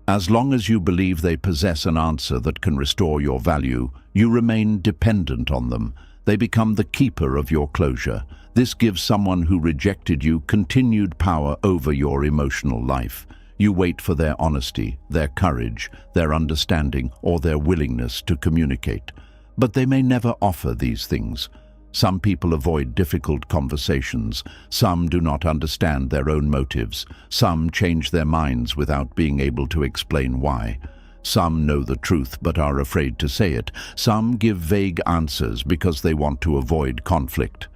As long as you believe they possess an answer that can restore your value, you remain dependent on them. They become the keeper of your closure. This gives someone who rejected you continued power over your emotional life. You wait for their honesty, their courage, their understanding, or their willingness to communicate. But they may never offer these things. Some people avoid difficult conversations. Some do not understand their own motives. Some change their minds without being able to explain why. Some know the truth but are afraid to say it. Some give vague answers because they want to avoid conflict.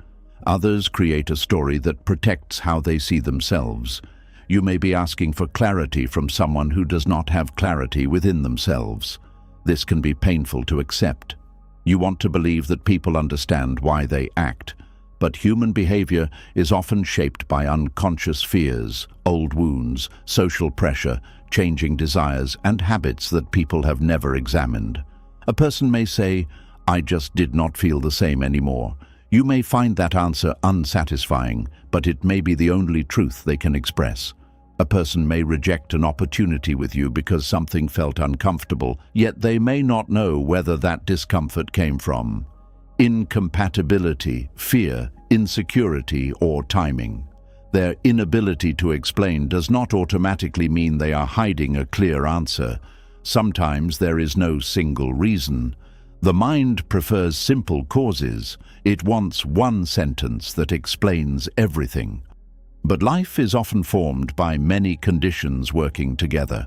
Others create a story that protects how they see themselves. You may be asking for clarity from someone who does not have clarity within themselves. This can be painful to accept. You want to believe that people understand why they act, but human behavior is often shaped by unconscious fears, old wounds, social pressure, changing desires, and habits that people have never examined. A person may say, I just did not feel the same anymore. You may find that answer unsatisfying, but it may be the only truth they can express. A person may reject an opportunity with you because something felt uncomfortable, yet they may not know whether that discomfort came from incompatibility, fear, insecurity, or timing. Their inability to explain does not automatically mean they are hiding a clear answer. Sometimes there is no single reason. The mind prefers simple causes. It wants one sentence that explains everything. But life is often formed by many conditions working together.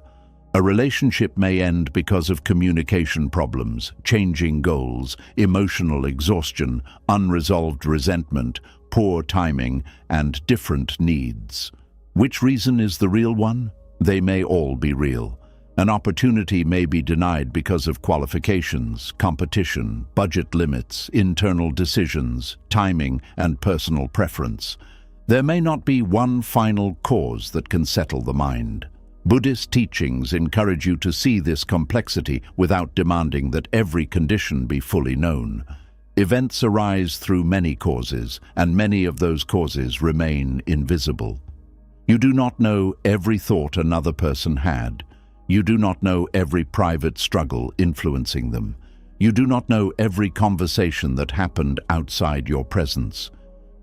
A relationship may end because of communication problems, changing goals, emotional exhaustion, unresolved resentment, poor timing, and different needs. Which reason is the real one? They may all be real. An opportunity may be denied because of qualifications, competition, budget limits, internal decisions, timing, and personal preference. There may not be one final cause that can settle the mind. Buddhist teachings encourage you to see this complexity without demanding that every condition be fully known. Events arise through many causes, and many of those causes remain invisible. You do not know every thought another person had. You do not know every private struggle influencing them. You do not know every conversation that happened outside your presence.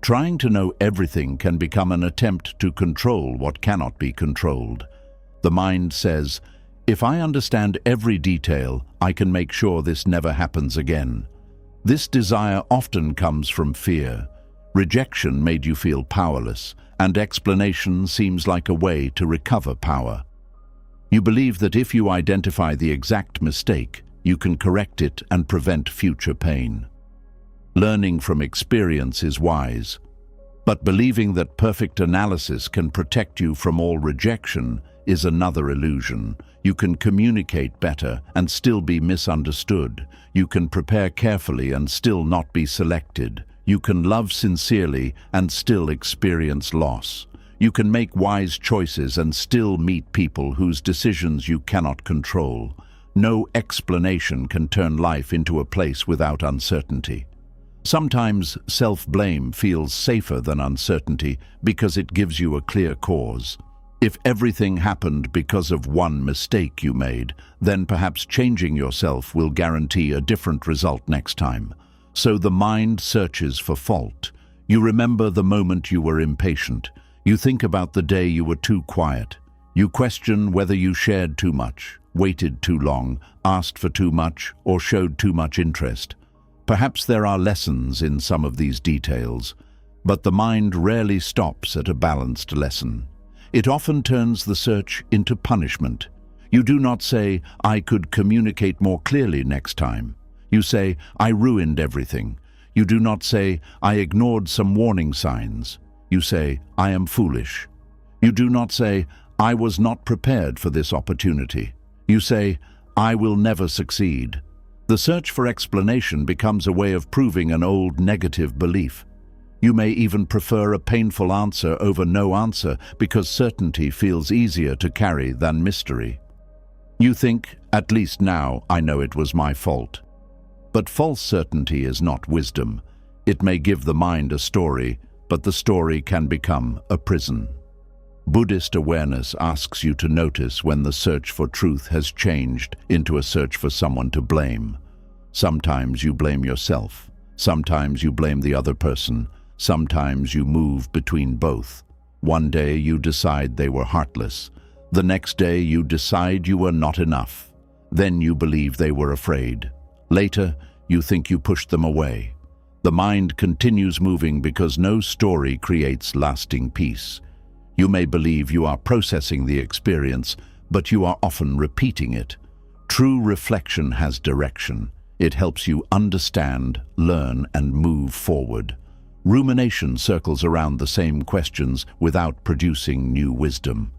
Trying to know everything can become an attempt to control what cannot be controlled. The mind says, if I understand every detail, I can make sure this never happens again. This desire often comes from fear. Rejection made you feel powerless, and explanation seems like a way to recover power. You believe that if you identify the exact mistake, you can correct it and prevent future pain. Learning from experience is wise, but believing that perfect analysis can protect you from all rejection is another illusion. You can communicate better and still be misunderstood. You can prepare carefully and still not be selected. You can love sincerely and still experience loss. You can make wise choices and still meet people whose decisions you cannot control. No explanation can turn life into a place without uncertainty. Sometimes self-blame feels safer than uncertainty because it gives you a clear cause. If everything happened because of one mistake you made, then perhaps changing yourself will guarantee a different result next time. So the mind searches for fault. You remember the moment you were impatient. You think about the day you were too quiet. You question whether you shared too much, waited too long, asked for too much, or showed too much interest. Perhaps there are lessons in some of these details, but the mind rarely stops at a balanced lesson. It often turns the search into punishment. You do not say, I could communicate more clearly next time. You say, I ruined everything. You do not say, I ignored some warning signs. You say, I am foolish. You do not say, I was not prepared for this opportunity. You say, I will never succeed. The search for explanation becomes a way of proving an old negative belief. You may even prefer a painful answer over no answer because certainty feels easier to carry than mystery. You think, at least now I know it was my fault. But false certainty is not wisdom. It may give the mind a story, but the story can become a prison. Buddhist awareness asks you to notice when the search for truth has changed into a search for someone to blame. Sometimes you blame yourself. Sometimes you blame the other person. Sometimes you move between both. One day you decide they were heartless. The next day you decide you were not enough. Then you believe they were afraid. Later, you think you pushed them away. The mind continues moving because no story creates lasting peace. You may believe you are processing the experience, but you are often repeating it. True reflection has direction. It helps you understand, learn, and move forward. Rumination circles around the same questions without producing new wisdom.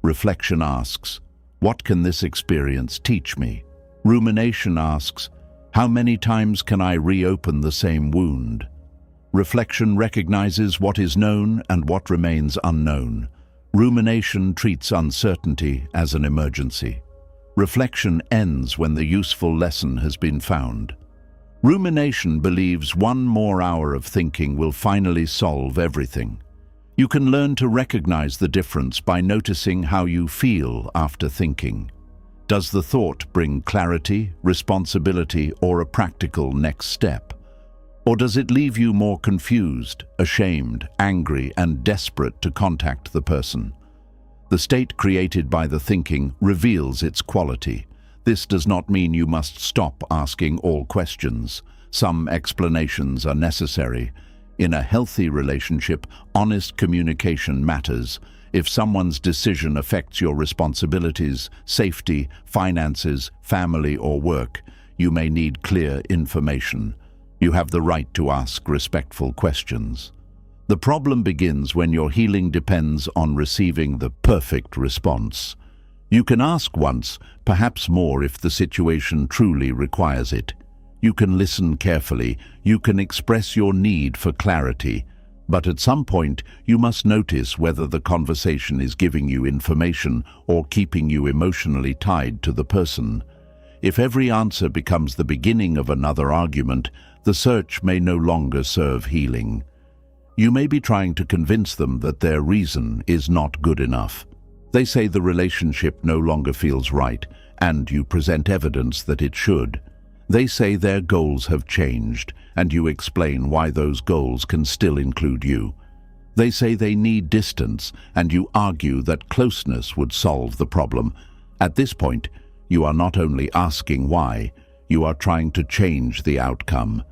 Reflection asks, what can this experience teach me? Rumination asks, how many times can I reopen the same wound? Reflection recognizes what is known and what remains unknown. Rumination treats uncertainty as an emergency. Reflection ends when the useful lesson has been found. Rumination believes one more hour of thinking will finally solve everything. You can learn to recognize the difference by noticing how you feel after thinking. Does the thought bring clarity, responsibility, or a practical next step? Or does it leave you more confused, ashamed, angry, and desperate to contact the person? The state created by the thinking reveals its quality. This does not mean you must stop asking all questions. Some explanations are necessary. In a healthy relationship, honest communication matters. If someone's decision affects your responsibilities, safety, finances, family, or work, you may need clear information. You have the right to ask respectful questions. The problem begins when your healing depends on receiving the perfect response. You can ask once, perhaps more if the situation truly requires it. You can listen carefully. You can express your need for clarity. But at some point, you must notice whether the conversation is giving you information or keeping you emotionally tied to the person. If every answer becomes the beginning of another argument, the search may no longer serve healing. You may be trying to convince them that their reason is not good enough. They say the relationship no longer feels right, and you present evidence that it should. They say their goals have changed, and you explain why those goals can still include you. They say they need distance, and you argue that closeness would solve the problem. At this point, you are not only asking why, you are trying to change the outcome.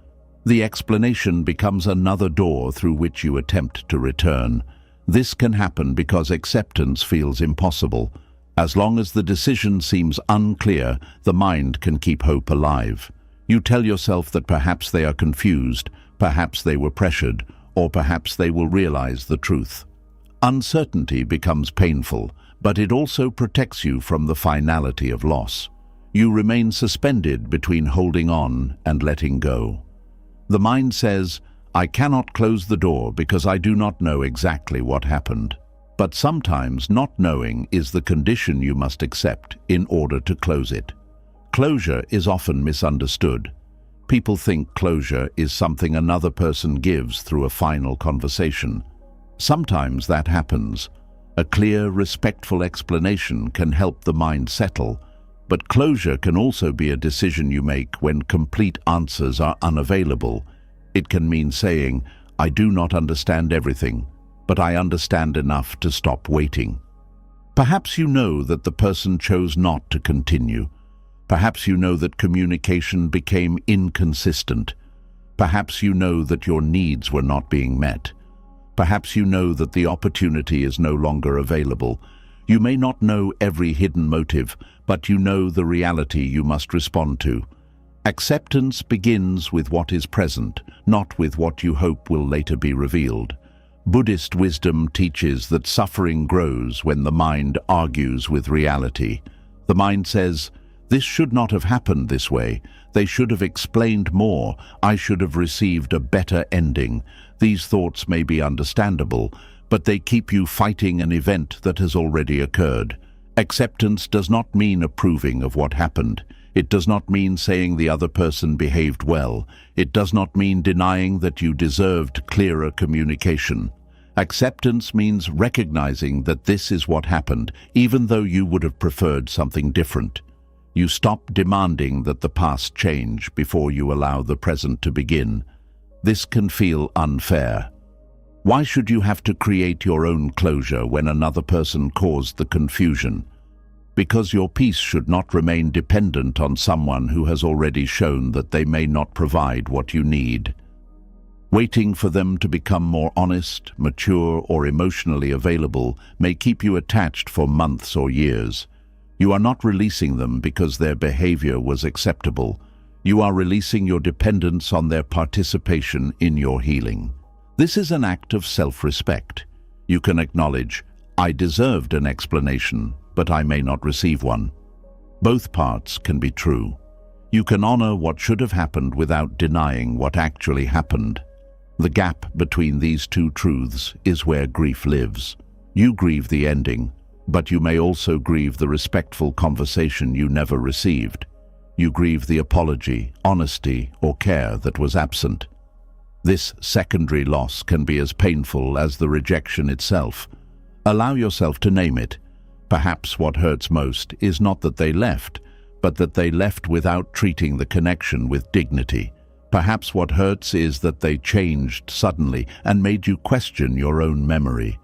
The explanation becomes another door through which you attempt to return. This can happen because acceptance feels impossible. As long as the decision seems unclear, the mind can keep hope alive. You tell yourself that perhaps they are confused, perhaps they were pressured, or perhaps they will realize the truth. Uncertainty becomes painful, but it also protects you from the finality of loss. You remain suspended between holding on and letting go. The mind says, I cannot close the door because I do not know exactly what happened. But sometimes not knowing is the condition you must accept in order to close it. Closure is often misunderstood. People think closure is something another person gives through a final conversation. Sometimes that happens. A clear, respectful explanation can help the mind settle, but closure can also be a decision you make when complete answers are unavailable. It can mean saying, I do not understand everything, but I understand enough to stop waiting. Perhaps you know that the person chose not to continue. Perhaps you know that communication became inconsistent. Perhaps you know that your needs were not being met. Perhaps you know that the opportunity is no longer available. You may not know every hidden motive, but you know the reality you must respond to. Acceptance begins with what is present, not with what you hope will later be revealed. Buddhist wisdom teaches that suffering grows when the mind argues with reality. The mind says, this should not have happened this way. They should have explained more. I should have received a better ending. These thoughts may be understandable, but they keep you fighting an event that has already occurred. Acceptance does not mean approving of what happened. It does not mean saying the other person behaved well. It does not mean denying that you deserved clearer communication. Acceptance means recognizing that this is what happened, even though you would have preferred something different. You stop demanding that the past change before you allow the present to begin. This can feel unfair. Why should you have to create your own closure when another person caused the confusion? Because your peace should not remain dependent on someone who has already shown that they may not provide what you need. Waiting for them to become more honest, mature, or emotionally available may keep you attached for months or years. You are not releasing them because their behavior was acceptable. You are releasing your dependence on their participation in your healing. This is an act of self-respect. You can acknowledge, I deserved an explanation, but I may not receive one. Both parts can be true. You can honor what should have happened without denying what actually happened. The gap between these two truths is where grief lives. You grieve the ending, but you may also grieve the respectful conversation you never received. You grieve the apology, honesty, or care that was absent. This secondary loss can be as painful as the rejection itself. Allow yourself to name it. Perhaps what hurts most is not that they left, but that they left without treating the connection with dignity. Perhaps what hurts is that they changed suddenly and made you question your own memory.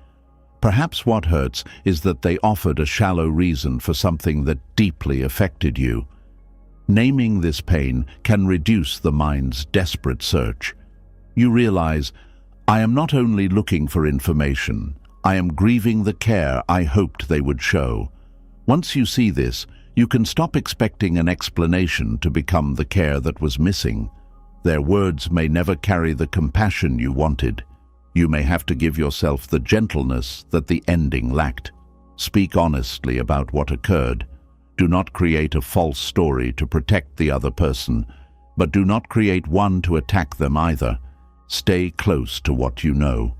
Perhaps what hurts is that they offered a shallow reason for something that deeply affected you. Naming this pain can reduce the mind's desperate search. You realize, I am not only looking for information, I am grieving the care I hoped they would show. Once you see this, you can stop expecting an explanation to become the care that was missing. Their words may never carry the compassion you wanted. You may have to give yourself the gentleness that the ending lacked. Speak honestly about what occurred. Do not create a false story to protect the other person, but do not create one to attack them either. Stay close to what you know.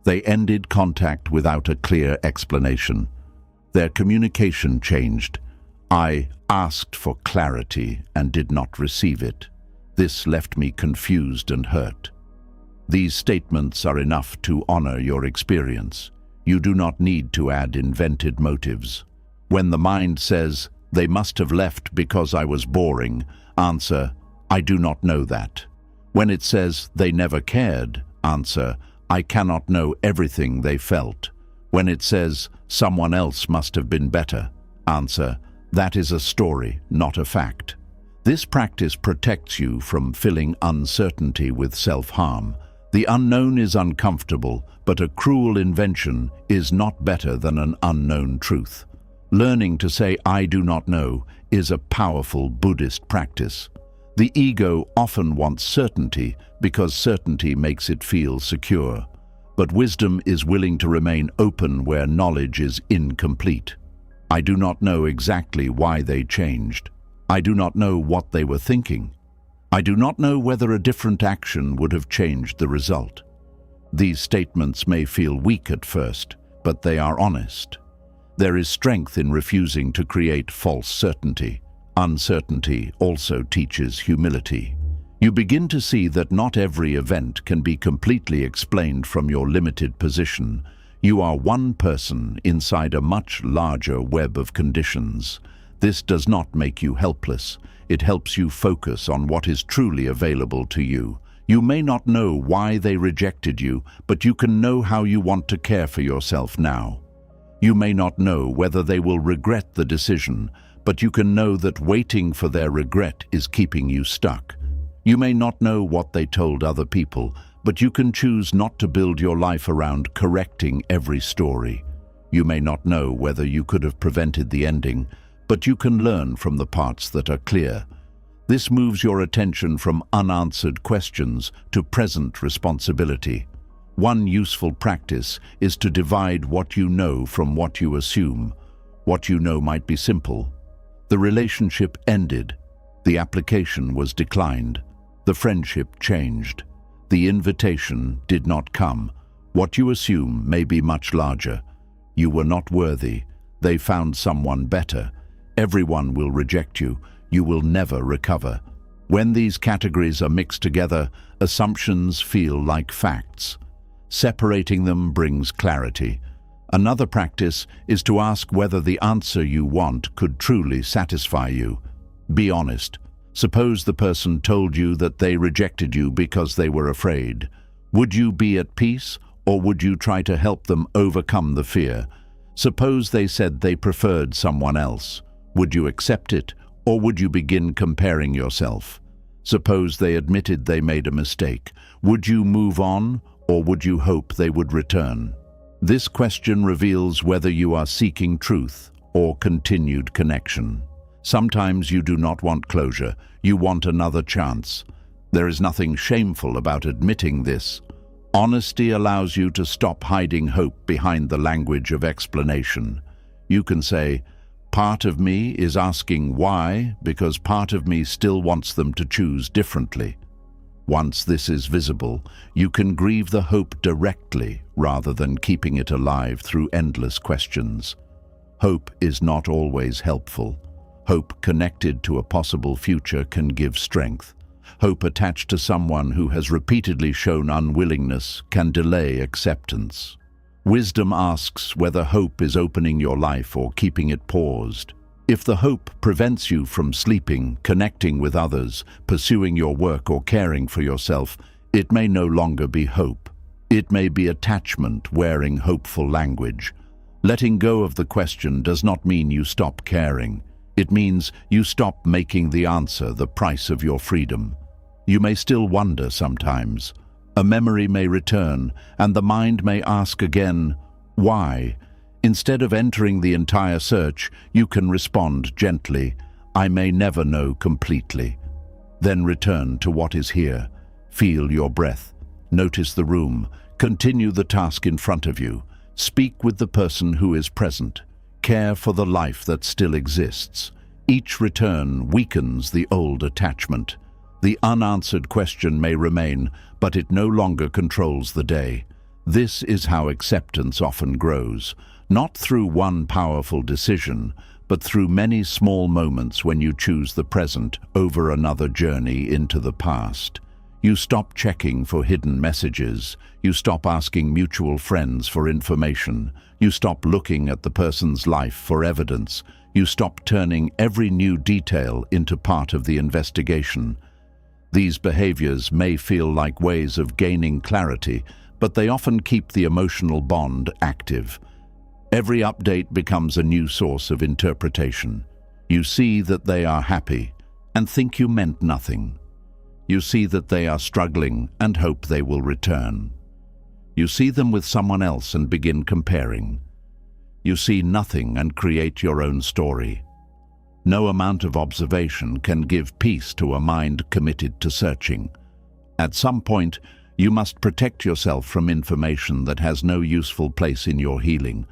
They ended contact without a clear explanation. Their communication changed. I asked for clarity and did not receive it. This left me confused and hurt. These statements are enough to honor your experience. You do not need to add invented motives. When the mind says, they must have left because I was boring, answer, I do not know that. When it says they never cared, answer, I cannot know everything they felt. When it says someone else must have been better, answer, that is a story, not a fact. This practice protects you from filling uncertainty with self-harm. The unknown is uncomfortable, but a cruel invention is not better than an unknown truth. Learning to say I do not know is a powerful Buddhist practice. The ego often wants certainty because certainty makes it feel secure. But wisdom is willing to remain open where knowledge is incomplete. I do not know exactly why they changed. I do not know what they were thinking. I do not know whether a different action would have changed the result. These statements may feel weak at first, but they are honest. There is strength in refusing to create false certainty. Uncertainty also teaches humility. You begin to see that not every event can be completely explained from your limited position. You are one person inside a much larger web of conditions. This does not make you helpless. It helps you focus on what is truly available to you. You may not know why they rejected you, but you can know how you want to care for yourself now. You may not know whether they will regret the decision, but you can know that waiting for their regret is keeping you stuck. You may not know what they told other people, but you can choose not to build your life around correcting every story. You may not know whether you could have prevented the ending, but you can learn from the parts that are clear. This moves your attention from unanswered questions to present responsibility. One useful practice is to divide what you know from what you assume. What you know might be simple. The relationship ended. The application was declined. The friendship changed. The invitation did not come. What you assume may be much larger. You were not worthy. They found someone better. Everyone will reject you. You will never recover. When these categories are mixed together, assumptions feel like facts. Separating them brings clarity. Another practice is to ask whether the answer you want could truly satisfy you. Be honest. Suppose the person told you that they rejected you because they were afraid. Would you be at peace, or would you try to help them overcome the fear? Suppose they said they preferred someone else. Would you accept it, or would you begin comparing yourself? Suppose they admitted they made a mistake. Would you move on, or would you hope they would return? This question reveals whether you are seeking truth or continued connection. Sometimes you do not want closure, you want another chance. There is nothing shameful about admitting this. Honesty allows you to stop hiding hope behind the language of explanation. You can say, part of me is asking why, because part of me still wants them to choose differently. Once this is visible, you can grieve the hope directly rather than keeping it alive through endless questions. Hope is not always helpful. Hope connected to a possible future can give strength. Hope attached to someone who has repeatedly shown unwillingness can delay acceptance. Wisdom asks whether hope is opening your life or keeping it paused. If the hope prevents you from sleeping, connecting with others, pursuing your work or caring for yourself, it may no longer be hope. It may be attachment wearing hopeful language. Letting go of the question does not mean you stop caring. It means you stop making the answer the price of your freedom. You may still wonder sometimes. A memory may return, and the mind may ask again, why? Instead of entering the entire search, you can respond gently, I may never know completely. Then return to what is here. Feel your breath. Notice the room. Continue the task in front of you. Speak with the person who is present. Care for the life that still exists. Each return weakens the old attachment. The unanswered question may remain, but it no longer controls the day. This is how acceptance often grows. Not through one powerful decision, but through many small moments when you choose the present over another journey into the past. You stop checking for hidden messages. You stop asking mutual friends for information. You stop looking at the person's life for evidence. You stop turning every new detail into part of the investigation. These behaviors may feel like ways of gaining clarity, but they often keep the emotional bond active. Every update becomes a new source of interpretation. You see that they are happy and think you meant nothing. You see that they are struggling and hope they will return. You see them with someone else and begin comparing. You see nothing and create your own story. No amount of observation can give peace to a mind committed to searching. At some point, you must protect yourself from information that has no useful place in your healing.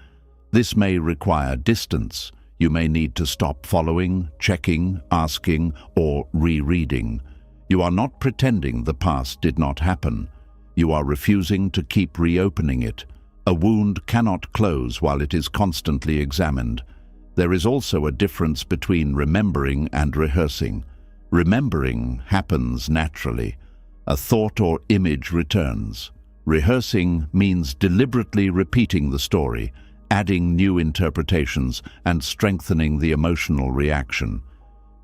This may require distance. You may need to stop following, checking, asking, or rereading. You are not pretending the past did not happen. You are refusing to keep reopening it. A wound cannot close while it is constantly examined. There is also a difference between remembering and rehearsing. Remembering happens naturally. A thought or image returns. Rehearsing means deliberately repeating the story, adding new interpretations, and strengthening the emotional reaction.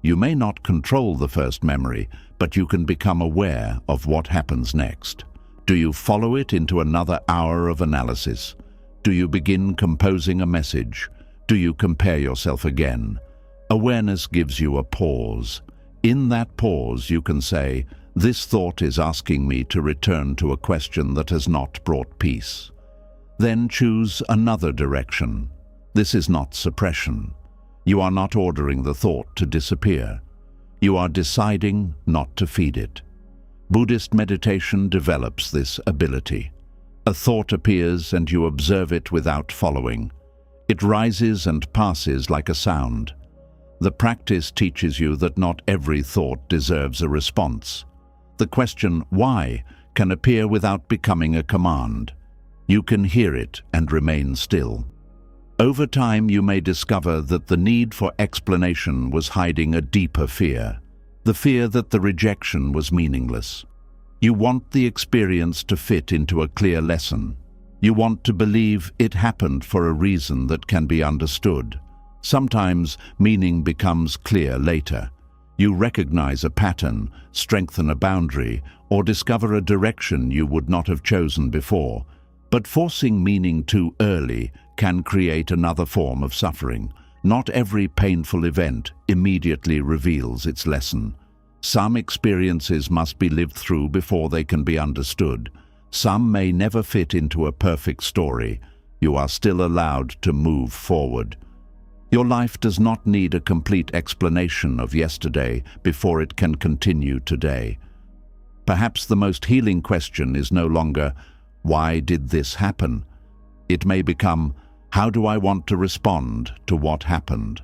You may not control the first memory, but you can become aware of what happens next. Do you follow it into another hour of analysis? Do you begin composing a message? Do you compare yourself again? Awareness gives you a pause. In that pause, you can say, "This thought is asking me to return to a question that has not brought peace." Then choose another direction. This is not suppression. You are not ordering the thought to disappear. You are deciding not to feed it. Buddhist meditation develops this ability. A thought appears and you observe it without following. It rises and passes like a sound. The practice teaches you that not every thought deserves a response. The question, why, can appear without becoming a command. You can hear it and remain still. Over time, you may discover that the need for explanation was hiding a deeper fear, the fear that the rejection was meaningless. You want the experience to fit into a clear lesson. You want to believe it happened for a reason that can be understood. Sometimes meaning becomes clear later. You recognize a pattern, strengthen a boundary, or discover a direction you would not have chosen before. But forcing meaning too early can create another form of suffering. Not every painful event immediately reveals its lesson. Some experiences must be lived through before they can be understood. Some may never fit into a perfect story. You are still allowed to move forward. Your life does not need a complete explanation of yesterday before it can continue today. Perhaps the most healing question is no longer, "Why did this happen?" It may become, "How do I want to respond to what happened?"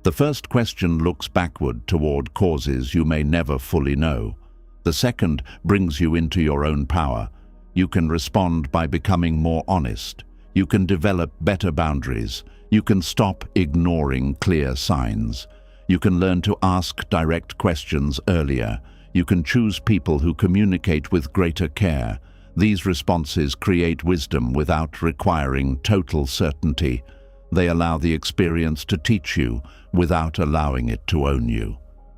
The first question looks backward toward causes you may never fully know. The second brings you into your own power. You can respond by becoming more honest. You can develop better boundaries. You can stop ignoring clear signs. You can learn to ask direct questions earlier. You can choose people who communicate with greater care. These responses create wisdom without requiring total certainty. They allow the experience to teach you without allowing it to own you.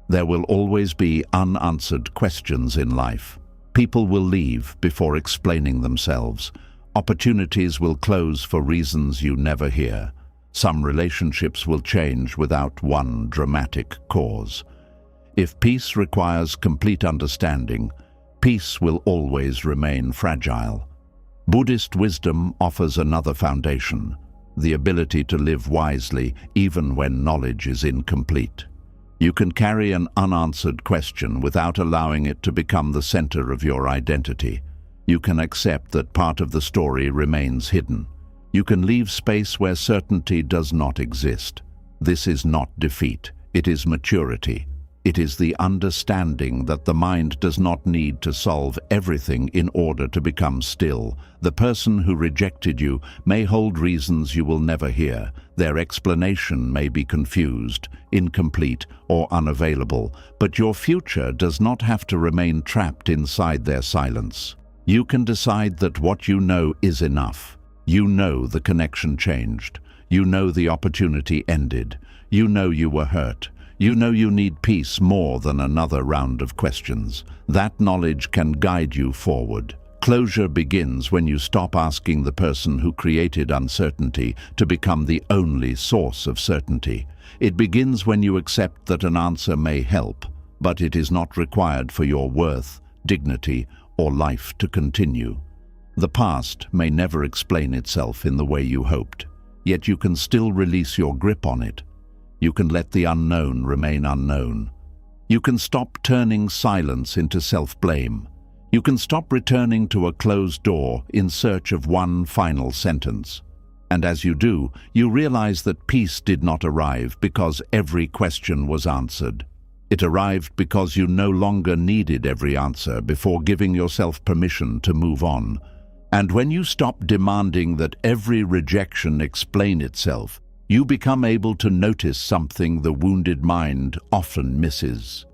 There will always be unanswered questions in life. People will leave before explaining themselves. Opportunities will close for reasons you never hear. Some relationships will change without one dramatic cause. If peace requires complete understanding, peace will always remain fragile. Buddhist wisdom offers another foundation, the ability to live wisely even when knowledge is incomplete. You can carry an unanswered question without allowing it to become the center of your identity. You can accept that part of the story remains hidden. You can leave space where certainty does not exist. This is not defeat, it is maturity. It is the understanding that the mind does not need to solve everything in order to become still. The person who rejected you may hold reasons you will never hear. Their explanation may be confused, incomplete, or unavailable, but your future does not have to remain trapped inside their silence. You can decide that what you know is enough. You know the connection changed. You know the opportunity ended. You know you were hurt. You know you need peace more than another round of questions. That knowledge can guide you forward. Closure begins when you stop asking the person who created uncertainty to become the only source of certainty. It begins when you accept that an answer may help, but it is not required for your worth, dignity, or life to continue. The past may never explain itself in the way you hoped, yet you can still release your grip on it. You can let the unknown remain unknown. You can stop turning silence into self-blame. You can stop returning to a closed door in search of one final sentence. And as you do, you realize that peace did not arrive because every question was answered. It arrived because you no longer needed every answer before giving yourself permission to move on. And when you stop demanding that every rejection explain itself, you become able to notice something the wounded mind often misses.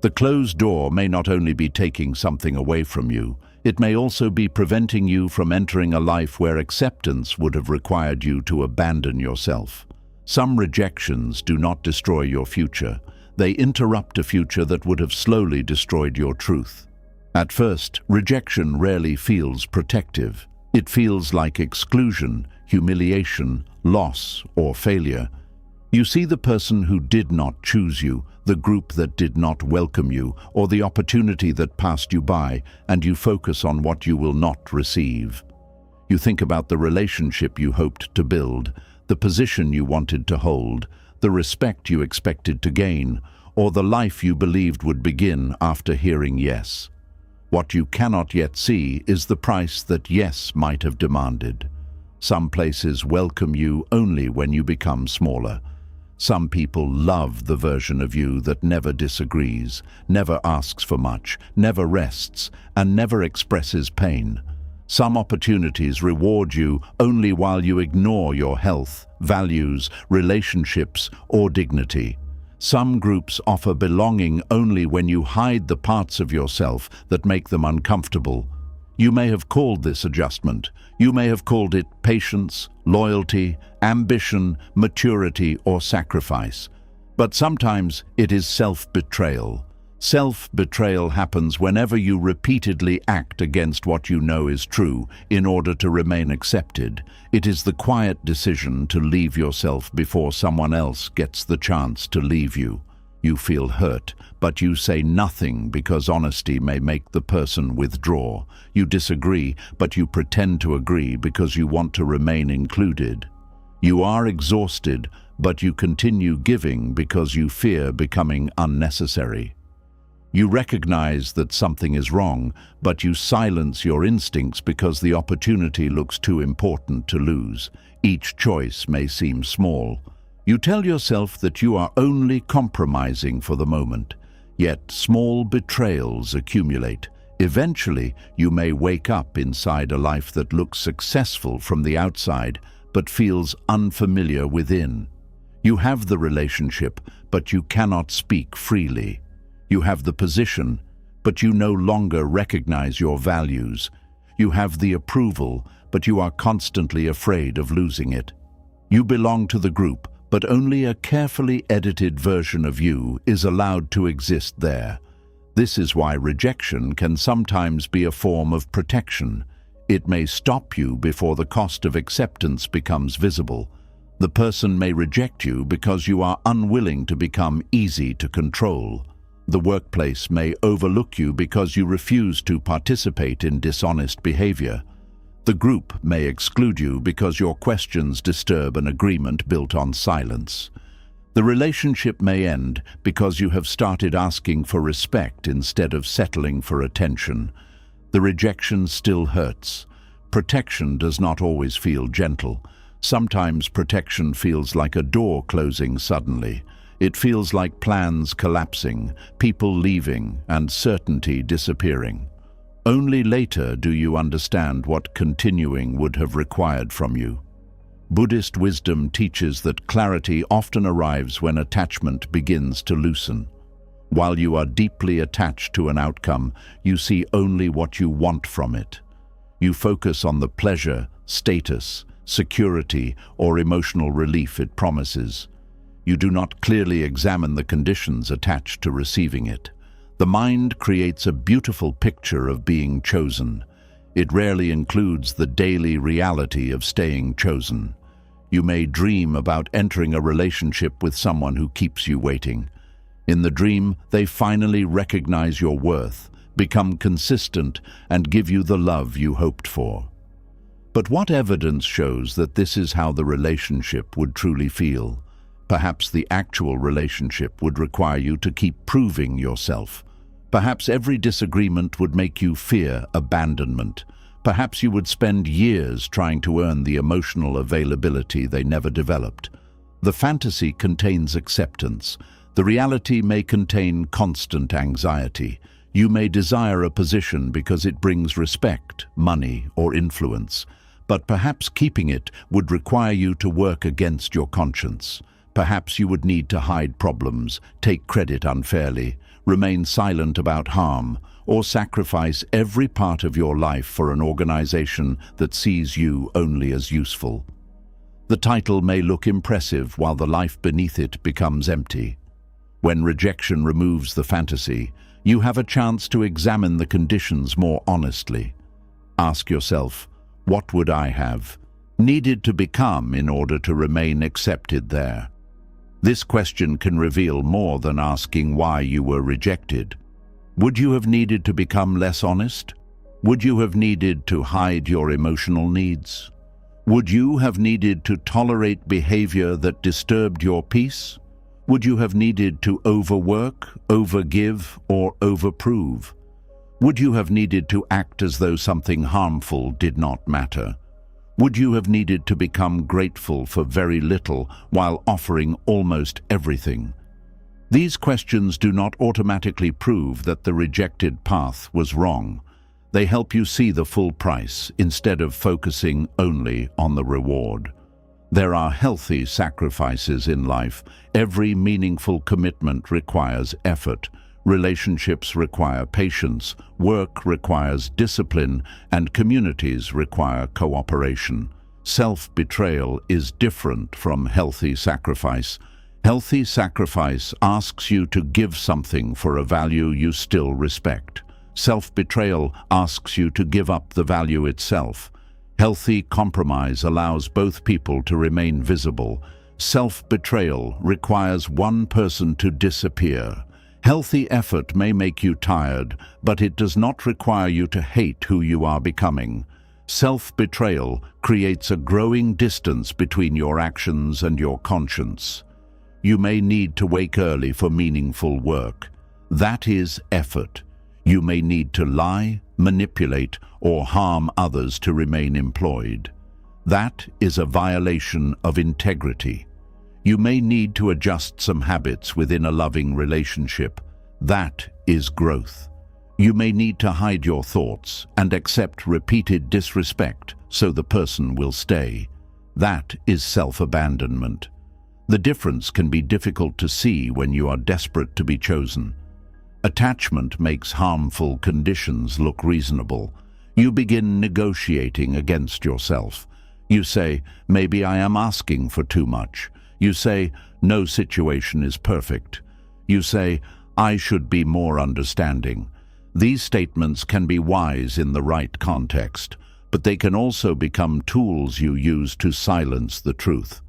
The closed door may not only be taking something away from you, it may also be preventing you from entering a life where acceptance would have required you to abandon yourself. Some rejections do not destroy your future. They interrupt a future that would have slowly destroyed your truth. At first, rejection rarely feels protective. It feels like exclusion, humiliation, loss, or failure. You see the person who did not choose you, the group that did not welcome you, or the opportunity that passed you by, and you focus on what you will not receive. You think about the relationship you hoped to build, the position you wanted to hold, the respect you expected to gain, or the life you believed would begin after hearing yes. What you cannot yet see is the price that yes might have demanded. Some places welcome you only when you become smaller. Some people love the version of you that never disagrees, never asks for much, never rests, and never expresses pain. Some opportunities reward you only while you ignore your health, values, relationships, or dignity. Some groups offer belonging only when you hide the parts of yourself that make them uncomfortable. You may have called this adjustment. You may have called it patience, loyalty, ambition, maturity, or sacrifice. But sometimes it is self-betrayal. Self-betrayal happens whenever you repeatedly act against what you know is true in order to remain accepted. It is the quiet decision to leave yourself before someone else gets the chance to leave you. You feel hurt, but you say nothing because honesty may make the person withdraw. You disagree, but you pretend to agree because you want to remain included. You are exhausted, but you continue giving because you fear becoming unnecessary. You recognize that something is wrong, but you silence your instincts because the opportunity looks too important to lose. Each choice may seem small. You tell yourself that you are only compromising for the moment, yet small betrayals accumulate. Eventually, you may wake up inside a life that looks successful from the outside, but feels unfamiliar within. You have the relationship, but you cannot speak freely. You have the position, but you no longer recognize your values. You have the approval, but you are constantly afraid of losing it. You belong to the group, but only a carefully edited version of you is allowed to exist there. This is why rejection can sometimes be a form of protection. It may stop you before the cost of acceptance becomes visible. The person may reject you because you are unwilling to become easy to control. The workplace may overlook you because you refuse to participate in dishonest behavior. The group may exclude you because your questions disturb an agreement built on silence. The relationship may end because you have started asking for respect instead of settling for attention. The rejection still hurts. Protection does not always feel gentle. Sometimes protection feels like a door closing suddenly. It feels like plans collapsing, people leaving, and certainty disappearing. Only later do you understand what continuing would have required from you. Buddhist wisdom teaches that clarity often arrives when attachment begins to loosen. While you are deeply attached to an outcome, you see only what you want from it. You focus on the pleasure, status, security, or emotional relief it promises. You do not clearly examine the conditions attached to receiving it. The mind creates a beautiful picture of being chosen. It rarely includes the daily reality of staying chosen. You may dream about entering a relationship with someone who keeps you waiting. In the dream, they finally recognize your worth, become consistent, and give you the love you hoped for. But what evidence shows that this is how the relationship would truly feel? Perhaps the actual relationship would require you to keep proving yourself. Perhaps every disagreement would make you fear abandonment. Perhaps you would spend years trying to earn the emotional availability they never developed. The fantasy contains acceptance. The reality may contain constant anxiety. You may desire a position because it brings respect, money, or influence. But perhaps keeping it would require you to work against your conscience. Perhaps you would need to hide problems, take credit unfairly, remain silent about harm, or sacrifice every part of your life for an organization that sees you only as useful. The title may look impressive while the life beneath it becomes empty. When rejection removes the fantasy, you have a chance to examine the conditions more honestly. Ask yourself, what would I have needed to become in order to remain accepted there? This question can reveal more than asking why you were rejected. Would you have needed to become less honest? Would you have needed to hide your emotional needs? Would you have needed to tolerate behavior that disturbed your peace? Would you have needed to overwork, overgive, or overprove? Would you have needed to act as though something harmful did not matter? Would you have needed to become grateful for very little while offering almost everything? These questions do not automatically prove that the rejected path was wrong. They help you see the full price instead of focusing only on the reward. There are healthy sacrifices in life. Every meaningful commitment requires effort. Relationships require patience, work requires discipline, and communities require cooperation. Self-betrayal is different from healthy sacrifice. Healthy sacrifice asks you to give something for a value you still respect. Self-betrayal asks you to give up the value itself. Healthy compromise allows both people to remain visible. Self-betrayal requires one person to disappear. Healthy effort may make you tired, but it does not require you to hate who you are becoming. Self-betrayal creates a growing distance between your actions and your conscience. You may need to wake early for meaningful work. That is effort. You may need to lie, manipulate, or harm others to remain employed. That is a violation of integrity. You may need to adjust some habits within a loving relationship. That is growth. You may need to hide your thoughts and accept repeated disrespect so the person will stay. That is self-abandonment. The difference can be difficult to see when you are desperate to be chosen. Attachment makes harmful conditions look reasonable. You begin negotiating against yourself. You say, maybe I am asking for too much. You say, no situation is perfect. You say, I should be more understanding. These statements can be wise in the right context, but they can also become tools you use to silence the truth.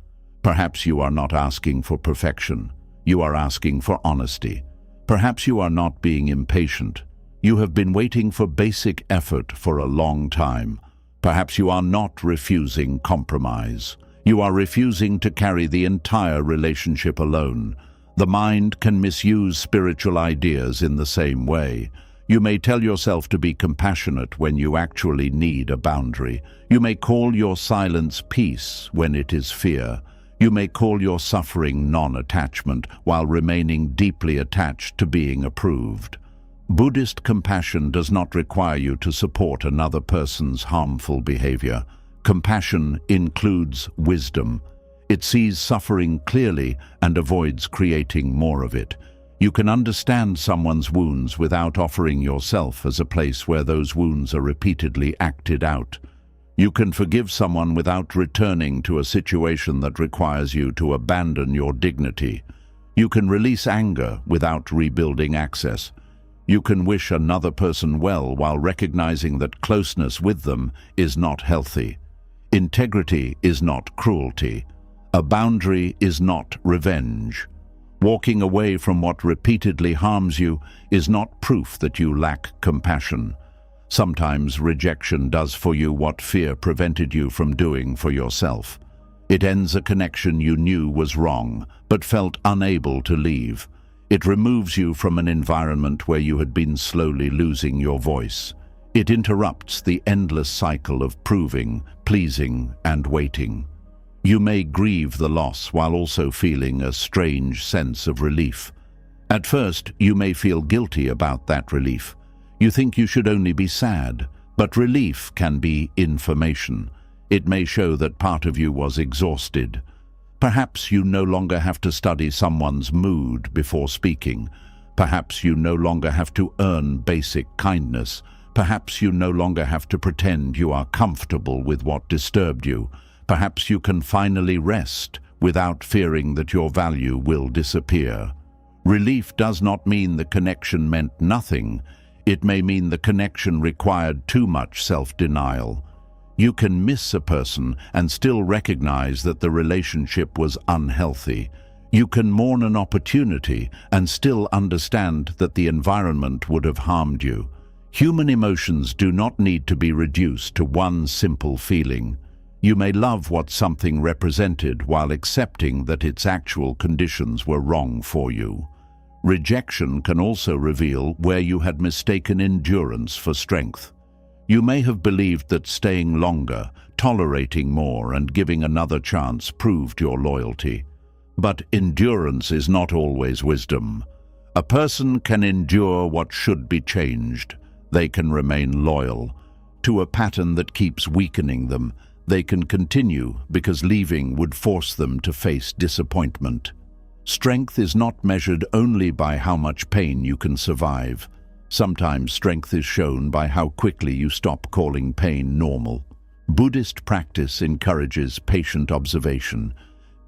Perhaps you are not asking for perfection. You are asking for honesty. Perhaps you are not being impatient. You have been waiting for basic effort for a long time. Perhaps you are not refusing compromise. You are refusing to carry the entire relationship alone. The mind can misuse spiritual ideas in the same way. You may tell yourself to be compassionate when you actually need a boundary. You may call your silence peace when it is fear. You may call your suffering non-attachment while remaining deeply attached to being approved. Buddhist compassion does not require you to support another person's harmful behavior. Compassion includes wisdom. It sees suffering clearly and avoids creating more of it. You can understand someone's wounds without offering yourself as a place where those wounds are repeatedly acted out. You can forgive someone without returning to a situation that requires you to abandon your dignity. You can release anger without rebuilding access. You can wish another person well while recognizing that closeness with them is not healthy. Integrity is not cruelty. A boundary is not revenge. Walking away from what repeatedly harms you is not proof that you lack compassion. Sometimes rejection does for you what fear prevented you from doing for yourself. It ends a connection you knew was wrong, but felt unable to leave. It removes you from an environment where you had been slowly losing your voice. It interrupts the endless cycle of proving, pleasing, and waiting. You may grieve the loss while also feeling a strange sense of relief. At first, you may feel guilty about that relief. You think you should only be sad, but relief can be information. It may show that part of you was exhausted. Perhaps you no longer have to study someone's mood before speaking. Perhaps you no longer have to earn basic kindness. Perhaps you no longer have to pretend you are comfortable with what disturbed you. Perhaps you can finally rest without fearing that your value will disappear. Relief does not mean the connection meant nothing. It may mean the connection required too much self-denial. You can miss a person and still recognize that the relationship was unhealthy. You can mourn an opportunity and still understand that the environment would have harmed you. Human emotions do not need to be reduced to one simple feeling. You may love what something represented while accepting that its actual conditions were wrong for you. Rejection can also reveal where you had mistaken endurance for strength. You may have believed that staying longer, tolerating more, and giving another chance proved your loyalty. But endurance is not always wisdom. A person can endure what should be changed. They can remain loyal to a pattern that keeps weakening them. They can continue because leaving would force them to face disappointment. Strength is not measured only by how much pain you can survive. Sometimes strength is shown by how quickly you stop calling pain normal. Buddhist practice encourages patient observation.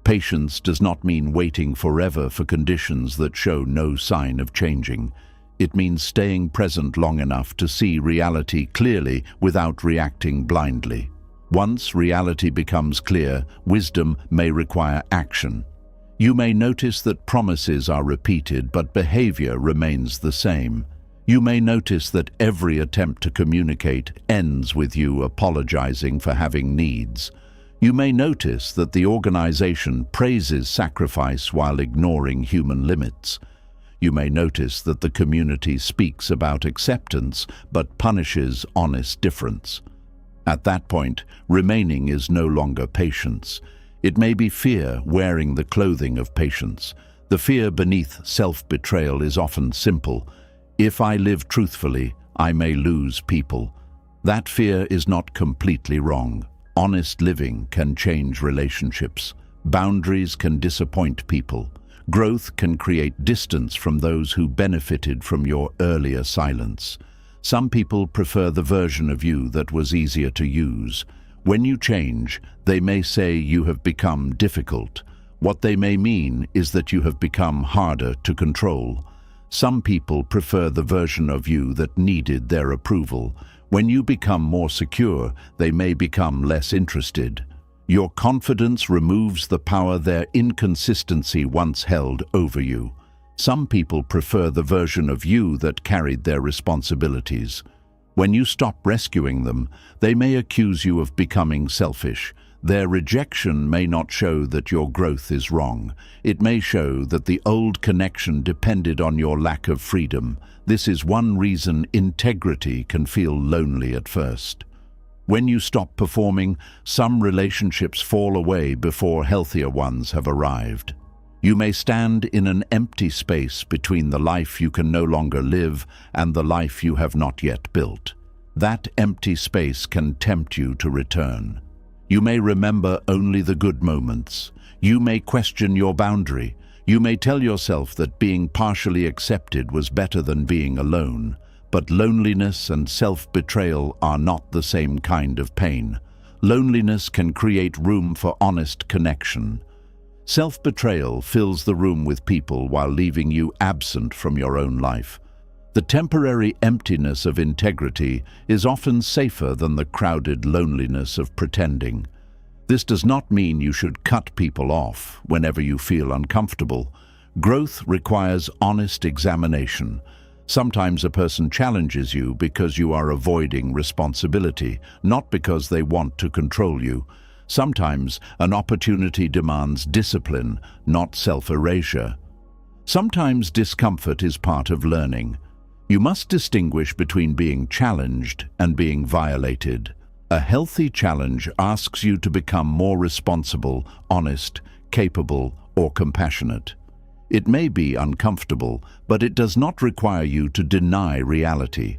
Patience does not mean waiting forever for conditions that show no sign of changing. It means staying present long enough to see reality clearly without reacting blindly. Once reality becomes clear, wisdom may require action. You may notice that promises are repeated, but behavior remains the same. You may notice that every attempt to communicate ends with you apologizing for having needs. You may notice that the organization praises sacrifice while ignoring human limits. You may notice that the community speaks about acceptance but punishes honest difference. At that point, remaining is no longer patience. It may be fear wearing the clothing of patience. The fear beneath self-betrayal is often simple. If I live truthfully, I may lose people. That fear is not completely wrong. Honest living can change relationships. Boundaries can disappoint people. Growth can create distance from those who benefited from your earlier silence. Some people prefer the version of you that was easier to use. When you change, they may say you have become difficult. What they may mean is that you have become harder to control. Some people prefer the version of you that needed their approval. When you become more secure, they may become less interested. Your confidence removes the power their inconsistency once held over you. Some people prefer the version of you that carried their responsibilities. When you stop rescuing them, they may accuse you of becoming selfish. Their rejection may not show that your growth is wrong. It may show that the old connection depended on your lack of freedom. This is one reason integrity can feel lonely at first. When you stop performing, some relationships fall away before healthier ones have arrived. You may stand in an empty space between the life you can no longer live and the life you have not yet built. That empty space can tempt you to return. You may remember only the good moments. You may question your boundary. You may tell yourself that being partially accepted was better than being alone. But loneliness and self-betrayal are not the same kind of pain. Loneliness can create room for honest connection. Self-betrayal fills the room with people while leaving you absent from your own life. The temporary emptiness of integrity is often safer than the crowded loneliness of pretending. This does not mean you should cut people off whenever you feel uncomfortable. Growth requires honest examination. Sometimes a person challenges you because you are avoiding responsibility, not because they want to control you. Sometimes an opportunity demands discipline, not self-erasure. Sometimes discomfort is part of learning. You must distinguish between being challenged and being violated. A healthy challenge asks you to become more responsible, honest, capable, or compassionate. It may be uncomfortable, but it does not require you to deny reality.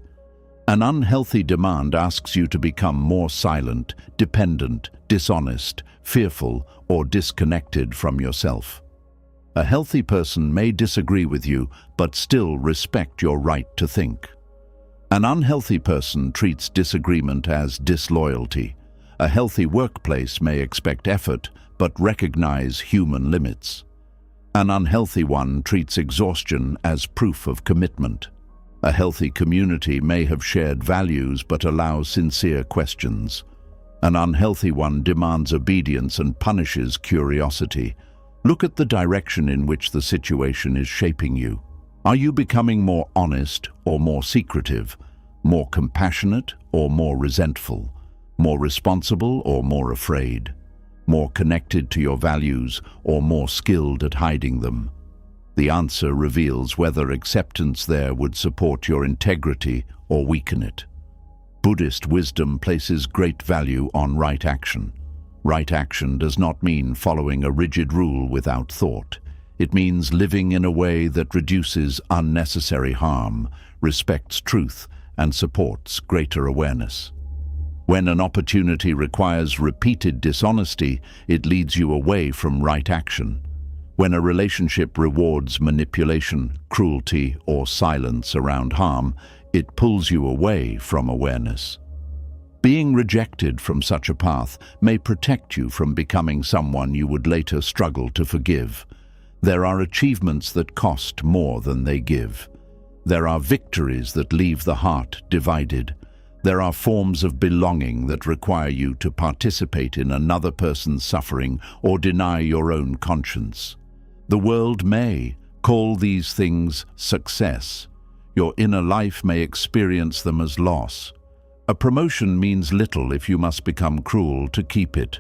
An unhealthy demand asks you to become more silent, dependent, dishonest, fearful, or disconnected from yourself. A healthy person may disagree with you, but still respect your right to think. An unhealthy person treats disagreement as disloyalty. A healthy workplace may expect effort, but recognize human limits. An unhealthy one treats exhaustion as proof of commitment. A healthy community may have shared values but allows sincere questions. An unhealthy one demands obedience and punishes curiosity. Look at the direction in which the situation is shaping you. Are you becoming more honest or more secretive? More compassionate or more resentful? More responsible or more afraid? More connected to your values or more skilled at hiding them? The answer reveals whether acceptance there would support your integrity or weaken it. Buddhist wisdom places great value on right action. Right action does not mean following a rigid rule without thought. It means living in a way that reduces unnecessary harm, respects truth, and supports greater awareness. When an opportunity requires repeated dishonesty, it leads you away from right action. When a relationship rewards manipulation, cruelty, or silence around harm, it pulls you away from awareness. Being rejected from such a path may protect you from becoming someone you would later struggle to forgive. There are achievements that cost more than they give. There are victories that leave the heart divided. There are forms of belonging that require you to participate in another person's suffering or deny your own conscience. The world may call these things success. Your inner life may experience them as loss. A promotion means little if you must become cruel to keep it.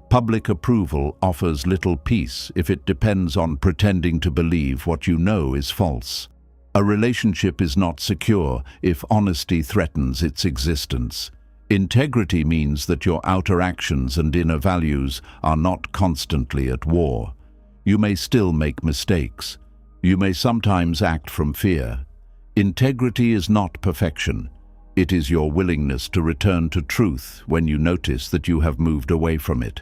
Public approval offers little peace if it depends on pretending to believe what you know is false. A relationship is not secure if honesty threatens its existence. Integrity means that your outer actions and inner values are not constantly at war. You may still make mistakes. You may sometimes act from fear. Integrity is not perfection. It is your willingness to return to truth when you notice that you have moved away from it.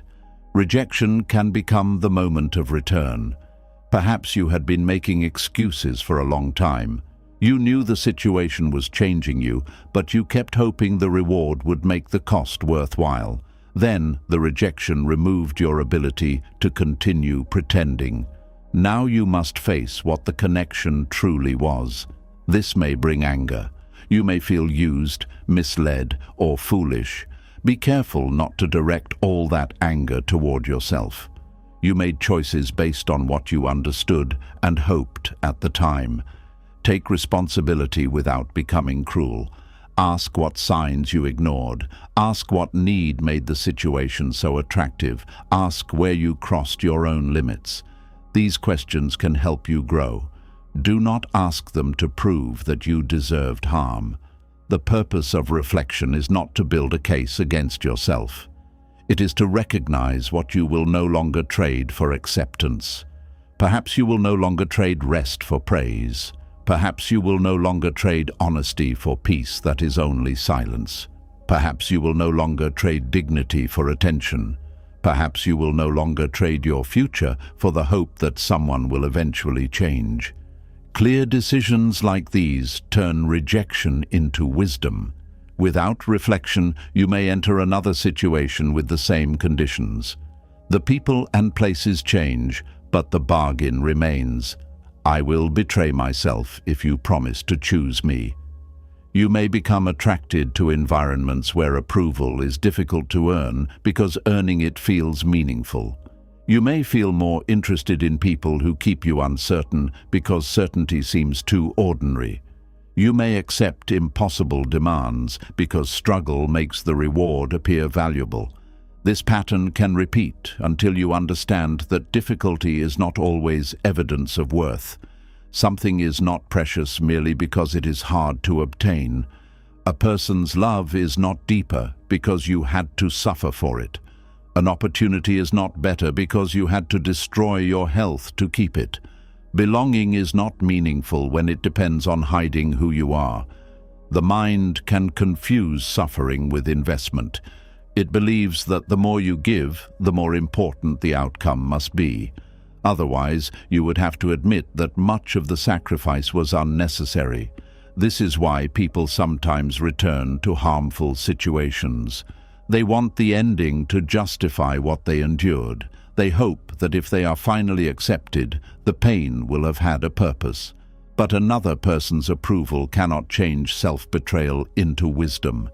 Rejection can become the moment of return. Perhaps you had been making excuses for a long time. You knew the situation was changing you, but you kept hoping the reward would make the cost worthwhile. Then the rejection removed your ability to continue pretending. Now you must face what the connection truly was. This may bring anger. You may feel used, misled, or foolish. Be careful not to direct all that anger toward yourself. You made choices based on what you understood and hoped at the time. Take responsibility without becoming cruel. Ask what signs you ignored. Ask what need made the situation so attractive. Ask where you crossed your own limits. These questions can help you grow. Do not ask them to prove that you deserved harm. The purpose of reflection is not to build a case against yourself. It is to recognize what you will no longer trade for acceptance. Perhaps you will no longer trade rest for praise. Perhaps you will no longer trade honesty for peace that is only silence. Perhaps you will no longer trade dignity for attention. Perhaps you will no longer trade your future for the hope that someone will eventually change. Clear decisions like these turn rejection into wisdom. Without reflection, you may enter another situation with the same conditions. The people and places change, but the bargain remains. I will betray myself if you promise to choose me. You may become attracted to environments where approval is difficult to earn because earning it feels meaningful. You may feel more interested in people who keep you uncertain because certainty seems too ordinary. You may accept impossible demands because struggle makes the reward appear valuable. This pattern can repeat until you understand that difficulty is not always evidence of worth. Something is not precious merely because it is hard to obtain. A person's love is not deeper because you had to suffer for it. An opportunity is not better because you had to destroy your health to keep it. Belonging is not meaningful when it depends on hiding who you are. The mind can confuse suffering with investment. It believes that the more you give, the more important the outcome must be. Otherwise, you would have to admit that much of the sacrifice was unnecessary. This is why people sometimes return to harmful situations. They want the ending to justify what they endured. They hope that if they are finally accepted, the pain will have had a purpose. But another person's approval cannot change self-betrayal into wisdom.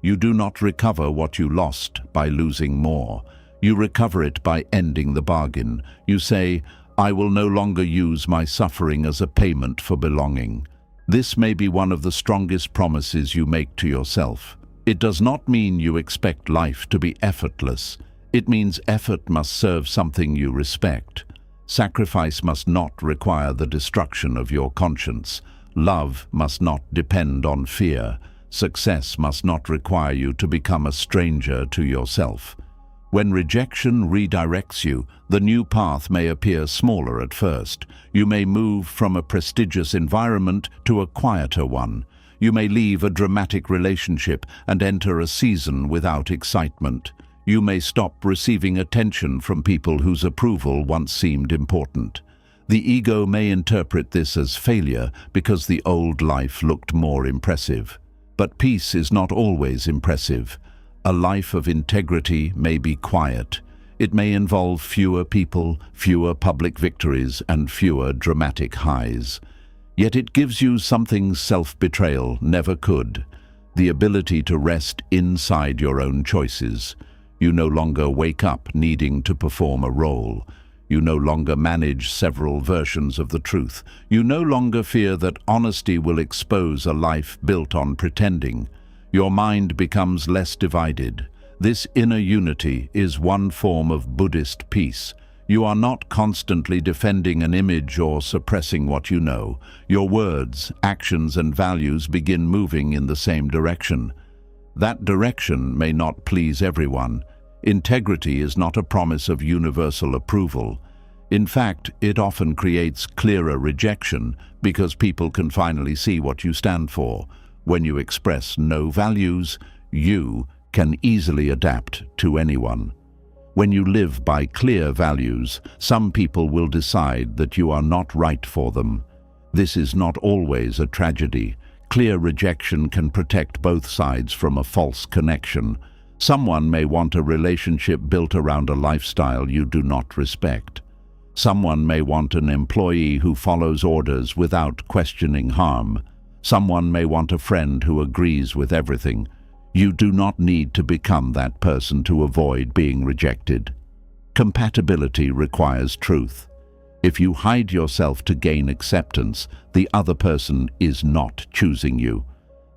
You do not recover what you lost by losing more. You recover it by ending the bargain. You say, I will no longer use my suffering as a payment for belonging. This may be one of the strongest promises you make to yourself. It does not mean you expect life to be effortless. It means effort must serve something you respect. Sacrifice must not require the destruction of your conscience. Love must not depend on fear. Success must not require you to become a stranger to yourself. When rejection redirects you, the new path may appear smaller at first. You may move from a prestigious environment to a quieter one. You may leave a dramatic relationship and enter a season without excitement. You may stop receiving attention from people whose approval once seemed important. The ego may interpret this as failure because the old life looked more impressive. But peace is not always impressive. A life of integrity may be quiet. It may involve fewer people, fewer public victories, and fewer dramatic highs. Yet it gives you something self-betrayal never could: the ability to rest inside your own choices. You no longer wake up needing to perform a role. You no longer manage several versions of the truth. You no longer fear that honesty will expose a life built on pretending. Your mind becomes less divided. This inner unity is one form of Buddhist peace. You are not constantly defending an image or suppressing what you know. Your words, actions, and values begin moving in the same direction. That direction may not please everyone. Integrity is not a promise of universal approval. In fact, it often creates clearer rejection because people can finally see what you stand for. When you express no values, you can easily adapt to anyone. When you live by clear values, some people will decide that you are not right for them. This is not always a tragedy. Clear rejection can protect both sides from a false connection. Someone may want a relationship built around a lifestyle you do not respect. Someone may want an employee who follows orders without questioning harm. Someone may want a friend who agrees with everything. You do not need to become that person to avoid being rejected. Compatibility requires truth. If you hide yourself to gain acceptance, the other person is not choosing you.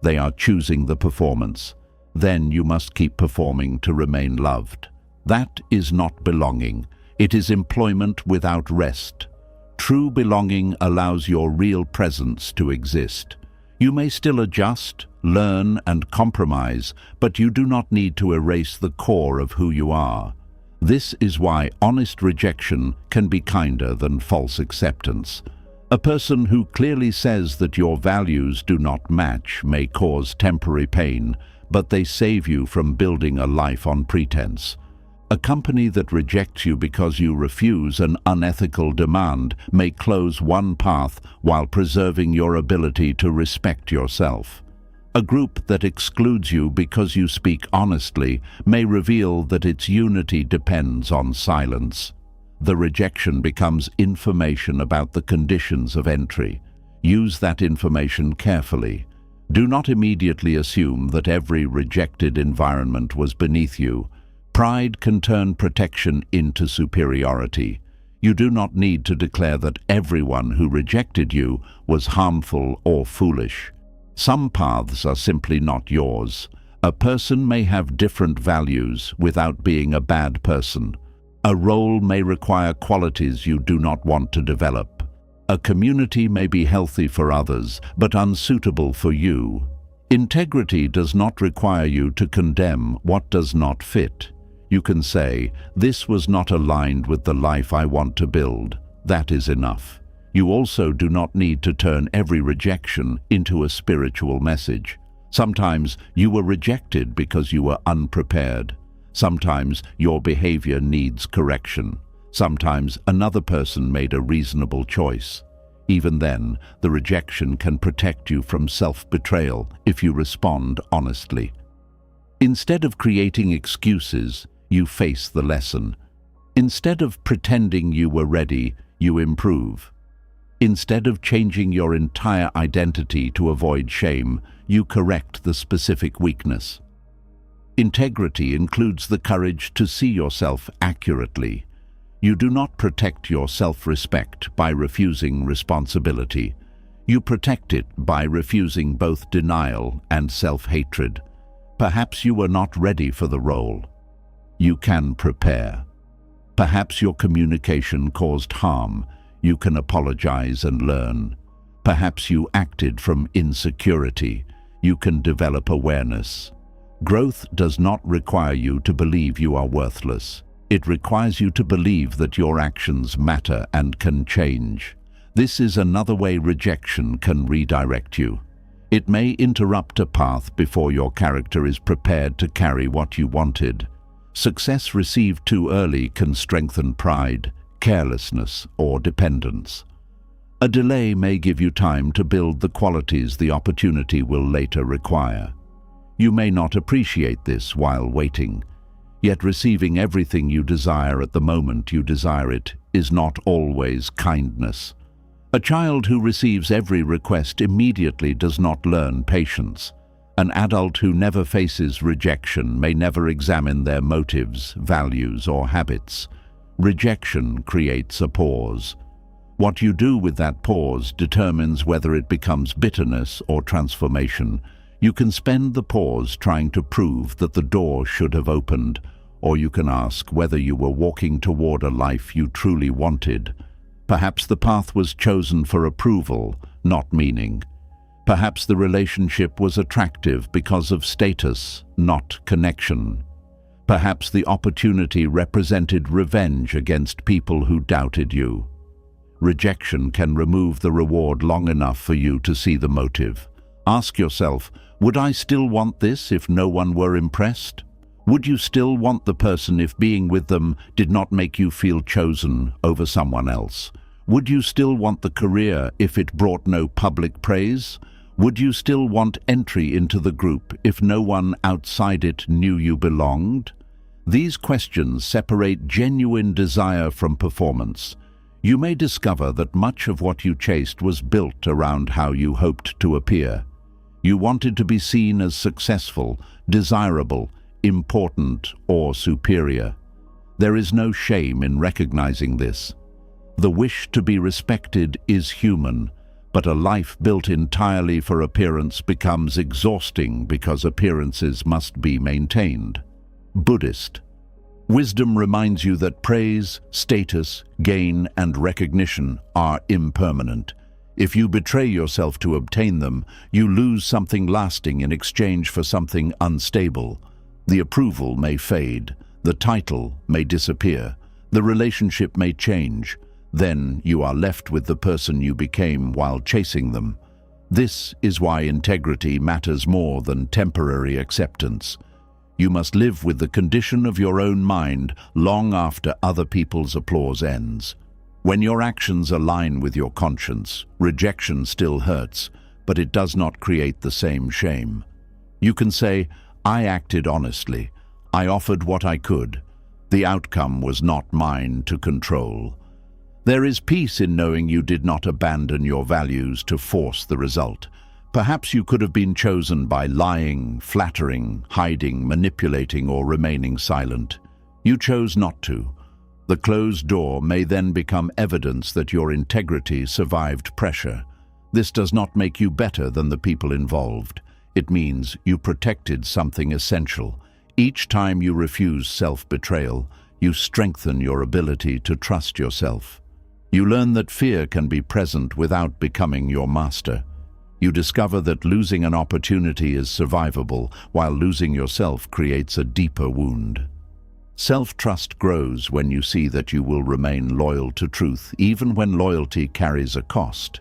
They are choosing the performance. Then you must keep performing to remain loved. That is not belonging. It is employment without rest. True belonging allows your real presence to exist. You may still adjust, learn, and compromise, but you do not need to erase the core of who you are. This is why honest rejection can be kinder than false acceptance. A person who clearly says that your values do not match may cause temporary pain, but they save you from building a life on pretense. A company that rejects you because you refuse an unethical demand may close one path while preserving your ability to respect yourself. A group that excludes you because you speak honestly may reveal that its unity depends on silence. The rejection becomes information about the conditions of entry. Use that information carefully. Do not immediately assume that every rejected environment was beneath you. Pride can turn protection into superiority. You do not need to declare that everyone who rejected you was harmful or foolish. Some paths are simply not yours. A person may have different values without being a bad person. A role may require qualities you do not want to develop. A community may be healthy for others, but unsuitable for you. Integrity does not require you to condemn what does not fit. You can say, "This was not aligned with the life I want to build." That is enough. You also do not need to turn every rejection into a spiritual message. Sometimes you were rejected because you were unprepared. Sometimes your behavior needs correction. Sometimes another person made a reasonable choice. Even then, the rejection can protect you from self-betrayal if you respond honestly. Instead of creating excuses, you face the lesson. Instead of pretending you were ready, you improve. Instead of changing your entire identity to avoid shame, you correct the specific weakness. Integrity includes the courage to see yourself accurately. You do not protect your self-respect by refusing responsibility. You protect it by refusing both denial and self-hatred. Perhaps you were not ready for the role. You can prepare. Perhaps your communication caused harm. You can apologize and learn. Perhaps you acted from insecurity. You can develop awareness. Growth does not require you to believe you are worthless. It requires you to believe that your actions matter and can change. This is another way rejection can redirect you. It may interrupt a path before your character is prepared to carry what you wanted. Success received too early can strengthen pride, carelessness, or dependence. A delay may give you time to build the qualities the opportunity will later require. You may not appreciate this while waiting, yet receiving everything you desire at the moment you desire it is not always kindness. A child who receives every request immediately does not learn patience. An adult who never faces rejection may never examine their motives, values, or habits. Rejection creates a pause. What you do with that pause determines whether it becomes bitterness or transformation. You can spend the pause trying to prove that the door should have opened, or you can ask whether you were walking toward a life you truly wanted. Perhaps the path was chosen for approval, not meaning. Perhaps the relationship was attractive because of status, not connection. Perhaps the opportunity represented revenge against people who doubted you. Rejection can remove the reward long enough for you to see the motive. Ask yourself, would I still want this if no one were impressed? Would you still want the person if being with them did not make you feel chosen over someone else? Would you still want the career if it brought no public praise? Would you still want entry into the group if no one outside it knew you belonged? These questions separate genuine desire from performance. You may discover that much of what you chased was built around how you hoped to appear. You wanted to be seen as successful, desirable, important, or superior. There is no shame in recognizing this. The wish to be respected is human, but a life built entirely for appearance becomes exhausting because appearances must be maintained. Buddhist. Wisdom reminds you that praise, status, gain, and recognition are impermanent. If you betray yourself to obtain them, you lose something lasting in exchange for something unstable. The approval may fade, the title may disappear, the relationship may change. Then you are left with the person you became while chasing them. This is why integrity matters more than temporary acceptance. You must live with the condition of your own mind long after other people's applause ends. When your actions align with your conscience, rejection still hurts, but it does not create the same shame. You can say, "I acted honestly. I offered what I could. The outcome was not mine to control." There is peace in knowing you did not abandon your values to force the result. Perhaps you could have been chosen by lying, flattering, hiding, manipulating, or remaining silent. You chose not to. The closed door may then become evidence that your integrity survived pressure. This does not make you better than the people involved. It means you protected something essential. Each time you refuse self-betrayal, you strengthen your ability to trust yourself. You learn that fear can be present without becoming your master. You discover that losing an opportunity is survivable, while losing yourself creates a deeper wound. Self-trust grows when you see that you will remain loyal to truth, even when loyalty carries a cost.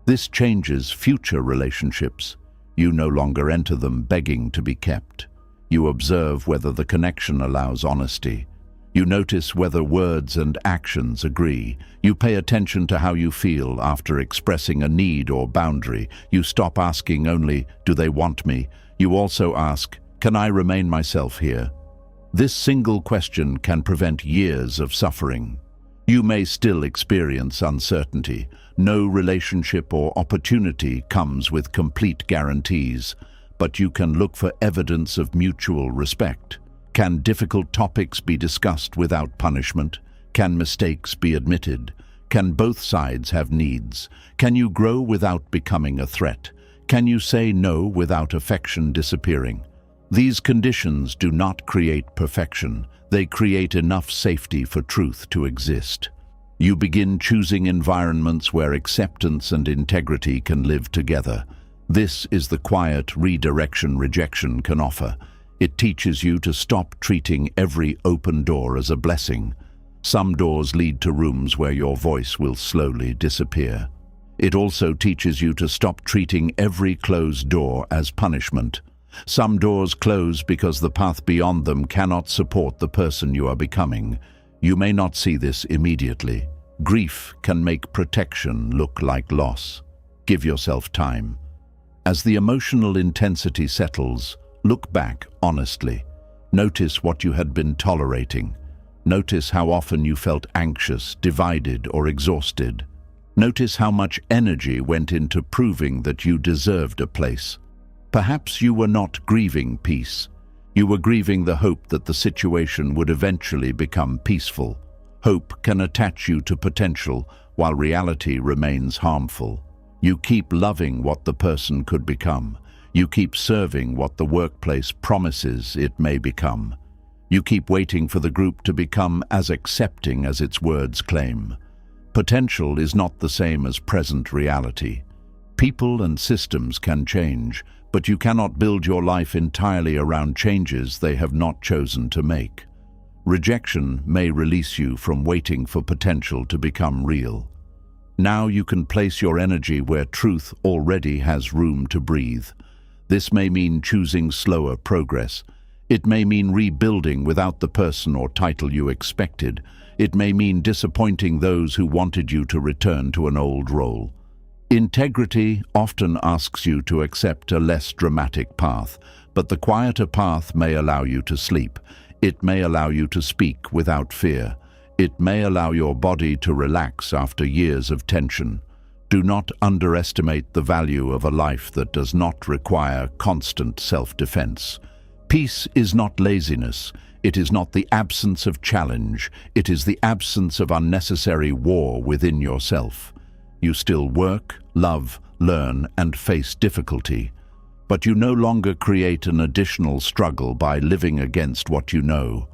This changes future relationships. You no longer enter them begging to be kept. You observe whether the connection allows honesty. You notice whether words and actions agree. You pay attention to how you feel after expressing a need or boundary. You stop asking only, "Do they want me?" You also ask, "Can I remain myself here?" This single question can prevent years of suffering. You may still experience uncertainty. No relationship or opportunity comes with complete guarantees, but you can look for evidence of mutual respect. Can difficult topics be discussed without punishment? Can mistakes be admitted? Can both sides have needs? Can you grow without becoming a threat? Can you say no without affection disappearing? These conditions do not create perfection. They create enough safety for truth to exist. You begin choosing environments where acceptance and integrity can live together. This is the quiet redirection rejection can offer. It teaches you to stop treating every open door as a blessing. Some doors lead to rooms where your voice will slowly disappear. It also teaches you to stop treating every closed door as punishment. Some doors close because the path beyond them cannot support the person you are becoming. You may not see this immediately. Grief can make protection look like loss. Give yourself time. As the emotional intensity settles, look back honestly. Notice what you had been tolerating. Notice how often you felt anxious, divided, or exhausted. Notice how much energy went into proving that you deserved a place. Perhaps you were not grieving peace. You were grieving the hope that the situation would eventually become peaceful. Hope can attach you to potential, while reality remains harmful. You keep loving what the person could become. You keep serving what the workplace promises it may become. You keep waiting for the group to become as accepting as its words claim. Potential is not the same as present reality. People and systems can change, but you cannot build your life entirely around changes they have not chosen to make. Rejection may release you from waiting for potential to become real. Now you can place your energy where truth already has room to breathe. This may mean choosing slower progress. It may mean rebuilding without the person or title you expected. It may mean disappointing those who wanted you to return to an old role. Integrity often asks you to accept a less dramatic path, but the quieter path may allow you to sleep. It may allow you to speak without fear. It may allow your body to relax after years of tension. Do not underestimate the value of a life that does not require constant self-defense. Peace is not laziness. It is not the absence of challenge. It is the absence of unnecessary war within yourself. You still work, love, learn, and face difficulty, but you no longer create an additional struggle by living against what you know.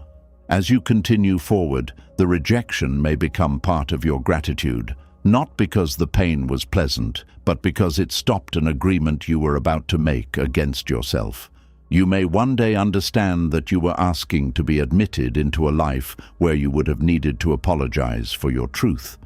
As you continue forward, the rejection may become part of your gratitude, not because the pain was pleasant, but because it stopped an agreement you were about to make against yourself. You may one day understand that you were asking to be admitted into a life where you would have needed to apologize for your truth.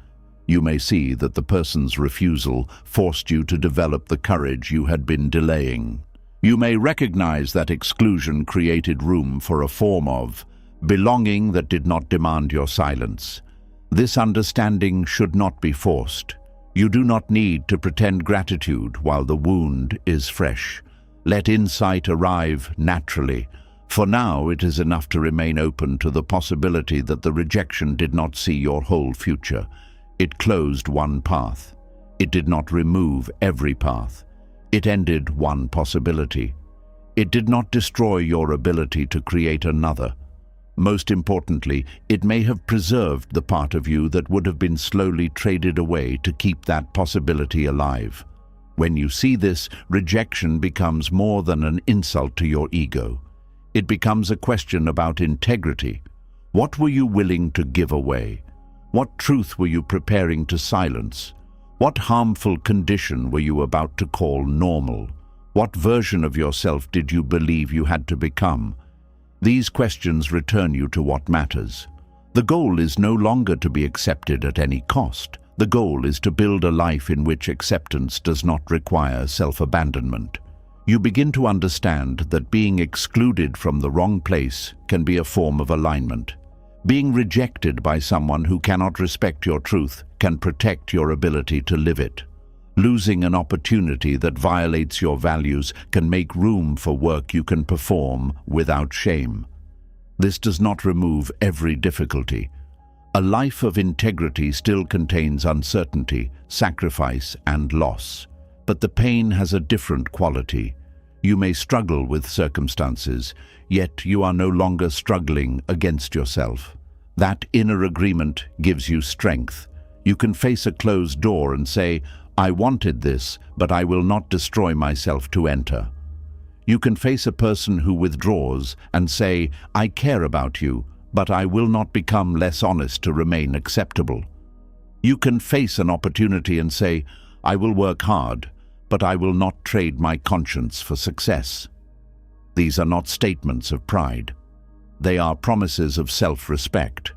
You may see that the person's refusal forced you to develop the courage you had been delaying. You may recognize that exclusion created room for a form of belonging that did not demand your silence. This understanding should not be forced. You do not need to pretend gratitude while the wound is fresh. Let insight arrive naturally. For now, it is enough to remain open to the possibility that the rejection did not see your whole future. It closed one path. It did not remove every path. It ended one possibility. It did not destroy your ability to create another. Most importantly, it may have preserved the part of you that would have been slowly traded away to keep that possibility alive. When you see this, rejection becomes more than an insult to your ego. It becomes a question about integrity. What were you willing to give away? What truth were you preparing to silence? What harmful condition were you about to call normal? What version of yourself did you believe you had to become? These questions return you to what matters. The goal is no longer to be accepted at any cost. The goal is to build a life in which acceptance does not require self-abandonment. You begin to understand that being excluded from the wrong place can be a form of alignment. Being rejected by someone who cannot respect your truth can protect your ability to live it. Losing an opportunity that violates your values can make room for work you can perform without shame. This does not remove every difficulty. A life of integrity still contains uncertainty, sacrifice, and loss. But the pain has a different quality. You may struggle with circumstances, yet you are no longer struggling against yourself. That inner agreement gives you strength. You can face a closed door and say, "I wanted this, but I will not destroy myself to enter." You can face a person who withdraws and say, "I care about you, but I will not become less honest to remain acceptable." You can face an opportunity and say, "I will work hard, but I will not trade my conscience for success." These are not statements of pride. They are promises of self-respect.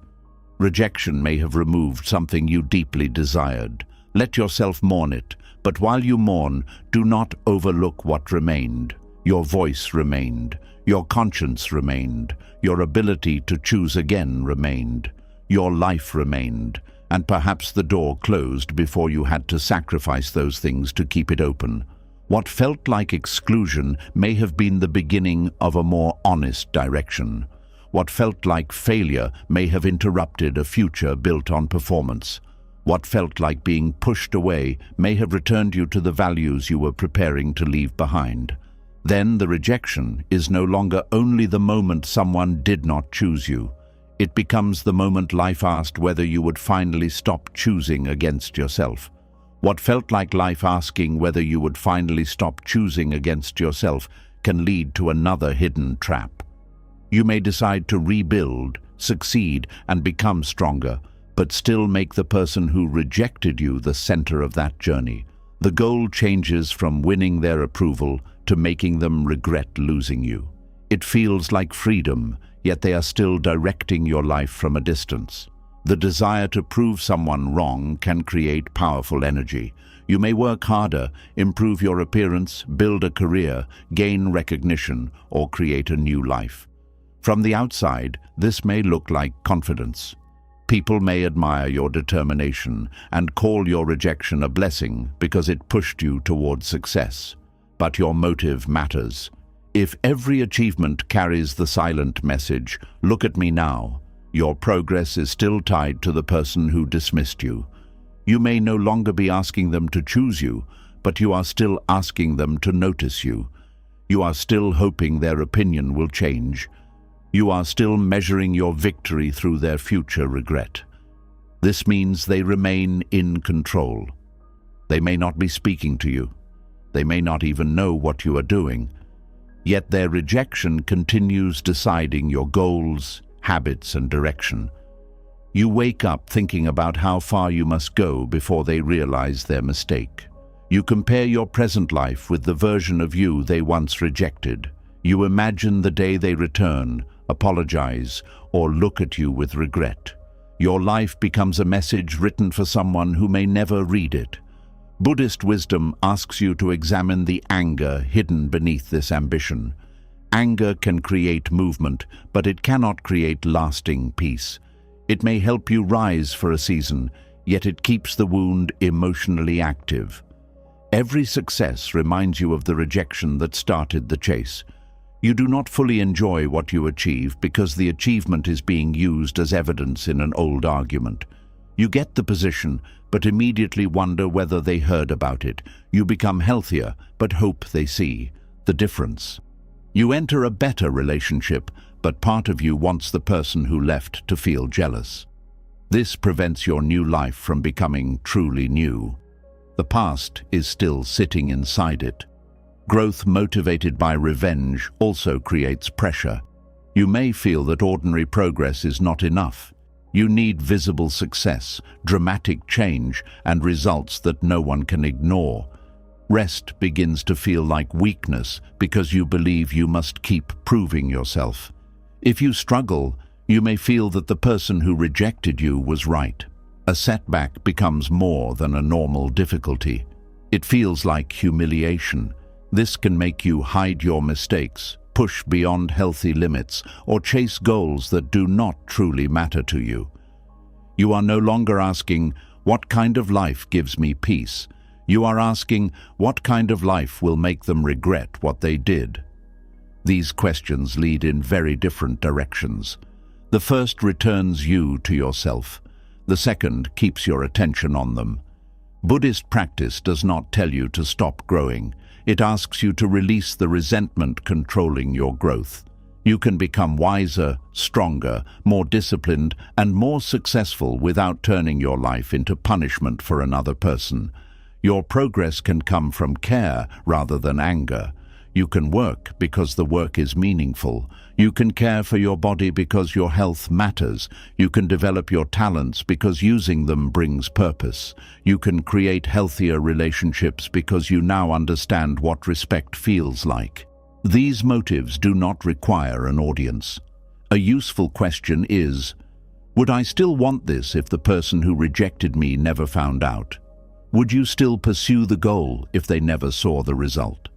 Rejection may have removed something you deeply desired. Let yourself mourn it, but while you mourn, do not overlook what remained. Your voice remained. Your conscience remained. Your ability to choose again remained. Your life remained. And perhaps the door closed before you had to sacrifice those things to keep it open. What felt like exclusion may have been the beginning of a more honest direction. What felt like failure may have interrupted a future built on performance. What felt like being pushed away may have returned you to the values you were preparing to leave behind. Then the rejection is no longer only the moment someone did not choose you. It becomes the moment life asked whether you would finally stop choosing against yourself. What felt like life asking whether you would finally stop choosing against yourself can lead to another hidden trap. You may decide to rebuild, succeed, and become stronger, but still make the person who rejected you the center of that journey. The goal changes from winning their approval to making them regret losing you. It feels like freedom, yet they are still directing your life from a distance. The desire to prove someone wrong can create powerful energy. You may work harder, improve your appearance, build a career, gain recognition, or create a new life. From the outside, this may look like confidence. People may admire your determination and call your rejection a blessing because it pushed you toward success. But your motive matters. If every achievement carries the silent message, "Look at me now," your progress is still tied to the person who dismissed you. You may no longer be asking them to choose you, but you are still asking them to notice you. You are still hoping their opinion will change. You are still measuring your victory through their future regret. This means they remain in control. They may not be speaking to you. They may not even know what you are doing. Yet their rejection continues deciding your goals, habits, and direction. You wake up thinking about how far you must go before they realize their mistake. You compare your present life with the version of you they once rejected. You imagine the day they return, apologize, or look at you with regret. Your life becomes a message written for someone who may never read it. Buddhist wisdom asks you to examine the anger hidden beneath this ambition. Anger can create movement, but it cannot create lasting peace. It may help you rise for a season. yet it keeps the wound emotionally active. Every success reminds you of the rejection that started the chase. You do not fully enjoy what you achieve because the achievement is being used as evidence in an old argument. You get the position, but immediately wonder whether they heard about it. You become healthier, but hope they see the difference. You enter a better relationship, but part of you wants the person who left to feel jealous. This prevents your new life from becoming truly new. The past is still sitting inside it. Growth motivated by revenge also creates pressure. You may feel that ordinary progress is not enough. You need visible success, dramatic change, and results that no one can ignore. Rest begins to feel like weakness because you believe you must keep proving yourself. If you struggle, you may feel that the person who rejected you was right. A setback becomes more than a normal difficulty. It feels like humiliation. This can make you hide your mistakes, push beyond healthy limits, or chase goals that do not truly matter to you. You are no longer asking, "What kind of life gives me peace?" You are asking, "What kind of life will make them regret what they did?" These questions lead in very different directions. The first returns you to yourself. The second keeps your attention on them. Buddhist practice does not tell you to stop growing. It asks you to release the resentment controlling your growth. You can become wiser, stronger, more disciplined, and more successful without turning your life into punishment for another person. Your progress can come from care rather than anger. You can work because the work is meaningful. You can care for your body because your health matters. You can develop your talents because using them brings purpose. You can create healthier relationships because you now understand what respect feels like. These motives do not require an audience. A useful question is, would I still want this if the person who rejected me never found out? Would you still pursue the goal if they never saw the result?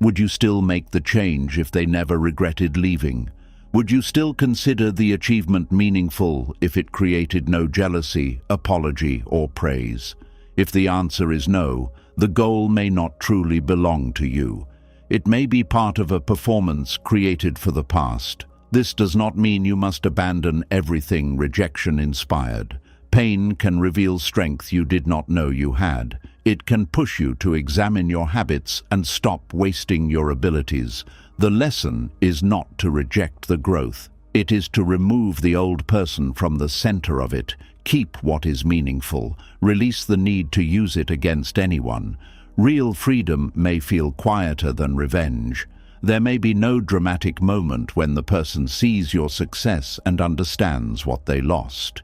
Would you still make the change if they never regretted leaving? Would you still consider the achievement meaningful if it created no jealousy, apology, or praise? If the answer is no, the goal may not truly belong to you. It may be part of a performance created for the past. This does not mean you must abandon everything rejection inspired. Pain can reveal strength you did not know you had. It can push you to examine your habits and stop wasting your abilities. The lesson is not to reject the growth. It is to remove the old person from the center of it. Keep what is meaningful. Release the need to use it against anyone. Real freedom may feel quieter than revenge. There may be no dramatic moment when the person sees your success and understands what they lost.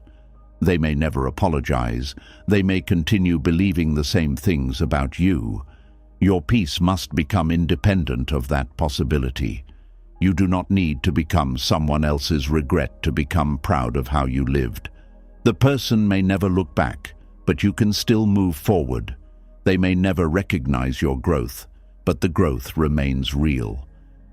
They may never apologize. They may continue believing the same things about you. Your peace must become independent of that possibility. You do not need to become someone else's regret to become proud of how you lived. The person may never look back, but you can still move forward. They may never recognize your growth, but the growth remains real.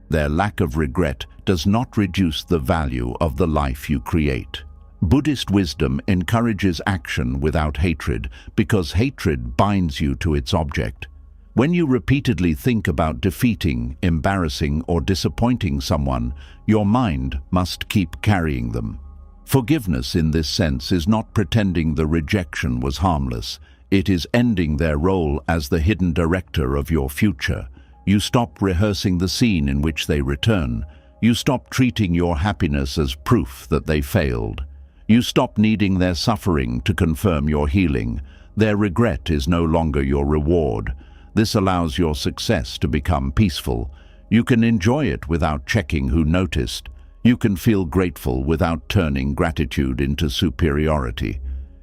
Their lack of regret does not reduce the value of the life you create. Buddhist wisdom encourages action without hatred because hatred binds you to its object. When you repeatedly think about defeating, embarrassing, or disappointing someone, your mind must keep carrying them. Forgiveness in this sense is not pretending the rejection was harmless. It is ending their role as the hidden director of your future. You stop rehearsing the scene in which they return. You stop treating your happiness as proof that they failed. You stop needing their suffering to confirm your healing. Their regret is no longer your reward. This allows your success to become peaceful. You can enjoy it without checking who noticed. You can feel grateful without turning gratitude into superiority.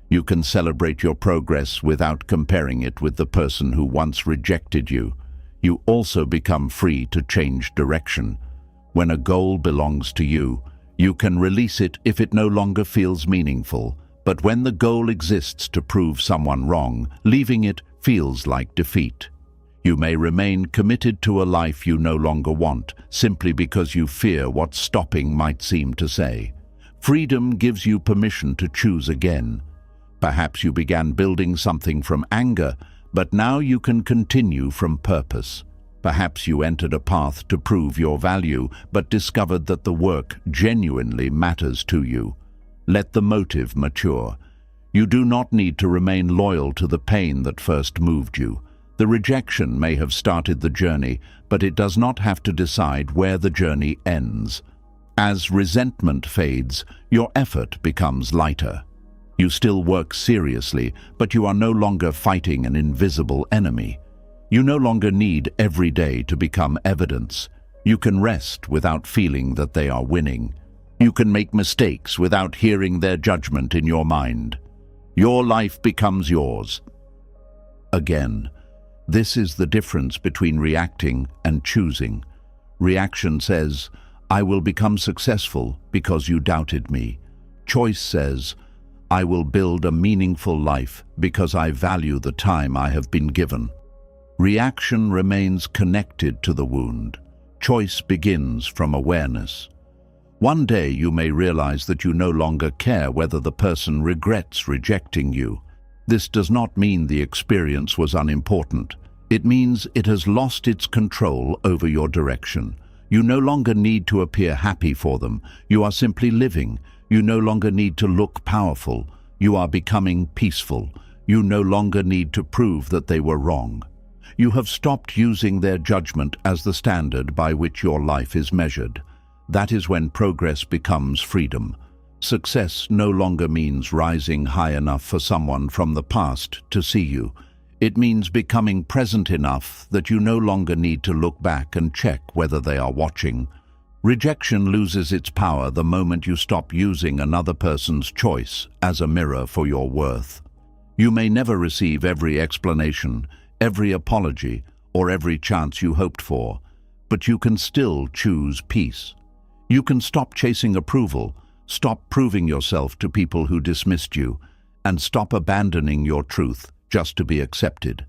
You can celebrate your progress without comparing it with the person who once rejected you. You also become free to change direction. When a goal belongs to you, you can release it if it no longer feels meaningful. But when the goal exists to prove someone wrong, leaving it feels like defeat. You may remain committed to a life you no longer want, simply because you fear what stopping might seem to say. Freedom gives you permission to choose again. Perhaps you began building something from anger, but now you can continue from purpose. Perhaps you entered a path to prove your value, but discovered that the work genuinely matters to you. Let the motive mature. You do not need to remain loyal to the pain that first moved you. The rejection may have started the journey, but it does not have to decide where the journey ends. As resentment fades, your effort becomes lighter. You still work seriously, but you are no longer fighting an invisible enemy. You no longer need every day to become evidence. You can rest without feeling that they are winning. You can make mistakes without hearing their judgment in your mind. Your life becomes yours. Again, this is the difference between reacting and choosing. Reaction says, "I will become successful because you doubted me." Choice says, "I will build a meaningful life because I value the time I have been given." Reaction remains connected to the wound. Choice begins from awareness. One day you may realize that you no longer care whether the person regrets rejecting you. This does not mean the experience was unimportant. It means it has lost its control over your direction. You no longer need to appear happy for them. You are simply living. You no longer need to look powerful. You are becoming peaceful. You no longer need to prove that they were wrong. You have stopped using their judgment as the standard by which your life is measured. That is when progress becomes freedom. Success no longer means rising high enough for someone from the past to see you. It means becoming present enough that you no longer need to look back and check whether they are watching. Rejection loses its power the moment you stop using another person's choice as a mirror for your worth. You may never receive every explanation, every apology, or every chance you hoped for, but you can still choose peace. You can stop chasing approval, stop proving yourself to people who dismissed you, and stop abandoning your truth just to be accepted.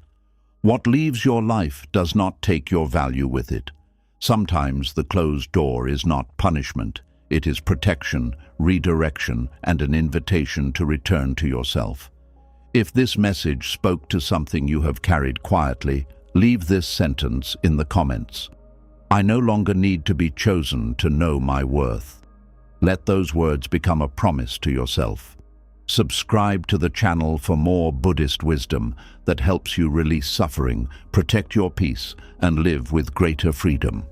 What leaves your life does not take your value with it. Sometimes the closed door is not punishment. It is protection, redirection, and an invitation to return to yourself. If this message spoke to something you have carried quietly, leave this sentence in the comments. I no longer need to be chosen to know my worth. Let those words become a promise to yourself. Subscribe to the channel for more Buddhist wisdom that helps you release suffering, protect your peace, and live with greater freedom.